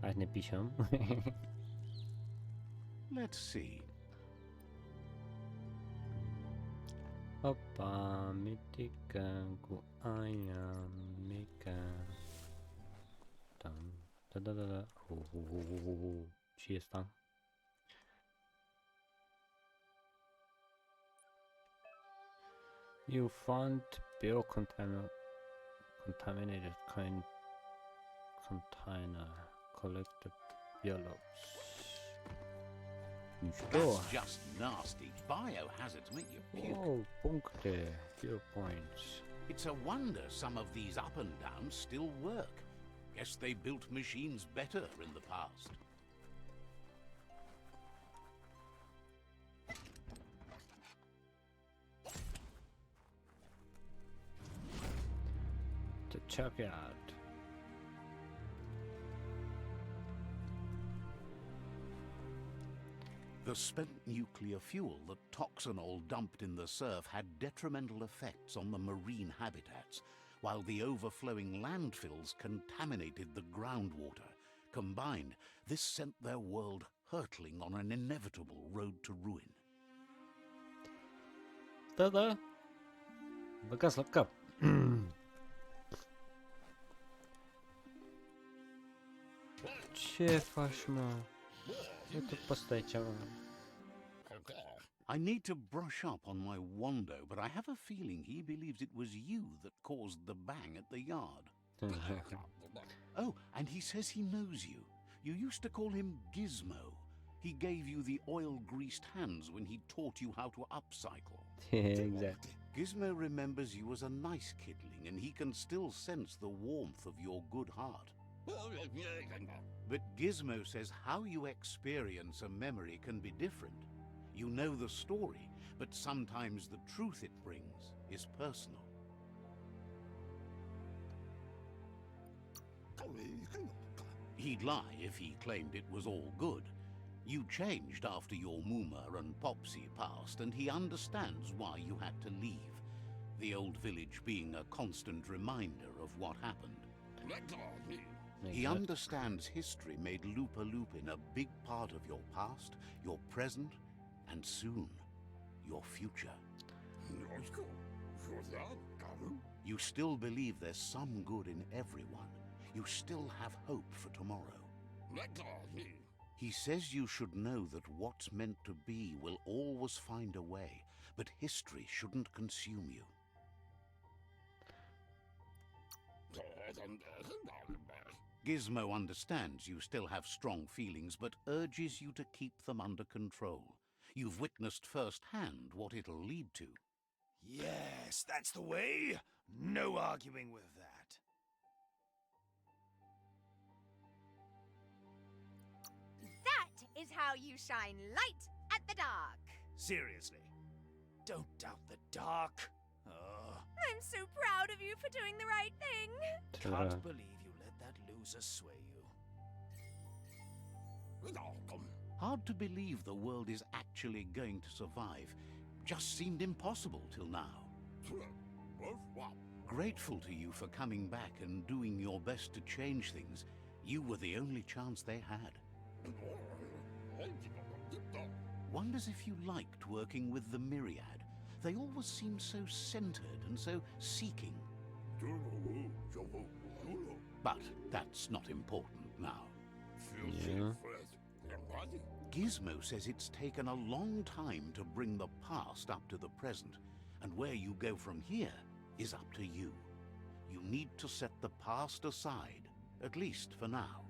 Eine Bicham. Let's see. Opa, mitika, ku ayam, mika. Dum, da da da da. Oh. Cheers, done. You found biocontaminated kind container. Collect the biologs. That's just nasty. Biohazards make you puke. Oh, punkte. 0 points. It's a wonder some of these up and downs still work. Guess they built machines better in the past. The junkyard. The spent nuclear fuel that Toxanol dumped in the surf had detrimental effects on the marine habitats, while the overflowing landfills contaminated the groundwater. Combined, this sent their world hurtling on an inevitable road to ruin. Da. Bagas look up. Chef Ashma. Это поставить. I need to brush up on my Wando, but I have a feeling he believes it was you that caused the bang at the yard. Oh, and he says he knows you. You used to call him Gizmo. He gave you the oil-greased hands when he taught you how to upcycle. Exactly. Gizmo remembers you as a nice kidling, and he can still sense the warmth of your good heart. But Gizmo says how you experience a memory can be different. You know the story, but sometimes the truth it brings is personal. He'd lie if he claimed it was all good. You changed after your Mooma and Popsy passed, and he understands why you had to leave. The old village being a constant reminder of what happened. He understands history made Loopalupin a big part of your past, your present, and soon, your future. You still believe there's some good in everyone. You still have hope for tomorrow. He says you should know that what's meant to be will always find a way, but history shouldn't consume you. Gizmo understands you still have strong feelings, but urges you to keep them under control. You've witnessed firsthand what it'll lead to. Yes, that's the way. No arguing with that. That is how you shine light at the dark. Seriously, don't doubt the dark. I'm so proud of you for doing the right thing. Can't believe you let that loser sway you. Hard to believe the world is actually going to survive. Just seemed impossible till now. Grateful to you for coming back and doing your best to change things. You were the only chance they had. Wonders if you liked working with the Myriad. They always seem so centered and so seeking. But that's not important now. Yeah. Gizmo says it's taken a long time to bring the past up to the present, and where you go from here is up to you. You need to set the past aside, at least for now.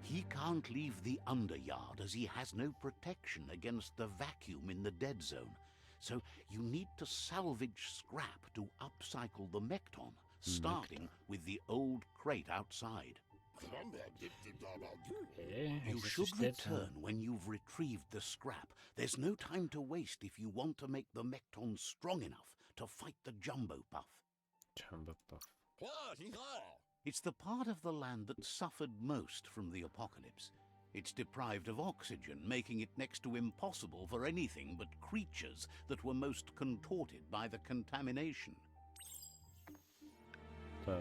He can't leave the underyard as he has no protection against the vacuum in the dead zone, so you need to salvage scrap to upcycle the Mekton, starting with the old crate outside. You should return when you've retrieved the scrap. There's no time to waste if you want to make the Mekton strong enough to fight the Jumbo Puff. Jumbo Puff. It's the part of the land that suffered most from the apocalypse. It's deprived of oxygen, making it next to impossible for anything but creatures that were most contorted by the contamination. So,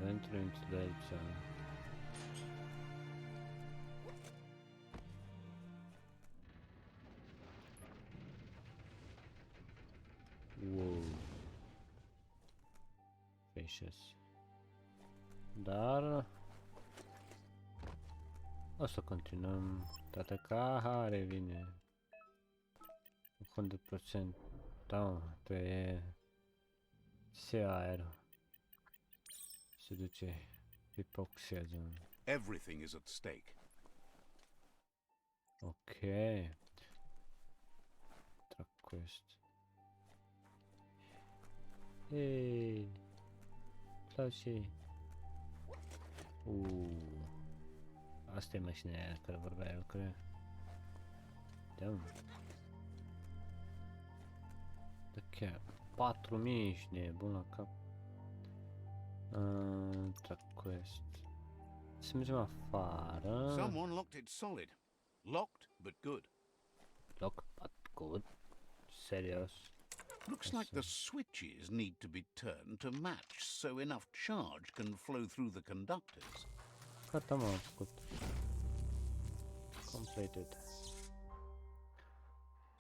venture into the zone. Wow. Spacious. Dar o să continuăm toate care vine 100%. Da, pe AERO se duce epoxia zone. Everything is at stake. Ok. Track quest. Hey, Flashy. Asta e mașina aia care vorbea eu, cred. Da. Da chiar 4000 și nebun la cap. Track quest. Să mergem afară. Someone locked it solid. Locked, but good. Lock, but good. Serios. Looks like the switches need to be turned to match so enough charge can flow through the conductors. Gata, m-am făcut. Completed.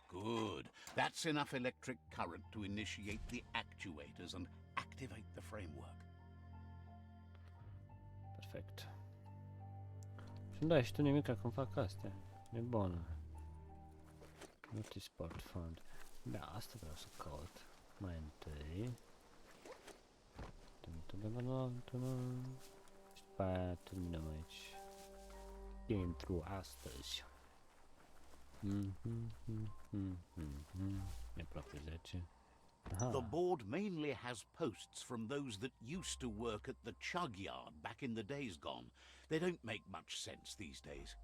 Good. That's enough electric current to initiate the actuators and activate the framework. Perfect. Și-mi dai și tu nimic când fac astea. E bună. Multisport fund. Da, asta vreau să caut. Mai întâi. Și după aia terminăm aici. Game through astăzi. E aproape 10. Aha. The board mainly has posts from those that used to work at the chug yard back in the days gone. They don't make much sense these days.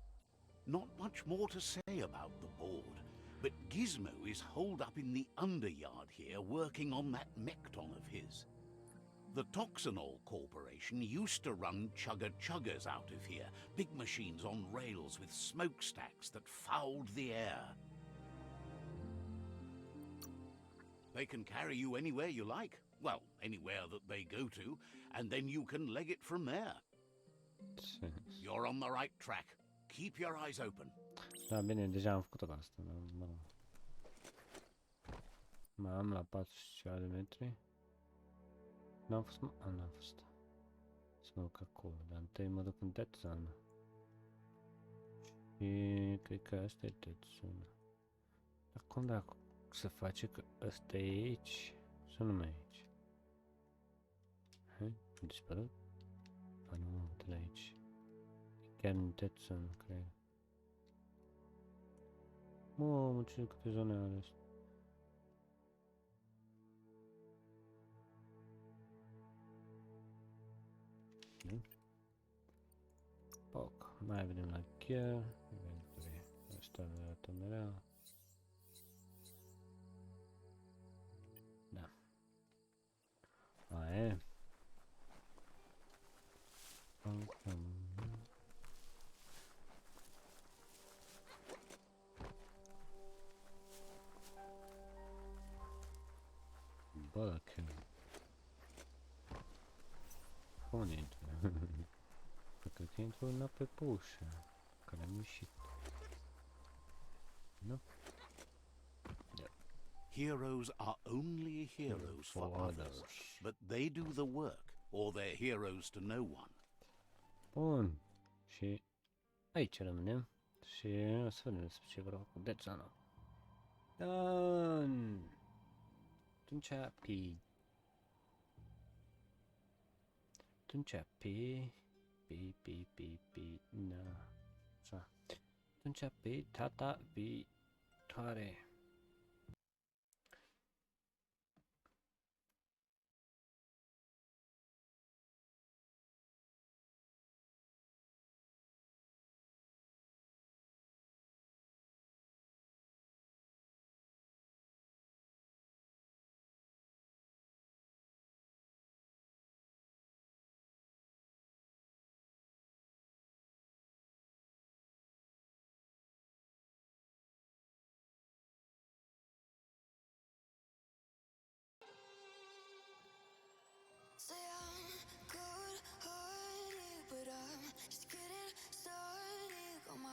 Not much more to say about the board, but Gizmo is holed up in the underyard here working on that Mekton of his. The Toxanol Corporation used to run chugger-chuggers out of here, big machines on rails with smokestacks that fouled the air. They can carry you anywhere you like. Well, anywhere that they go to, and then you can leg it from there. You're on the right track. Keep your eyes open. Da, bine, deja am făcut asta. Mai am la 40 de metri. N-am fost, n-am fost. Să mă duc acolo, dar întâi mă duc în Dead Zone. Și cred că asta e Dead Zone. Dar cum dacă se face că ăsta e aici? Sau nu mai e aici? Hai, a dispărut? Ba nu, de la aici. E chiar în Dead Zone, cred. Mamă, ce câte zone are astea. Poc, mai vedem la gear, inventory, asta de la tomerea. Da. Mai e. Bă, dacă... Unde intră? Cred că intru înapoi pe ușă, care am ieșit. Nu? Da. Heroes are only heroes for others, but they do the work, or they're heroes to no one. Bun, Și aici rămânem. Și o să vedem despre ce vreau cu Deathadder. Done! Atunci na. Așa. Atunci pe data viitoare. Say I'm good-hearted, but I'm just getting started. Got my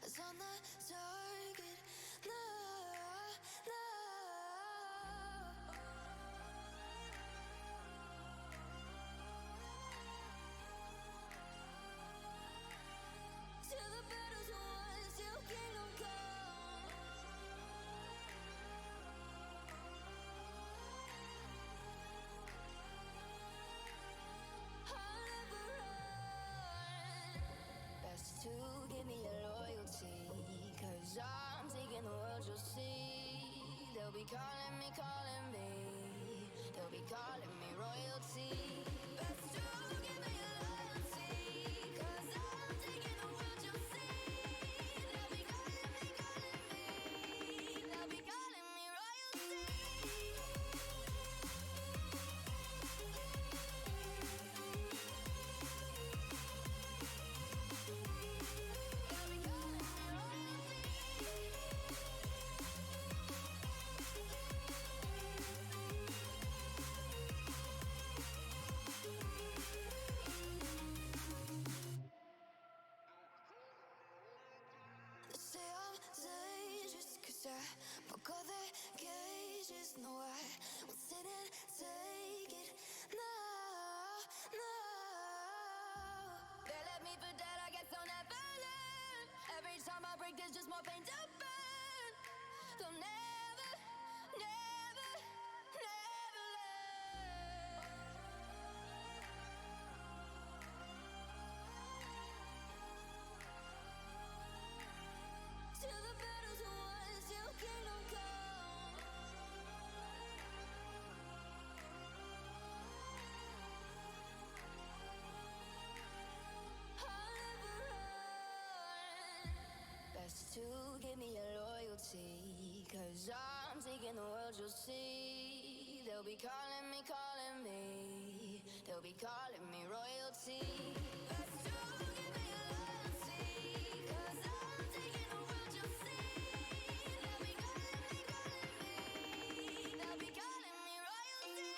eyes on the target. No, no. Till the battle's won, till kingdom come. I'll never run. Best to give me your loyalty, 'cause I'm taking the world, you'll see. They'll be calling me, they'll be calling me royalty. Best to give me your loyalty, 'cause I'm taking the world, you'll see. They'll be calling me, they'll be calling me royalty. They say I'm dangerous 'cause I broke all the cages. No, I won't sit and take it. No, no. They left me for dead, I guess I'll never learn. Every time I break, there's just more pain to burn. They'll never, never, never learn. Till the battle's won, till kingdom come. I'll never run. Best to give me your loyalty, 'cause I'm taking the world, you'll see. They'll be calling me, they'll be calling me royalty. Best to give me your loyalty, 'cause I'm taking the world, you'll see. They'll be calling me, they'll be calling me royalty.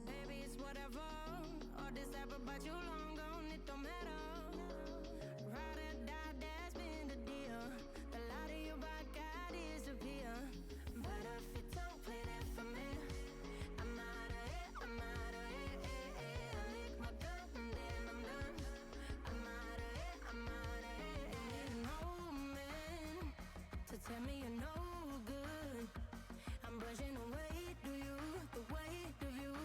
Baby, it's whatever. All this ever about you long gone, it don't matter. Ride or die, that's been the deal. The light of your back, I disappear. But if you don't play that for me, I'm out of it, I'm out of it. I lick my gun and then I'm done. I'm out of it, I'm out of it. And there's no man to tell me you're no good. I'm brushing away, do you, the weight of you,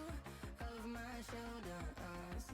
of my shoulders.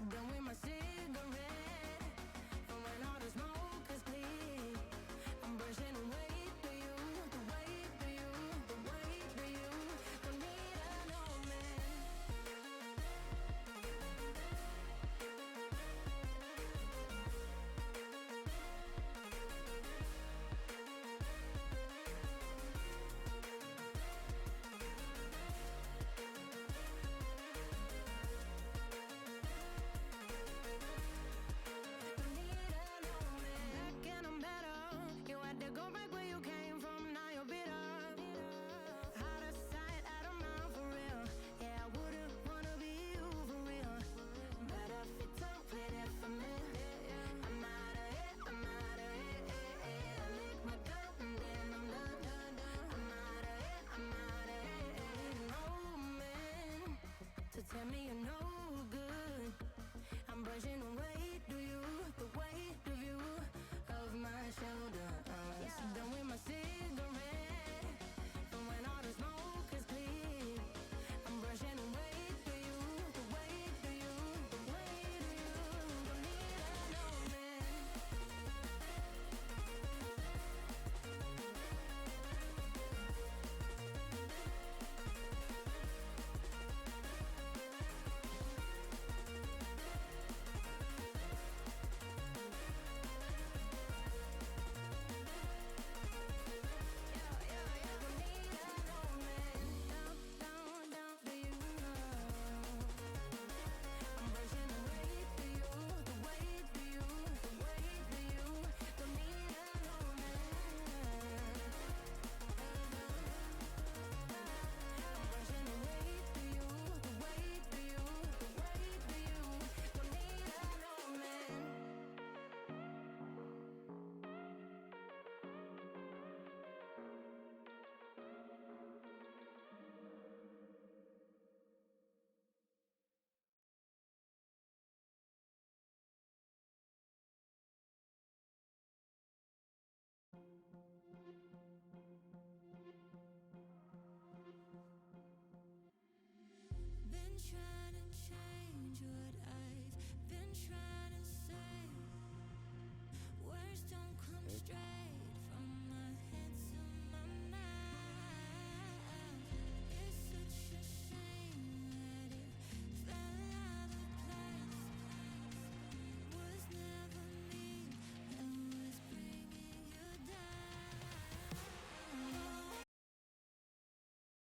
rushing away.